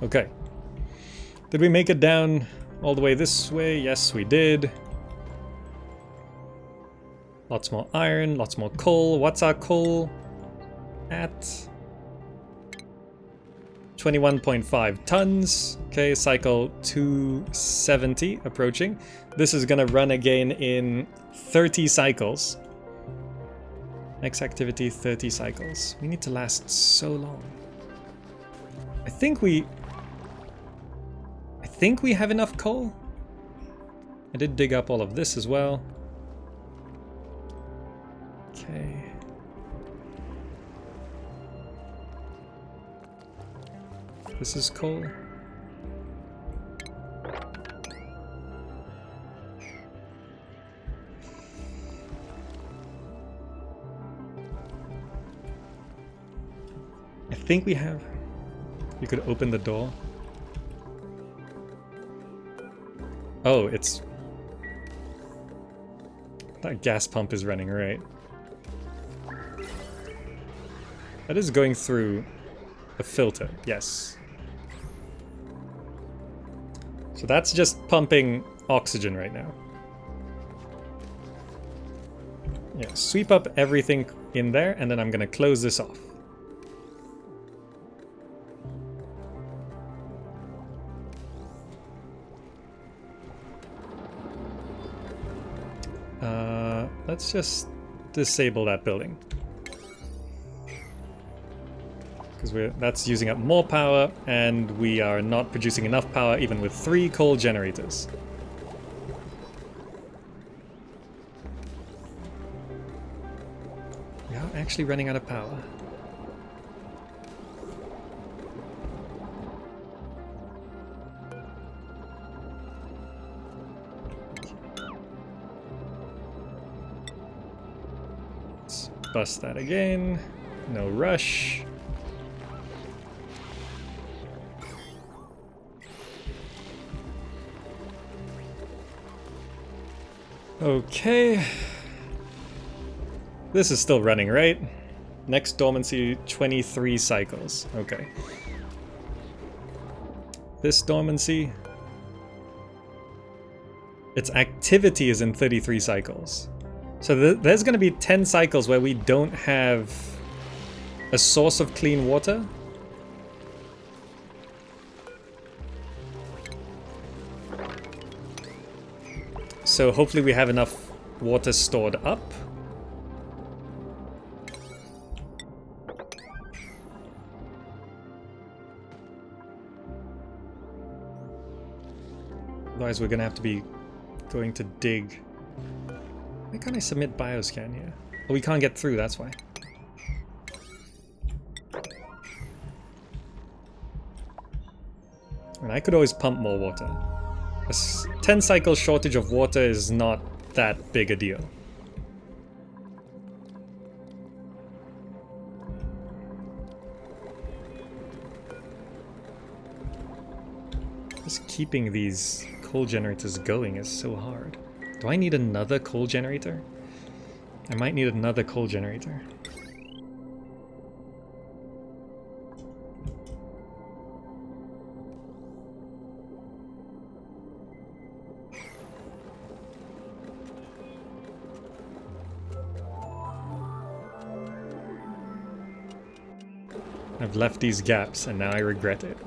Okay. Did we make it down all the way this way? Yes, we did. Lots more iron, lots more coal. What's our coal at? 21.5 tons. Okay, cycle 270 approaching. This is gonna run again in 30 cycles. Next activity, 30 cycles. We need to last so long. I think we have enough coal. I did dig up all of this as well. Okay. This is coal. I think we have... You could open the door. Oh, it's... That gas pump is running, right? That is going through a filter, yes. So that's just pumping oxygen right now. Yeah, sweep up everything in there, and then I'm gonna close this off. Let's just disable that building. Because that's using up more power, and we are not producing enough power even with 3 coal generators. We are actually running out of power. Let's bust that again. No rush. Okay. This is still running, right? Next dormancy, 23 cycles. Okay. This dormancy... Its activity is in 33 cycles. So there's going to be 10 cycles where we don't have a source of clean water. So hopefully we have enough water stored up. Otherwise we're gonna have to be going to dig. Why can't I submit bioscan here? Oh, we can't get through, that's why. And I could always pump more water. A 10 cycle shortage of water is not that big a deal. Just keeping these coal generators going is so hard. Do I need another coal generator? I might need another coal generator. I've left these gaps and now I regret it.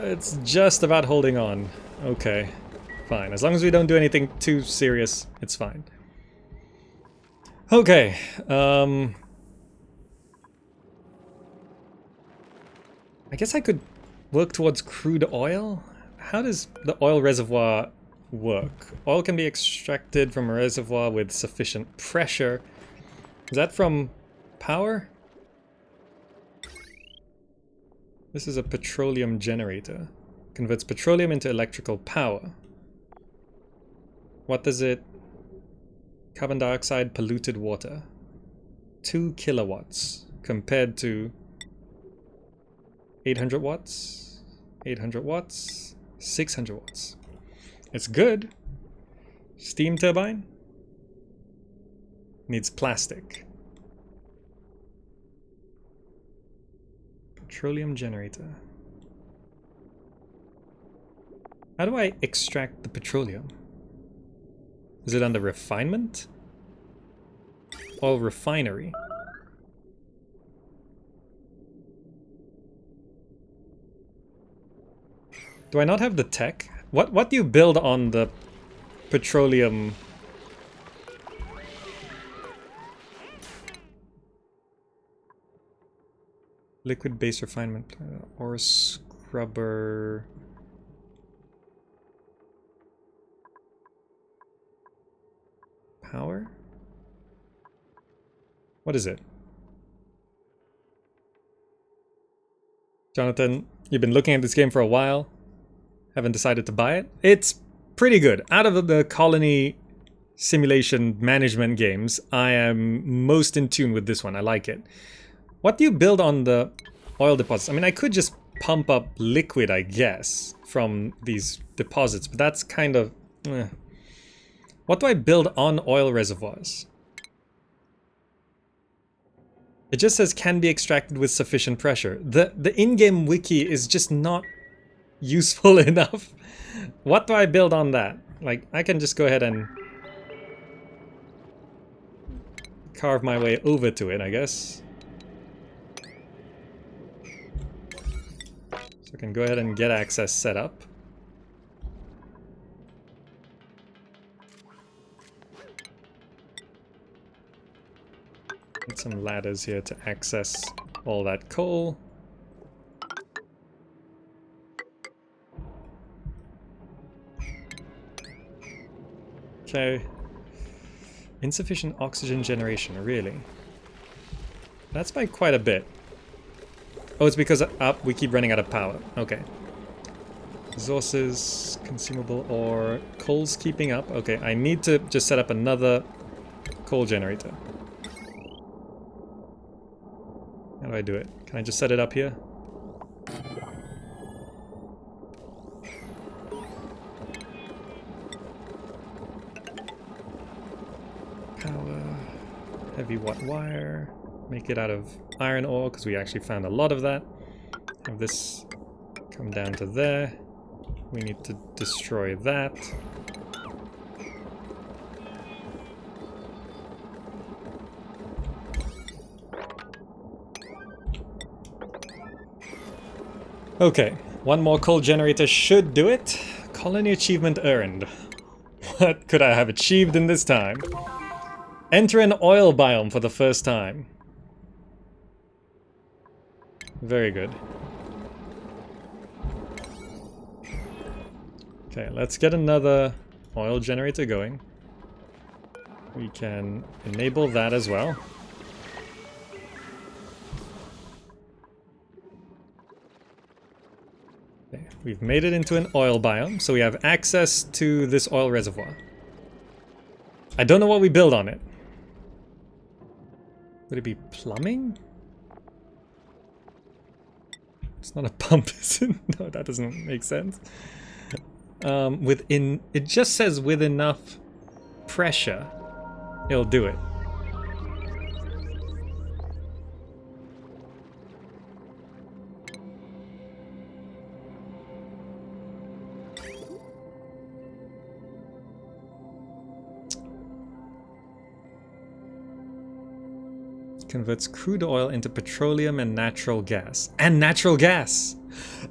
It's just about holding on. Okay, fine. As long as we don't do anything too serious, it's fine. Okay. I guess I could work towards crude oil. How does the oil reservoir work? Oil can be extracted from a reservoir with sufficient pressure. Is that from power? This is a petroleum generator. Converts petroleum into electrical power. What does it? Carbon dioxide, polluted water. 2 kilowatts compared to 800 watts, 800 watts, 600 watts. It's good. Steam turbine. Needs plastic. Petroleum generator. How do I extract the petroleum? Is it under refinement? Oil refinery. Do I not have the tech? What do you build on the petroleum? Liquid base refinement plant or scrubber. Power? What is it? Jonathan, you've been looking at this game for a while. Haven't decided to buy it. It's pretty good. Out of the colony simulation management games, I am most in tune with this one. I like it. What do you build on the oil deposits? I mean, I could just pump up liquid, I guess, from these deposits, but that's kind of... What do I build on oil reservoirs? It just says can be extracted with sufficient pressure. The in-game wiki is just not useful enough. What do I build on that? Like, I can just go ahead and carve my way over to it, I guess. So I can go ahead and get access set up. Get some ladders here to access all that coal. Okay. Insufficient oxygen generation, really? That's by quite a bit. Oh, it's because we keep running out of power. Okay. Resources, consumable ore, coal's keeping up. Okay, I need to just set up another coal generator. How do I do it? Can I just set it up here? Power, heavy watt wire, make it out of iron ore because we actually found a lot of that. Have this come down to there. We need to destroy that. Okay, one more coal generator should do it. Colony achievement earned. What could I have achieved in this time? Enter an oil biome for the first time. Very good. Okay, let's get another oil generator going. We can enable that as well. Okay, we've made it into an oil biome, so we have access to this oil reservoir. I don't know what we build on it. Would it be plumbing? It's not a pump, is it? No, that doesn't make sense. It just says with enough pressure, it'll do it. Converts crude oil into petroleum and natural gas. And natural gas!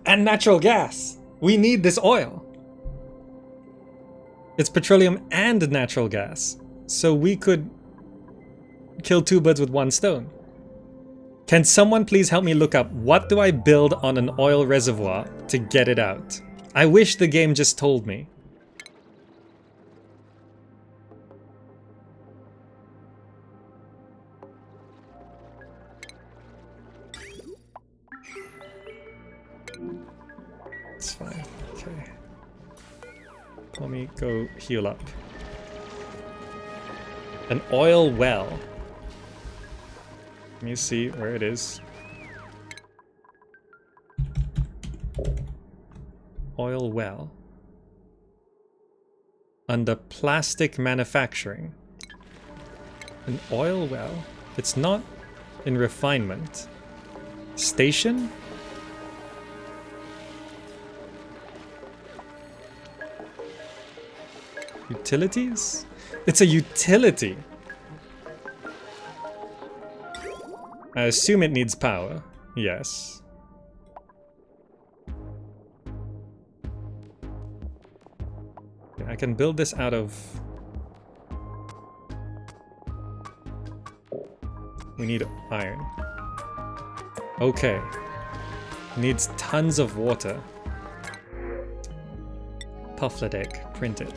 And natural gas! We need this oil! It's petroleum and natural gas. So we could kill two birds with one stone. Can someone please help me look up what do I build on an oil reservoir to get it out? I wish the game just told me. It's fine. Okay. Let me go heal up. An oil well. Let me see where it is. Oil well. Under plastic manufacturing. An oil well. It's not in refinement. Station? Utilities? It's a utility. I assume it needs power. Yes. Okay, I can build this out of... We need iron. Okay. Needs tons of water. Pufflet egg. Print it.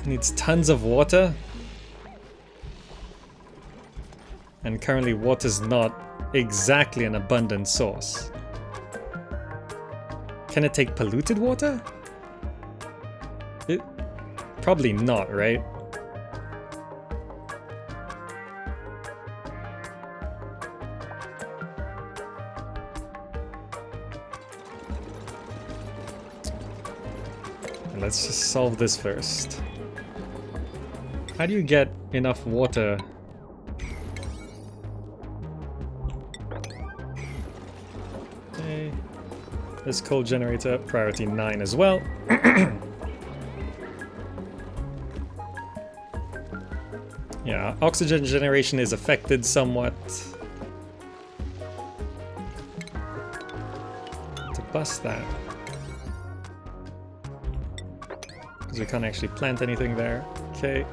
Needs tons of water. And currently water's not exactly an abundant source. Can it take polluted water? Probably not, right? Let's just solve this first. How do you get enough water? Okay. This coal generator, priority 9 as well. Yeah, oxygen generation is affected somewhat. To bust that. Because we can't actually plant anything there. Okay.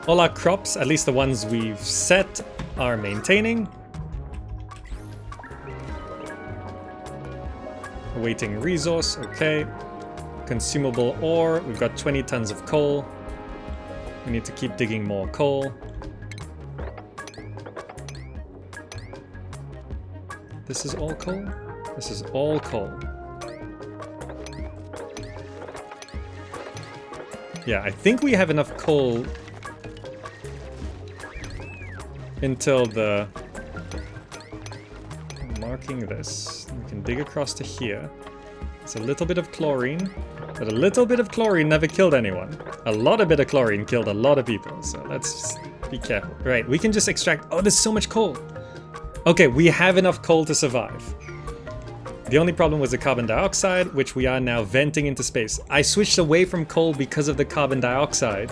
All our crops, at least the ones we've set, are maintaining. Awaiting resource, okay. Consumable ore, we've got 20 tons of coal. We need to keep digging more coal. This is all coal? This is all coal. Yeah, I think we have enough coal until the... Marking this. We can dig across to here. It's a little bit of chlorine, but a little bit of chlorine never killed anyone. A lot of bit of chlorine killed a lot of people, so let's just be careful. Right, we can just extract... Oh, there's so much coal! Okay, we have enough coal to survive. The only problem was the carbon dioxide, which we are now venting into space. I switched away from coal because of the carbon dioxide.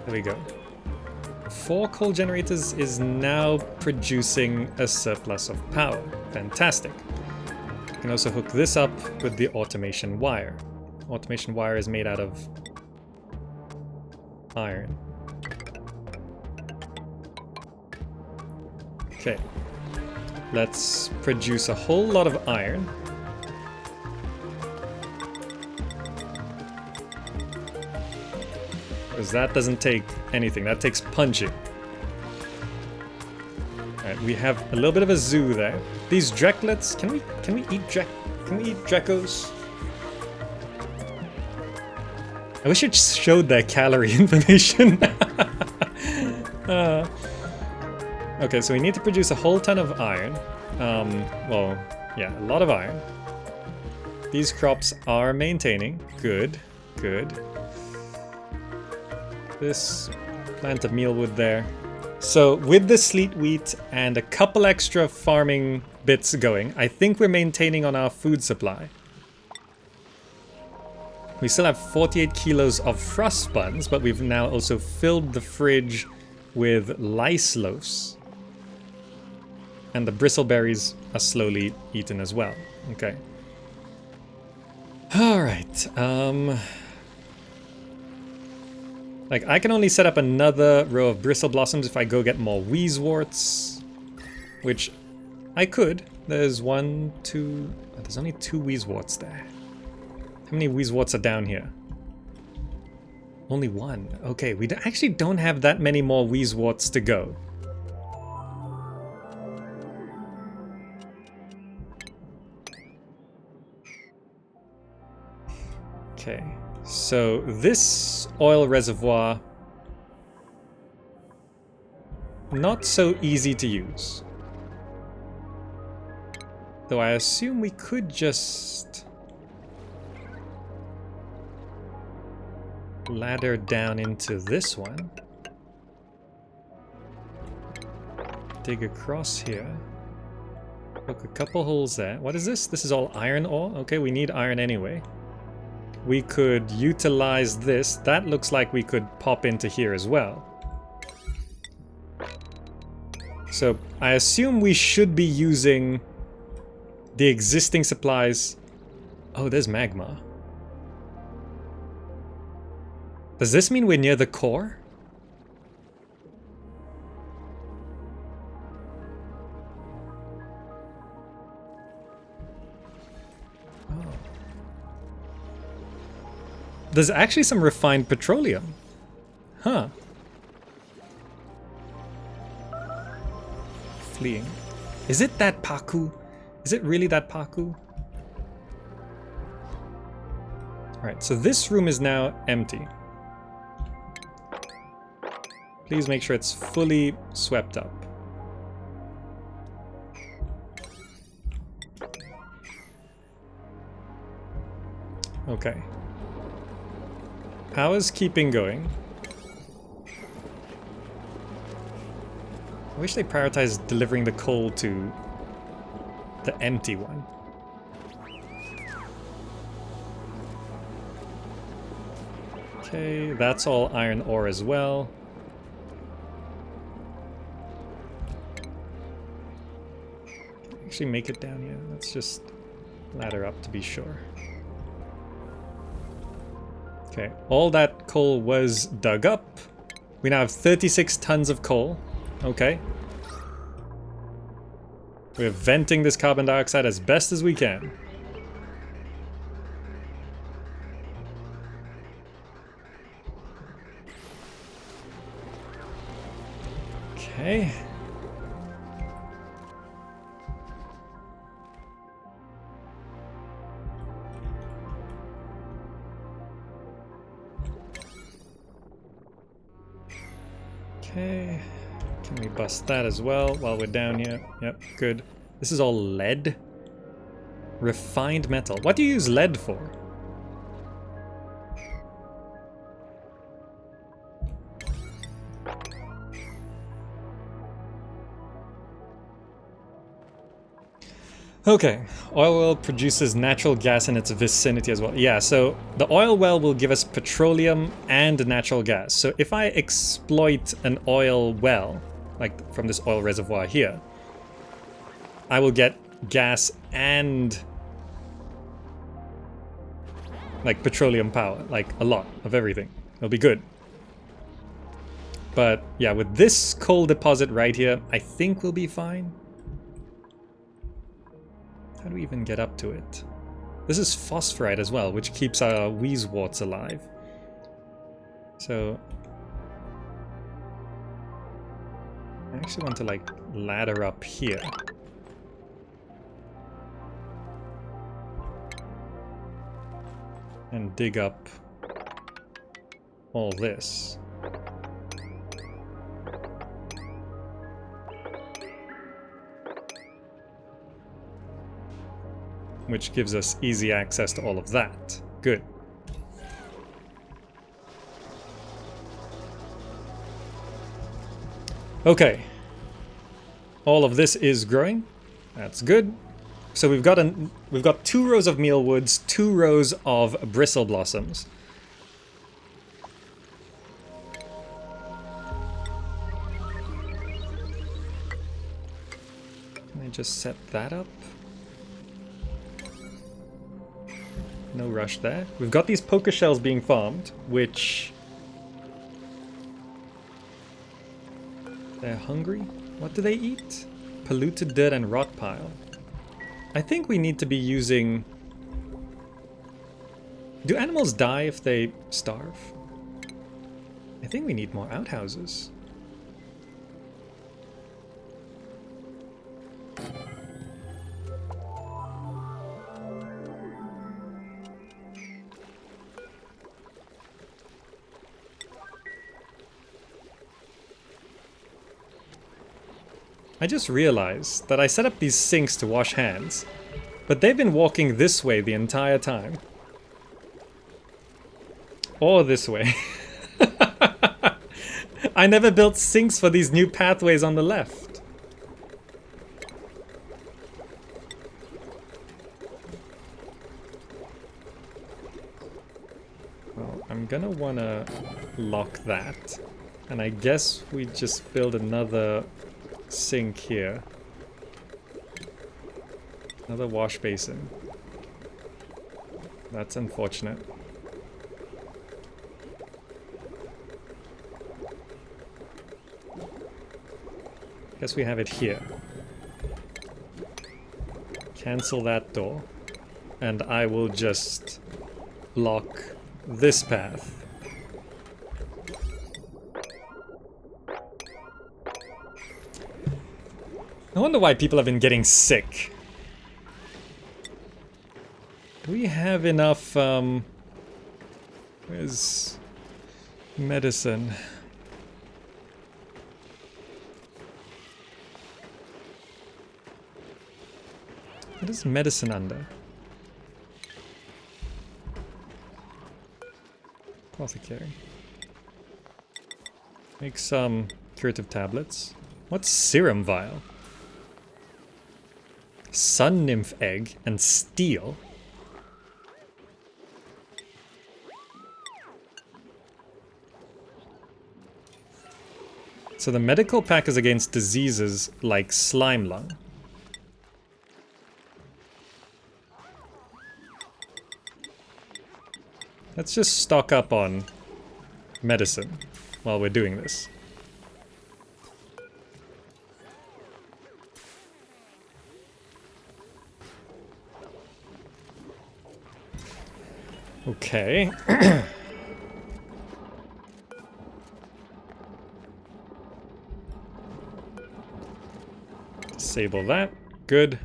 There we go. 4 coal generators is now producing a surplus of power. Fantastic. You can also hook this up with the automation wire. Automation wire is made out of iron. Okay. Let's produce a whole lot of iron. Because that doesn't take anything, that takes punching. Alright, we have a little bit of a zoo there. These Drecklets, can we eat Dreckos? I wish it showed their calorie information. Okay, so we need to produce a whole ton of iron. Well, yeah, a lot of iron. These crops are maintaining. Good, good. This plant of mealwood there. So with the sleet wheat and a couple extra farming bits going, I think we're maintaining on our food supply. We still have 48 kilos of frost buns, but we've now also filled the fridge with lice loafs. And the bristleberries are slowly eaten as well. Okay. Alright, Like, I can only set up another row of bristle blossoms if I go get more wheezeworts, which I could. There's one, two... Oh, there's only 2 wheezeworts there. How many wheezeworts are down here? Only 1. Okay, we actually don't have that many more wheezeworts to go. Okay, so this oil reservoir, not so easy to use. Though I assume we could just ladder down into this one. Dig across here. Poke a couple holes there. What is this? This is all iron ore? Okay, we need iron anyway. We could utilize this. That looks like we could pop into here as well. So I assume we should be using the existing supplies. Oh, there's magma. Does this mean we're near the core? There's actually some refined petroleum. Huh. Fleeing. Is it that Paku? Is it really that Paku? Alright, so this room is now empty. Please make sure it's fully swept up. Okay. Power's keeping going. I wish they prioritized delivering the coal to the empty one. Okay, that's all iron ore as well. Actually make it down here. Let's just ladder up to be sure. Okay, all that coal was dug up. We now have 36 tons of coal. Okay. We're venting this carbon dioxide as best as we can. Okay. Okay, can we bust that as well while we're down here? Yep, good. This is all lead. Refined metal. What do you use lead for? Okay, oil well produces natural gas in its vicinity as well. Yeah, so the oil well will give us petroleum and natural gas. So if I exploit an oil well, like from this oil reservoir here, I will get gas and like petroleum power, like a lot of everything. It'll be good. But yeah, with this coal deposit right here, I think we'll be fine. How do we even get up to it? This is phosphorite as well, which keeps our wheezeworts alive. So I actually want to like ladder up here. And dig up all this. Which gives us easy access to all of that. Good. Okay. All of this is growing. That's good. So we've got 2 rows of mealwoods, 2 rows of bristle blossoms. Can I just set that up? No rush there. We've got these poker shells being farmed, which They're hungry? What do they eat? Polluted dirt and rot pile. I think we need to be using... Do animals die if they starve? I think we need more outhouses. I just realized that I set up these sinks to wash hands, but they've been walking this way the entire time. Or this way. I never built sinks for these new pathways on the left. Well, I'm gonna wanna lock that. And I guess we just build another sink here. Another wash basin. That's unfortunate. Guess we have it here. Cancel that door. And I will just block this path. I wonder why people have been getting sick. Do we have enough, where's medicine? What is medicine under? Apothecary. Make some curative tablets. What's serum vial? Sun nymph egg and steel. So the medical pack is against diseases like slime lung. Let's just stock up on medicine while we're doing this. Okay. Disable that. Good.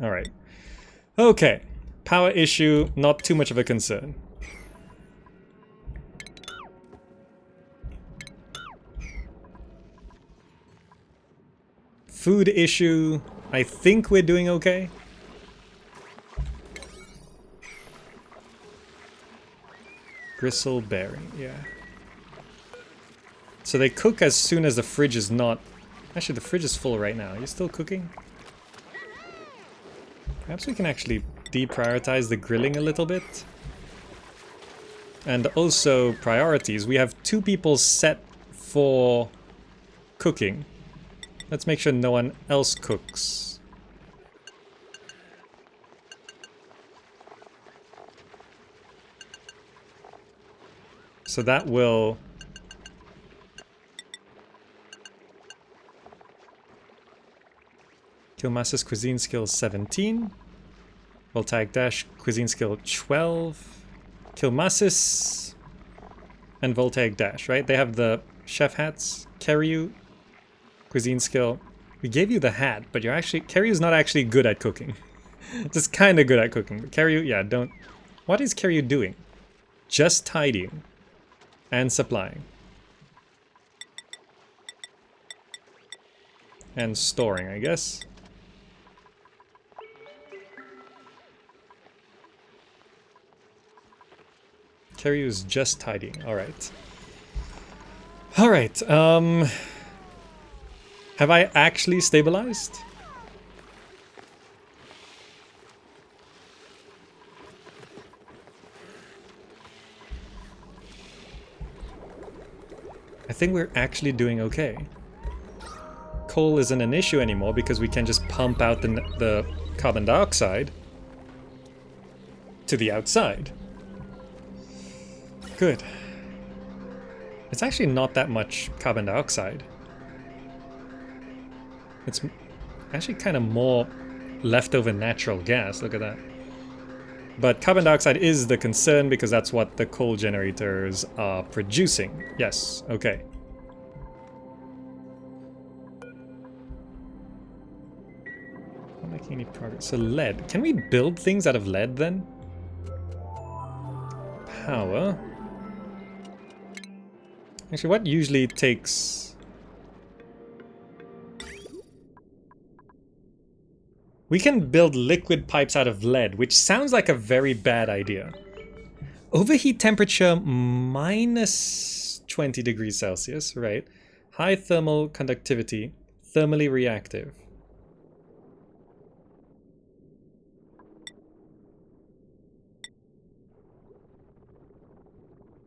Alright. Okay. Power issue, not too much of a concern. Food issue, I think we're doing okay. Bristleberry, yeah. So they cook as soon as the fridge is not... Actually, the fridge is full right now. Are you still cooking? Perhaps we can actually deprioritize the grilling a little bit. And also priorities. We have 2 people set for cooking. Let's make sure no one else cooks. So that will... Killmaster's cuisine skill 17. Voltaic dash cuisine skill 12. Killmaster's and Voltaic dash, right? They have the chef hats. Keryu, cuisine skill. We gave you the hat, but you're actually... Keryu's not actually good at cooking. Just kind of good at cooking. But Keryu, yeah, don't... What is Keryu doing? Just tidying. And supplying. And storing, I guess. Keryu's just tidying. Alright. Alright, have I actually stabilized? I think we're actually doing okay. Coal isn't an issue anymore because we can just pump out the carbon dioxide to the outside. Good. It's actually not that much carbon dioxide. It's actually kind of more leftover natural gas. Look at that. But carbon dioxide is the concern because that's what the coal generators are producing. Yes, okay. Not making any progress. So lead. Can we build things out of lead then? Power. Actually, what usually takes... We can build liquid pipes out of lead, which sounds like a very bad idea. Overheat temperature minus 20 degrees Celsius, right? High thermal conductivity, thermally reactive.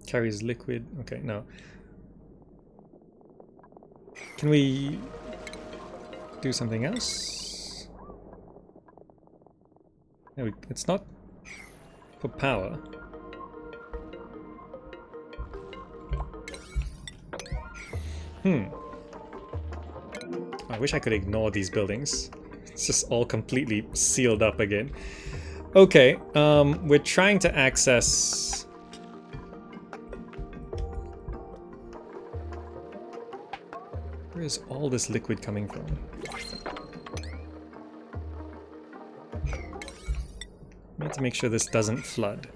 Carries liquid. Okay, no. Can we do something else? No, it's not for power. I wish I could ignore these buildings. It's just all completely sealed up again. Okay, we're trying to access... Where is all this liquid coming from? I need to make sure this doesn't flood.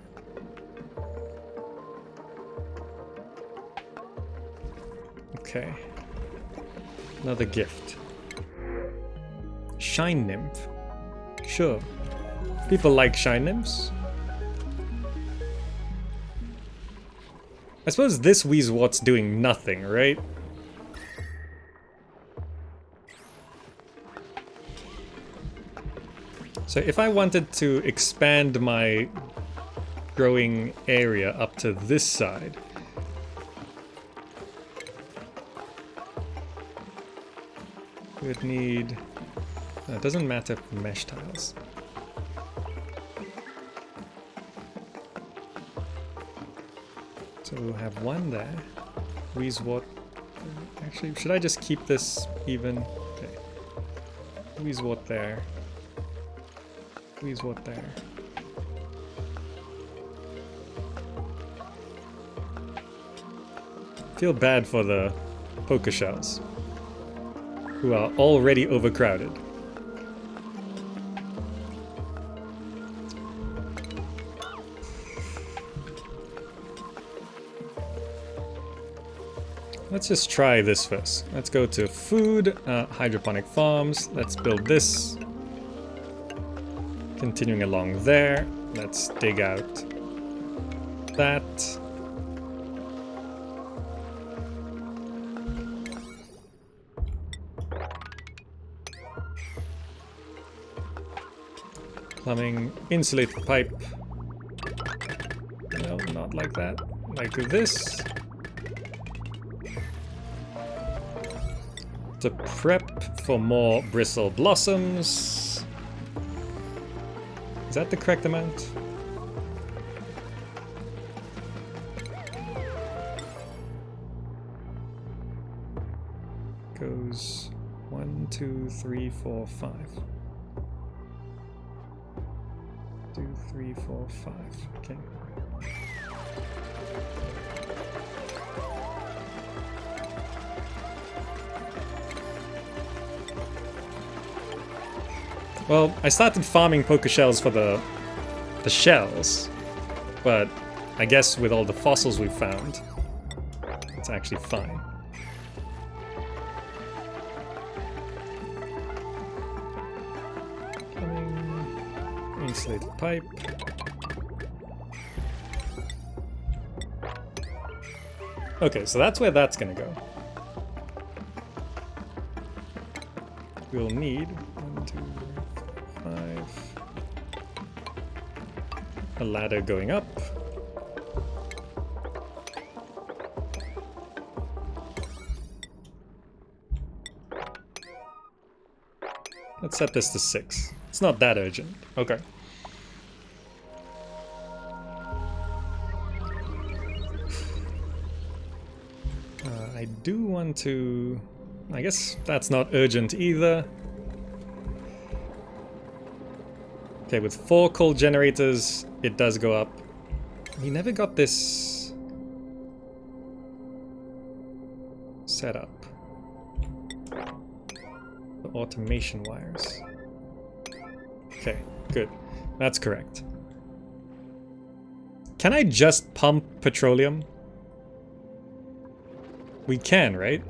Okay. Another gift. Shine nymph. Sure. People like shine nymphs. I suppose this Wheezewort's doing nothing, right? So if I wanted to expand my growing area up to this side, we would need... No, it doesn't matter for mesh tiles. So we'll have one there. Wheezewort. Actually, should I just keep this even? Okay. Wheezewort there. Wheezewort there. Feel bad for the poker shells, who are already overcrowded. Let's just try this first. Let's go to food, hydroponic farms. Let's build this. Continuing along there. Let's dig out that. Plumbing, insulated pipe. No, not like that. Like this. To prep for more bristle blossoms. Is that the correct amount? Goes 1, 2, 3, 4, 5. 2, 3, 4, 5. Okay. Well, I started farming poker shells for the shells, but I guess with all the fossils we've found, it's actually fine. Insulated pipe. Okay, so that's where that's gonna go. We'll need 1, 2, 5. A ladder going up. Let's set this to 6. It's not that urgent. Okay. I do want to I guess that's not urgent either. Okay, with 4 coal generators, it does go up. We never got this set up. The automation wires. Okay, good. That's correct. Can I just pump petroleum? We can, right?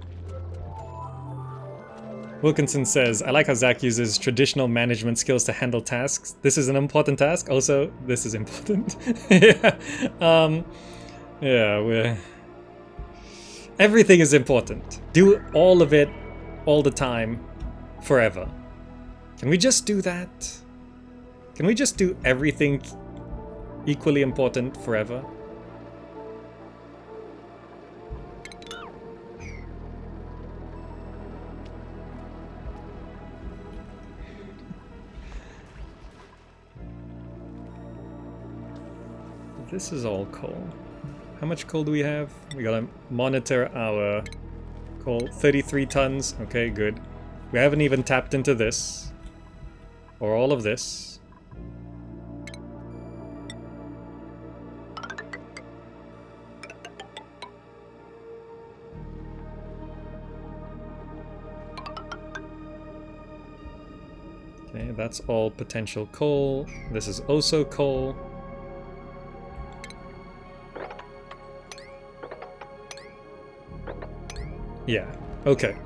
Wilkinson says, I like how Zach uses traditional management skills to handle tasks. This is an important task. Also, this is important. Yeah. Yeah, everything is important. Do all of it, all the time, forever. Can we just do that? Can we just do everything equally important forever? This is all coal. How much coal do we have? We gotta monitor our coal. 33 tons. Okay, good. We haven't even tapped into this. Or all of this. Okay, that's all potential coal. This is also coal. Yeah, okay.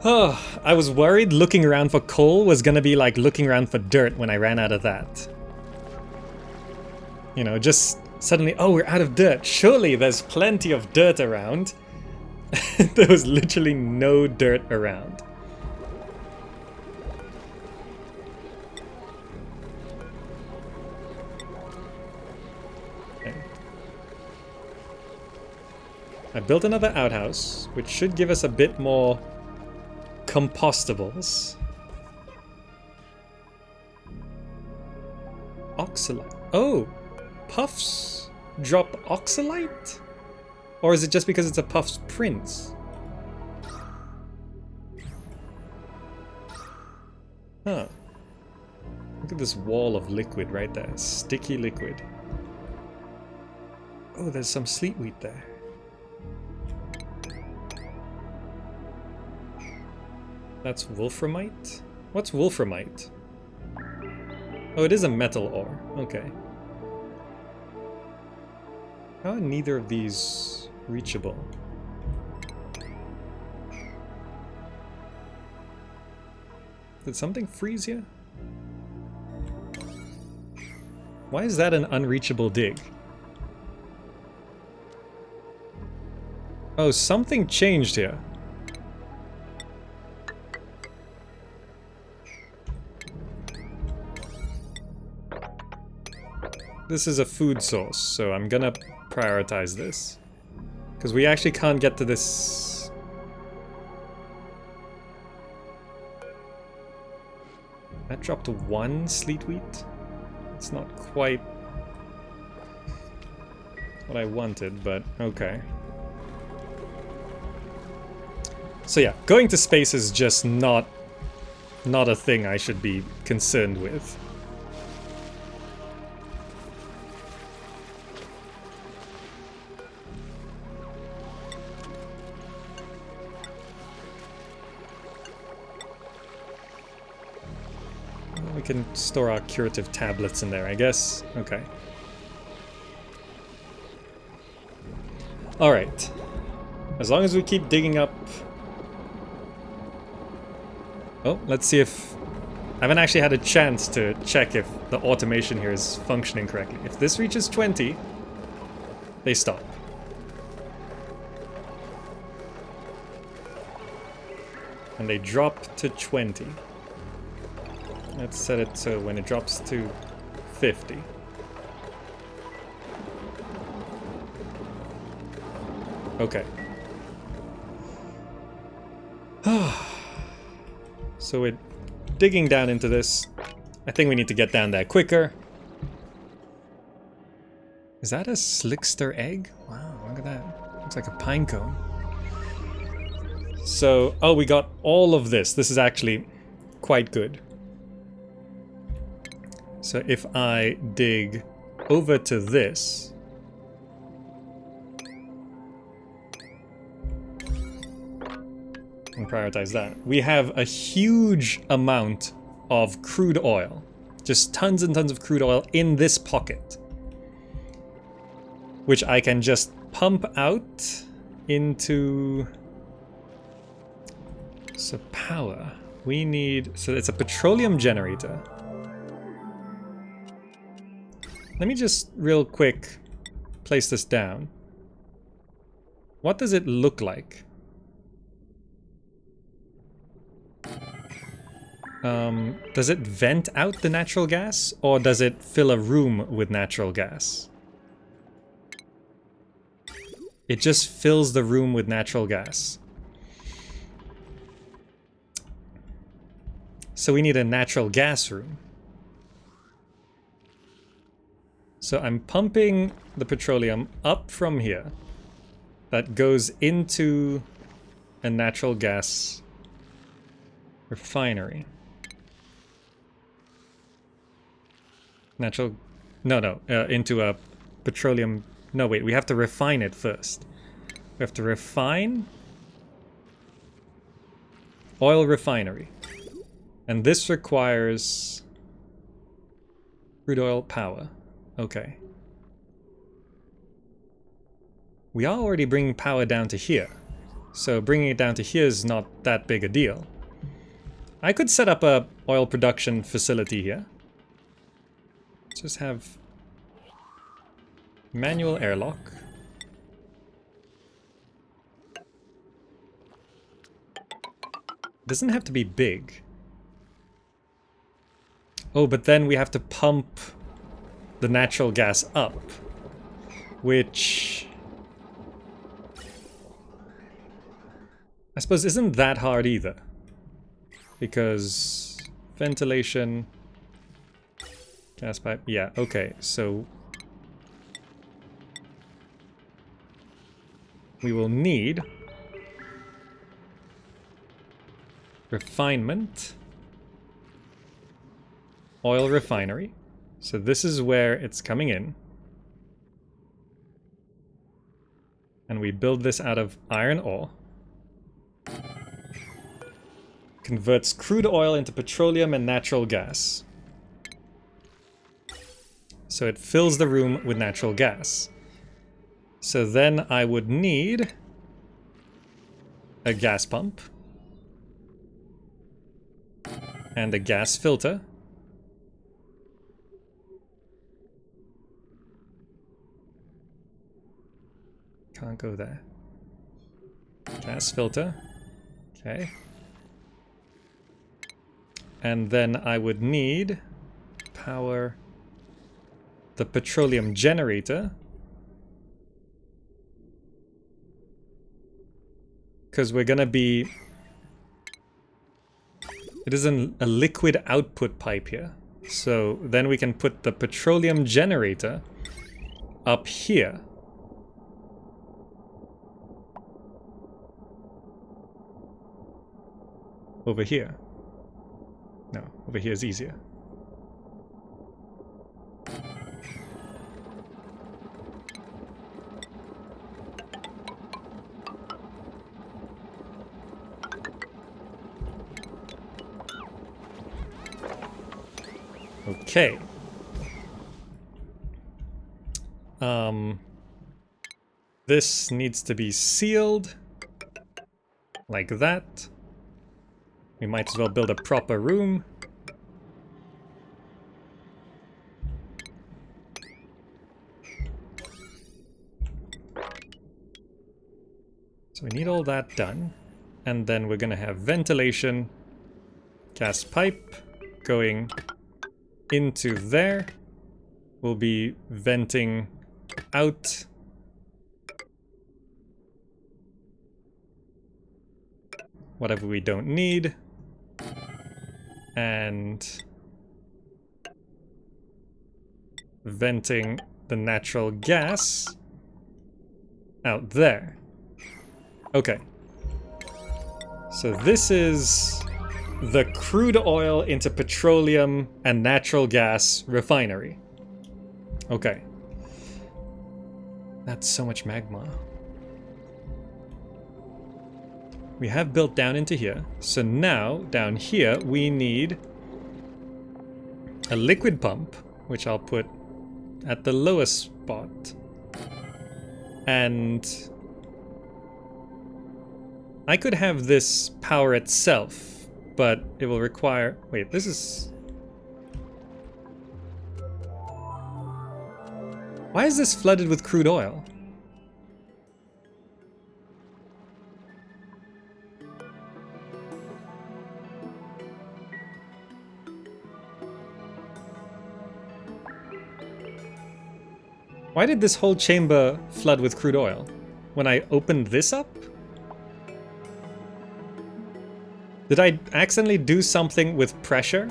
Oh, I was worried looking around for coal was gonna be like looking around for dirt when I ran out of that. You know, just suddenly, oh, we're out of dirt. Surely there's plenty of dirt around. There was literally no dirt around. I built another outhouse, which should give us a bit more compostables. Oxalite. Oh, puffs drop oxalite? Or is it just because it's a puff's prince? Huh. Look at this wall of liquid right there. Sticky liquid. Oh, there's some sleet wheat there. That's wolframite? What's wolframite? Oh, it is a metal ore. Okay. How are neither of these reachable? Did something freeze here? Why is that an unreachable dig? Oh, something changed here. This is a food source, so I'm gonna prioritize this. Because we actually can't get to this. That dropped to 1 sleet wheat. It's not quite what I wanted, but okay. So yeah, going to space is just not a thing I should be concerned with. We can store our curative tablets in there, I guess. Okay. Alright. As long as we keep digging up... Oh, let's see if... I haven't actually had a chance to check if the automation here is functioning correctly. If this reaches 20, they stop. And they drop to 20. Let's set it so when it drops to 50. Okay. So we're digging down into this. I think we need to get down there quicker. Is that a slickster egg? Wow, look at that. Looks like a pine cone. So, oh, we got all of this. This is actually quite good. So if I dig over to this, and prioritize that, we have a huge amount of crude oil. Just tons and tons of crude oil in this pocket, which I can just pump out into... So power, we need... So it's a petroleum generator. Let me just real quick place this down. What does it look like? Does it vent out the natural gas, or does it fill a room with natural gas? It just fills the room with natural gas. So we need a natural gas room. So I'm pumping the petroleum up from here. That goes into a natural gas refinery. Into a petroleum... No, wait, we have to refine it first. We have to refine... Oil refinery. And this requires... crude oil power. Okay. We are already bringing power down to here. So bringing it down to here is not that big a deal. I could set up a oil production facility here. Just have manual airlock. Doesn't have to be big. Oh, but then we have to pump the natural gas up, which I suppose isn't that hard either, because ventilation, gas pipe, yeah, okay, so we will need refinement, oil refinery. So this is where it's coming in. And we build this out of iron ore. Converts crude oil into petroleum and natural gas. So it fills the room with natural gas. So then I would need a gas pump and a gas filter. Can't go there. Gas filter. Okay. And then I would need power the petroleum generator. Because we're gonna be... It is a liquid output pipe here. So then we can put the petroleum generator up here. Over here. No, over here is easier. Okay. This needs to be sealed like that. We might as well build a proper room. So we need all that done. And then we're gonna have ventilation, gas pipe going into there. We'll be venting out. Whatever we don't need. And venting the natural gas out there. Okay. So this is the crude oil into petroleum and natural gas refinery. Okay. That's so much magma. We have built down into here. So now, down here, we need a liquid pump, which I'll put at the lowest spot. And I could have this power itself, but it will require... Wait, this is... Why is this flooded with crude oil? Why did this whole chamber flood with crude oil? When I opened this up? Did I accidentally do something with pressure?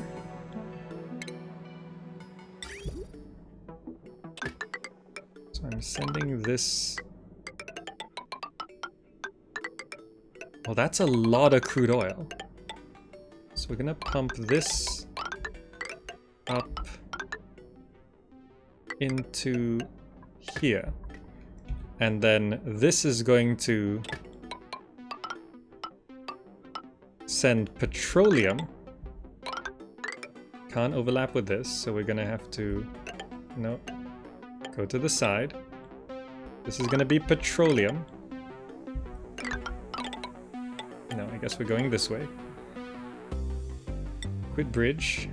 So I'm sending this... Well, that's a lot of crude oil. So we're gonna pump this up into here. And then this is going to send petroleum. Can't overlap with this, so we're gonna have to... No. Go to the side. This is gonna be petroleum. No, I guess we're going this way. Quit bridge.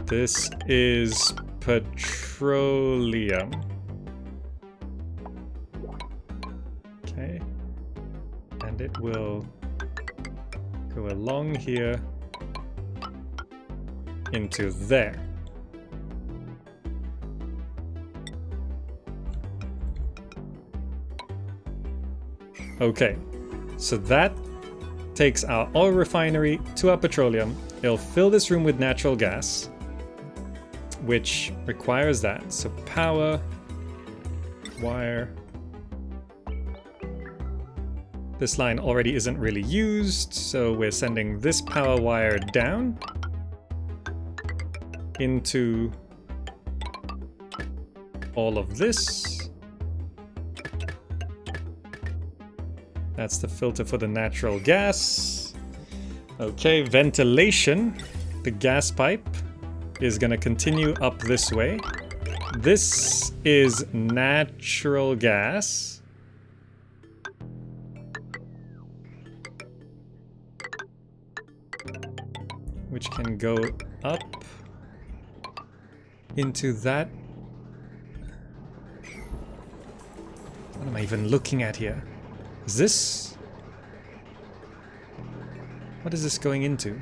This is petroleum. Okay. And it will go along here into there. Okay, so that takes our oil refinery to our petroleum. It'll fill this room with natural gas, which requires that. So power, wire. This line already isn't really used, so we're sending this power wire down into all of this. That's the filter for the natural gas. Okay, ventilation. The gas pipe is going to continue up this way. This is natural gas. Which can go up into that. What am I even looking at here? Is this... What is this going into?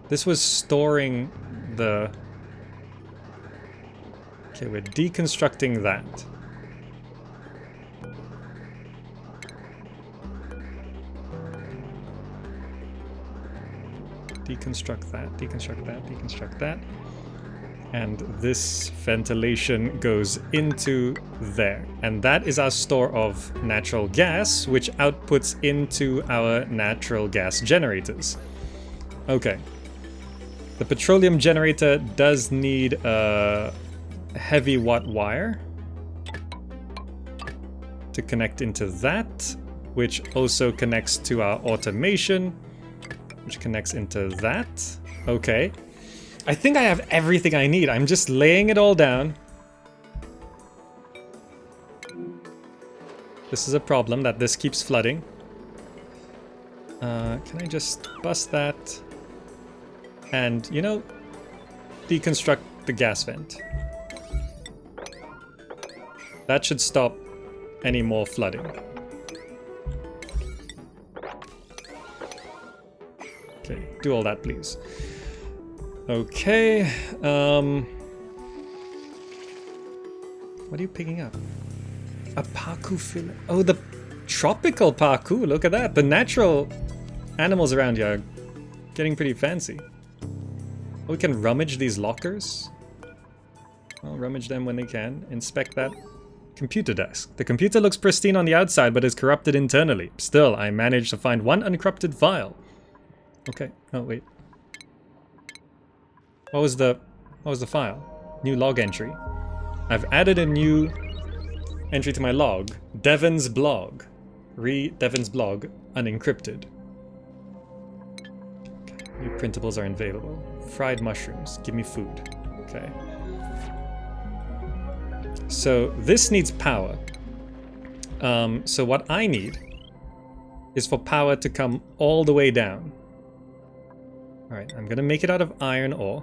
This was storing the... Okay, we're deconstructing that. Deconstruct that, deconstruct that, deconstruct that. And this ventilation goes into there. And that is our store of natural gas, which outputs into our natural gas generators. Okay. The petroleum generator does need a heavy watt wire to connect into that, which also connects to our automation, which connects into that. Okay. I think I have everything I need. I'm just laying it all down. This is a problem that this keeps flooding. Can I just bust that? And, you know, deconstruct the gas vent. That should stop any more flooding. Okay, do all that, please. Okay, what are you picking up? A pacu fillet. Oh, the tropical pacu, look at that. The natural animals around here are getting pretty fancy. We can rummage these lockers. I'll rummage them when they can. Inspect that. Computer desk. The computer looks pristine on the outside, but is corrupted internally. Still, I managed to find one uncorrupted file. Okay. Oh, wait. What was the file? New log entry. I've added a new entry to my log. Devon's blog. Devon's blog, unencrypted. Okay. New printables are available. Fried mushrooms. Give me food. Okay. So this needs power. So what I need is for power to come all the way down. Alright, I'm gonna make it out of iron ore.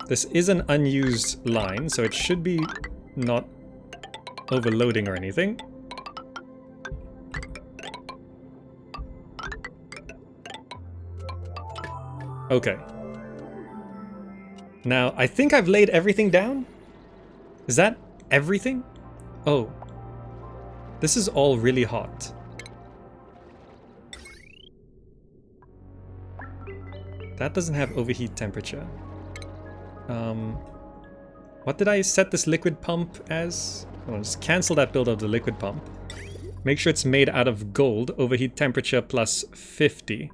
This is an unused line, so it should be not overloading or anything. Okay. Now, I think I've laid everything down. Is that everything? Oh. This is all really hot. That doesn't have overheat temperature. What did I set this liquid pump as? I'll just cancel that build of the liquid pump. Make sure it's made out of gold. Overheat temperature plus 50.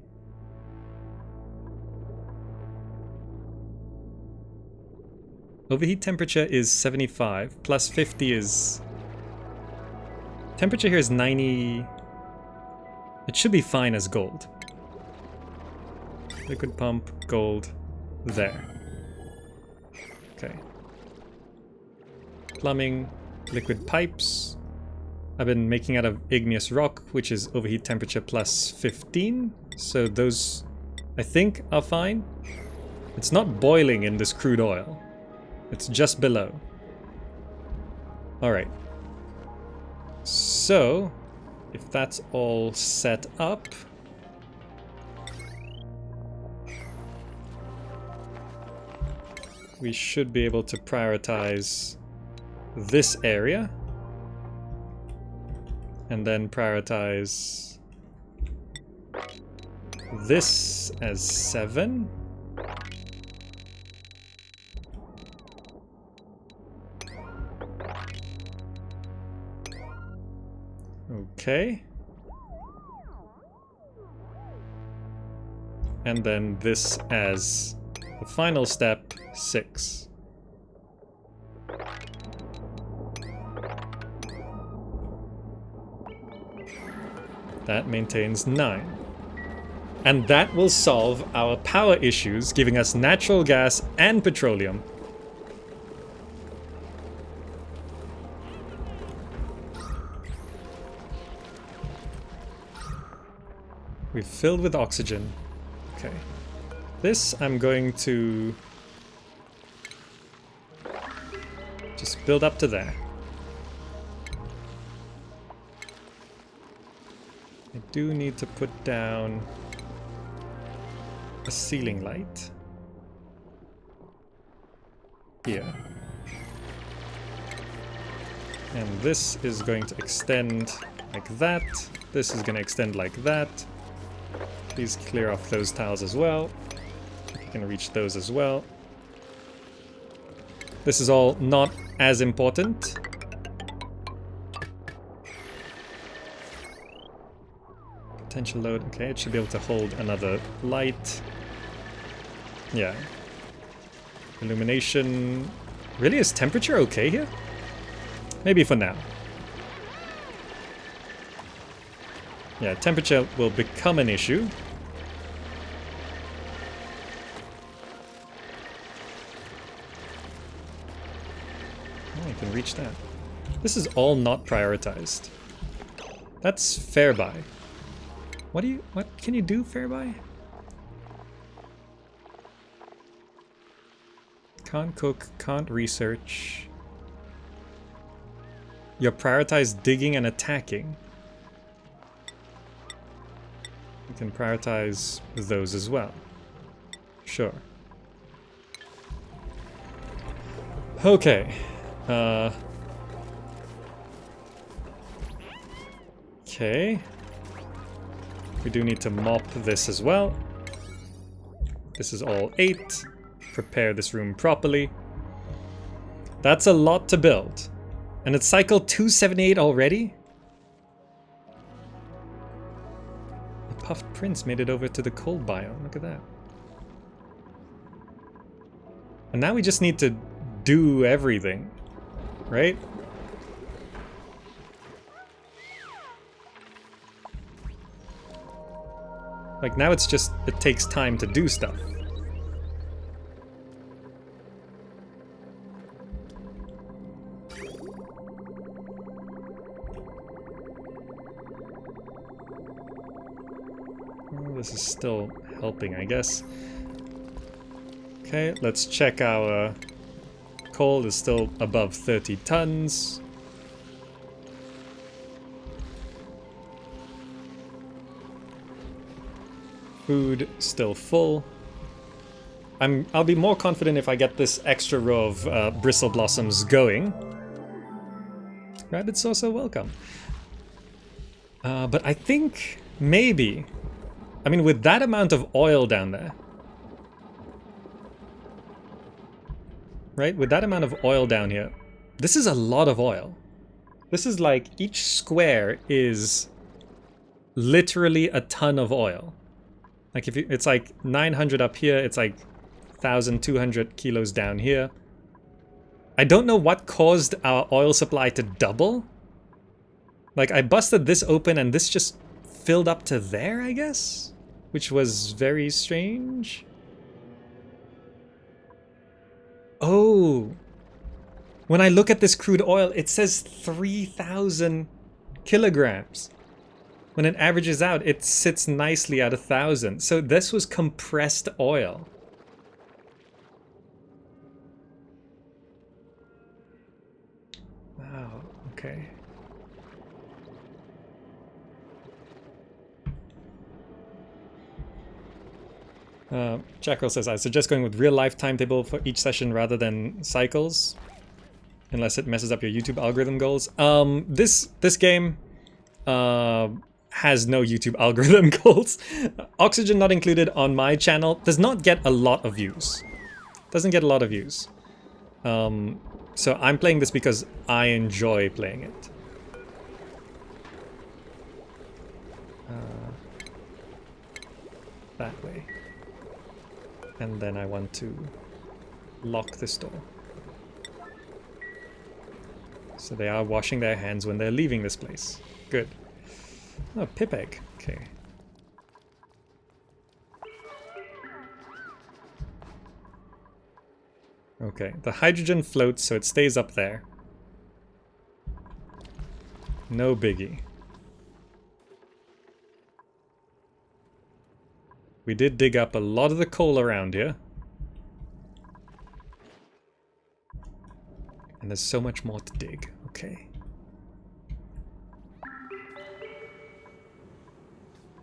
Overheat temperature is 75. Plus 50 is... Temperature here is 90... It should be fine as gold. Liquid pump, gold, there. Okay. Plumbing, liquid pipes. I've been making out of igneous rock, which is overheat temperature plus 15. So those, I think, are fine. It's not boiling in this crude oil. It's just below. Alright. So, if that's all set up... we should be able to prioritize this area. And then prioritize this as 7. Okay. And then this as the final step, 6. That maintains 9. And that will solve our power issues, giving us natural gas and petroleum. We've filled with oxygen. Okay. This I'm going to just build up to there. I do need to put down a ceiling light here. And this is going to extend like that. This is going to extend like that. Please clear off those tiles as well. You can reach those as well. This is all not as important. Potential load, okay, it should be able to hold another light. Yeah. Illumination. Really, is temperature okay here? Maybe for now. Yeah, temperature will become an issue. Oh, you can reach that. This is all not prioritized. That's fair buy. What can you do fair buy? Can't cook, can't research. You're prioritized digging and attacking. You can prioritize those as well. Sure. Okay. Okay. We do need to mop this as well. This is all 8. Prepare this room properly. That's a lot to build. And it's cycle 278 already? The Puffed Prince made it over to the cold biome. Look at that. And now we just need to do everything, right? Like now it's just, it takes time to do stuff. Well, this is still helping, I guess. Okay, let's check our coal is still above 30 tons. Food still full. I'll be more confident if I get this extra row of bristle blossoms going. Rabbit's also welcome. But I think maybe, I mean, with that amount of oil down there, right? With that amount of oil down here, this is a lot of oil. This is like each square is literally a ton of oil. Like if you, it's like 900 up here, it's like 1,200 kilos down here. I don't know what caused our oil supply to double. Like I busted this open and this just filled up to there, I guess? Which was very strange. Oh. When I look at this crude oil, it says 3,000 kilograms. When it averages out, it sits nicely at 1,000. So this was compressed oil. Wow, okay. Jackal says, I suggest going with real-life timetable for each session rather than cycles. Unless it messes up your YouTube algorithm goals. This game has no YouTube algorithm goals. Oxygen not included on my channel does not get a lot of views. Doesn't get a lot of views. So I'm playing this because I enjoy playing it. That way. And then I want to lock this door. So they are washing their hands when they're leaving this place. Good. Oh, pip egg. Okay. Okay, the hydrogen floats, so it stays up there. No biggie. We did dig up a lot of the coal around here. And there's so much more to dig. Okay.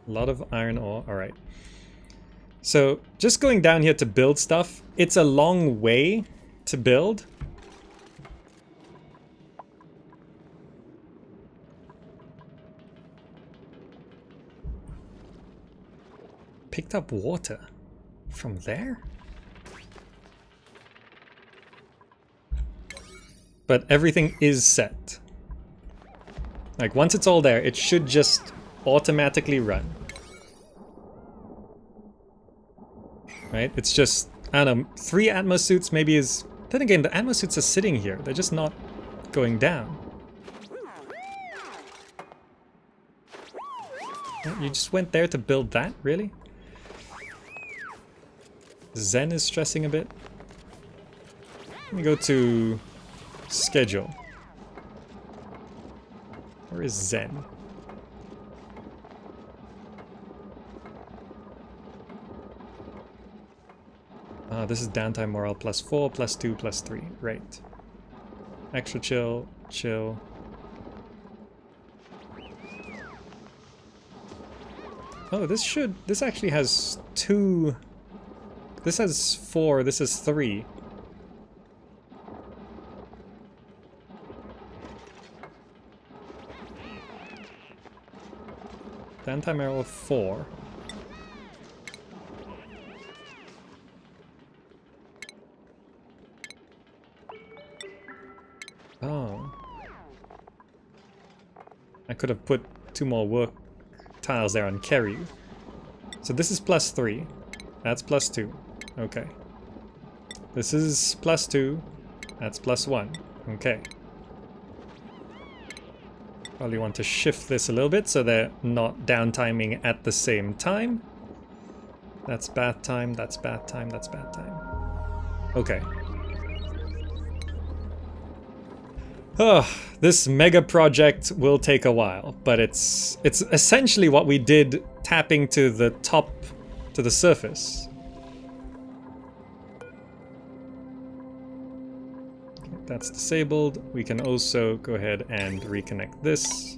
A lot of iron ore. Alright. So, just going down here to build stuff, it's a long way to build. Picked up water from there? But everything is set. Like, once it's all there, it should just automatically run. Right? It's just, I don't know, 3 Atmos suits maybe is... Then again, the Atmos suits are sitting here. They're just not going down. You just went there to build that? Really? Zen is stressing a bit. Let me go to schedule. Where is Zen? This is downtime morale +4, +2, +3. Right. Extra chill, chill. Oh, this actually has 2. This has 4, this is 3. Downtime arrow 4. Oh. I could have put 2 more work tiles there on carry. So this is +3. That's +2. Okay. This is +2. That's +1. Okay. Probably want to shift this a little bit so they're not downtiming at the same time. That's bath time, that's bath time, that's bath time. Okay. Oh, this mega project will take a while, but it's essentially what we did tapping to the top, to the surface. That's disabled. We can also go ahead and reconnect this.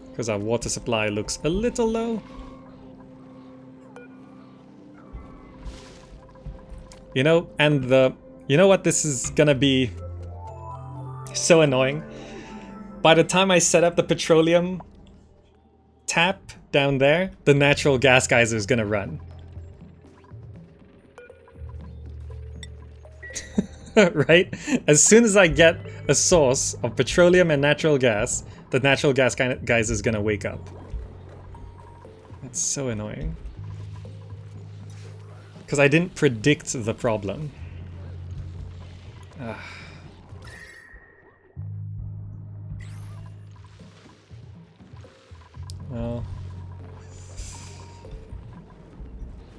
Because our water supply looks a little low. You know, and you know what, this is gonna be so annoying. By the time I set up the petroleum tap down there, the natural gas geyser is gonna run. Right? As soon as I get a source of petroleum and natural gas, the natural gas geyser is gonna wake up. That's so annoying. Because I didn't predict the problem. Well,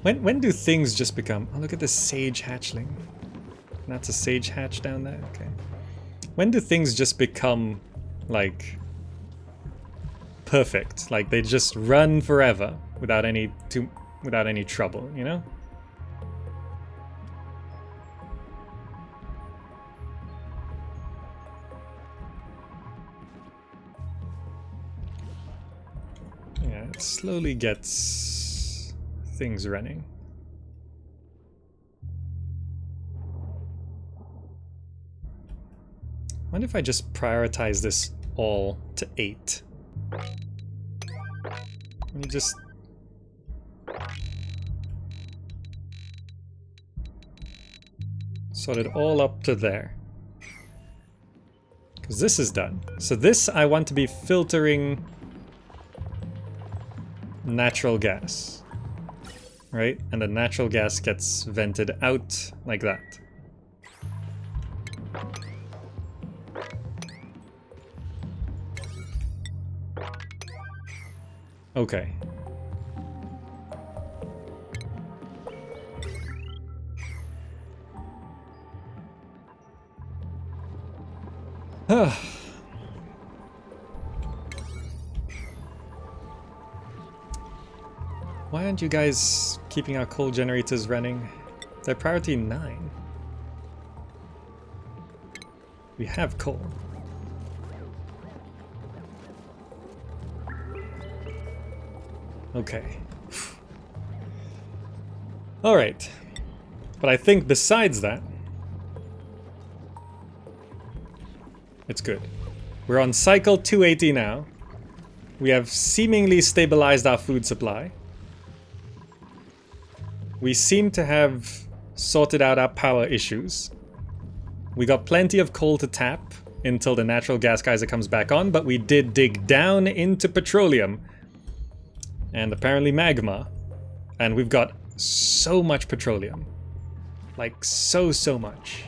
when do things just become... Oh, look at this sage hatchling. That's a sage hatch down there? Okay. When do things just become, like, perfect? Like, they just run forever without any trouble, you know? Yeah, it slowly gets things running. I wonder if I just prioritize this all to 8. Let me just... sort it all up to there. Because this is done. So this I want to be filtering natural gas. Right? And the natural gas gets vented out like that. Okay. Why aren't you guys keeping our coal generators running? They're priority 9. We have coal. Okay. Alright. But I think besides that, it's good. We're on cycle 280 now. We have seemingly stabilized our food supply. We seem to have sorted out our power issues. We got plenty of coal to tap until the natural gas geyser comes back on, but we did dig down into petroleum and apparently magma, and we've got so much petroleum. Like so much.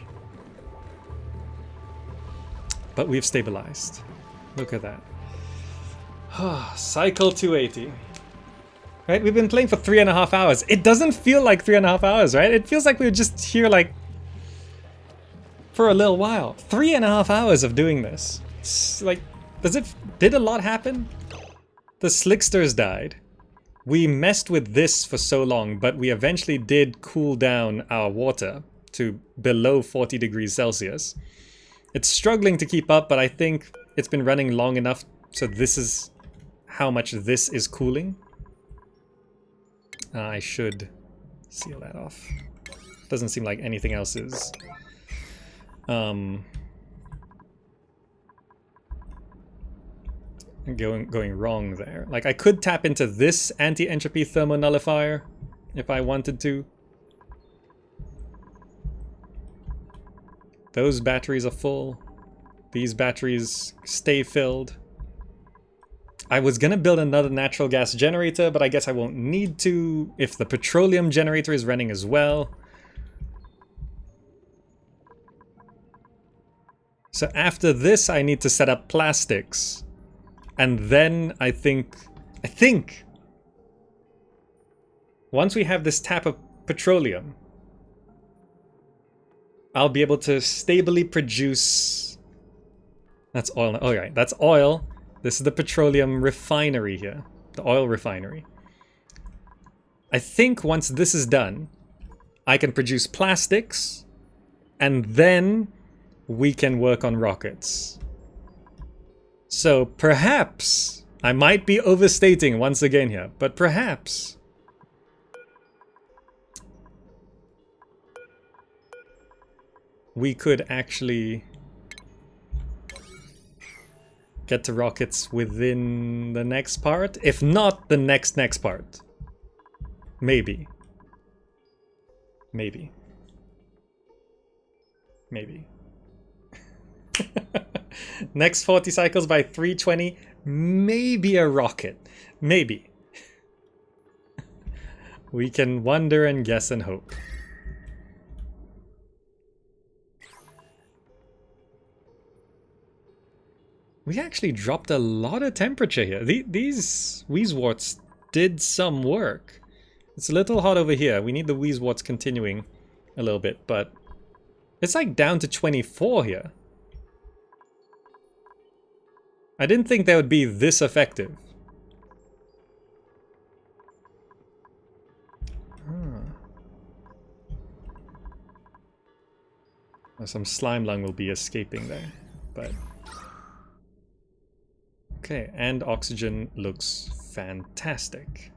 But we've stabilized. Look at that. Cycle 280. Right, we've been playing for 3.5 hours. It doesn't feel like 3.5 hours, right? It feels like we were just here like for a little while. 3.5 hours of doing this. It's like, did a lot happen? The slicksters died. We messed with this for so long, but we eventually did cool down our water to below 40 degrees Celsius. It's struggling to keep up, but I think it's been running long enough, so this is how much this is cooling. I should seal that off. Doesn't seem like anything else is. Going wrong there. Like, I could tap into this anti-entropy thermo nullifier if I wanted to. Those batteries are full. these batteries stay filled. I was gonna build another natural gas generator, but I guess I won't need to if the petroleum generator is running as well. So after this, I need to set up plastics. And then I think, once we have this tap of petroleum, I'll be able to stably produce... That's oil. Oh, right, that's oil. This is the petroleum refinery here. The oil refinery. I think once this is done, I can produce plastics, and then we can work on rockets. So perhaps, I might be overstating once again here, but perhaps we could actually get to rockets within the next part, if not the next part. Maybe. Maybe. Maybe. Next 40 cycles by 320, maybe a rocket. Maybe. We can wonder and guess and hope. We actually dropped a lot of temperature here. These Wheezeworts did some work. It's a little hot over here. We need the Wheezeworts continuing a little bit, but it's like down to 24 here. I didn't think they would be this effective. Well, some slime lung will be escaping there, but... Okay, and oxygen looks fantastic.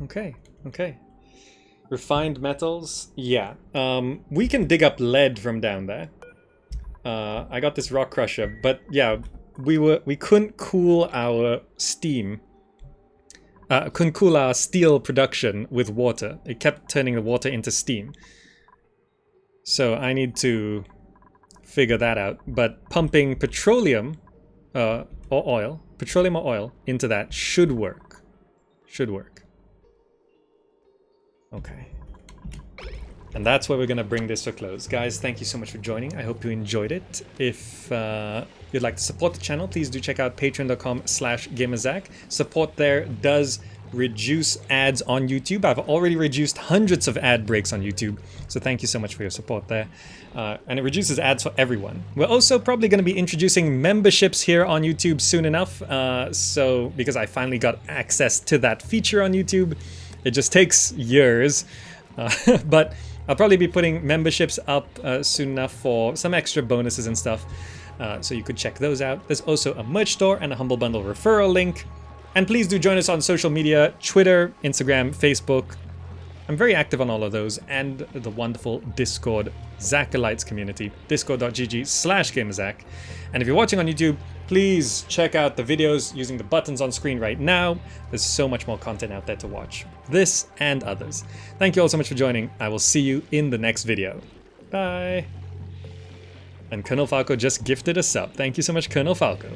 Okay, okay. Refined metals, yeah. We can dig up lead from down there. I got this rock crusher, but yeah, we couldn't cool our steam. Couldn't cool our steel production with water. It kept turning the water into steam. So I need to figure that out. But pumping petroleum or oil, petroleum or oil into that should work. Should work. Okay. And that's where we're going to bring this to a close. Guys, thank you so much for joining. I hope you enjoyed it. If you'd like to support the channel, please do check out patreon.com/gamerzach. Support there does reduce ads on YouTube. I've already reduced hundreds of ad breaks on YouTube. So thank you so much for your support there. And it reduces ads for everyone. We're also probably going to be introducing memberships here on YouTube soon enough. So because I finally got access to that feature on YouTube. It just takes years, but I'll probably be putting memberships up soon enough for some extra bonuses and stuff, so you could check those out. There's also a merch store and a Humble Bundle referral link. And please do join us on social media, Twitter, Instagram, Facebook. I'm very active on all of those, and the wonderful Discord Zachalites community, discord.gg/gamerzach. And if you're watching on YouTube, please check out the videos using the buttons on screen right now. There's so much more content out there to watch. This and others. Thank you all so much for joining. I will see you in the next video. Bye. And Colonel Falco just gifted a sub. Thank you so much, Colonel Falco.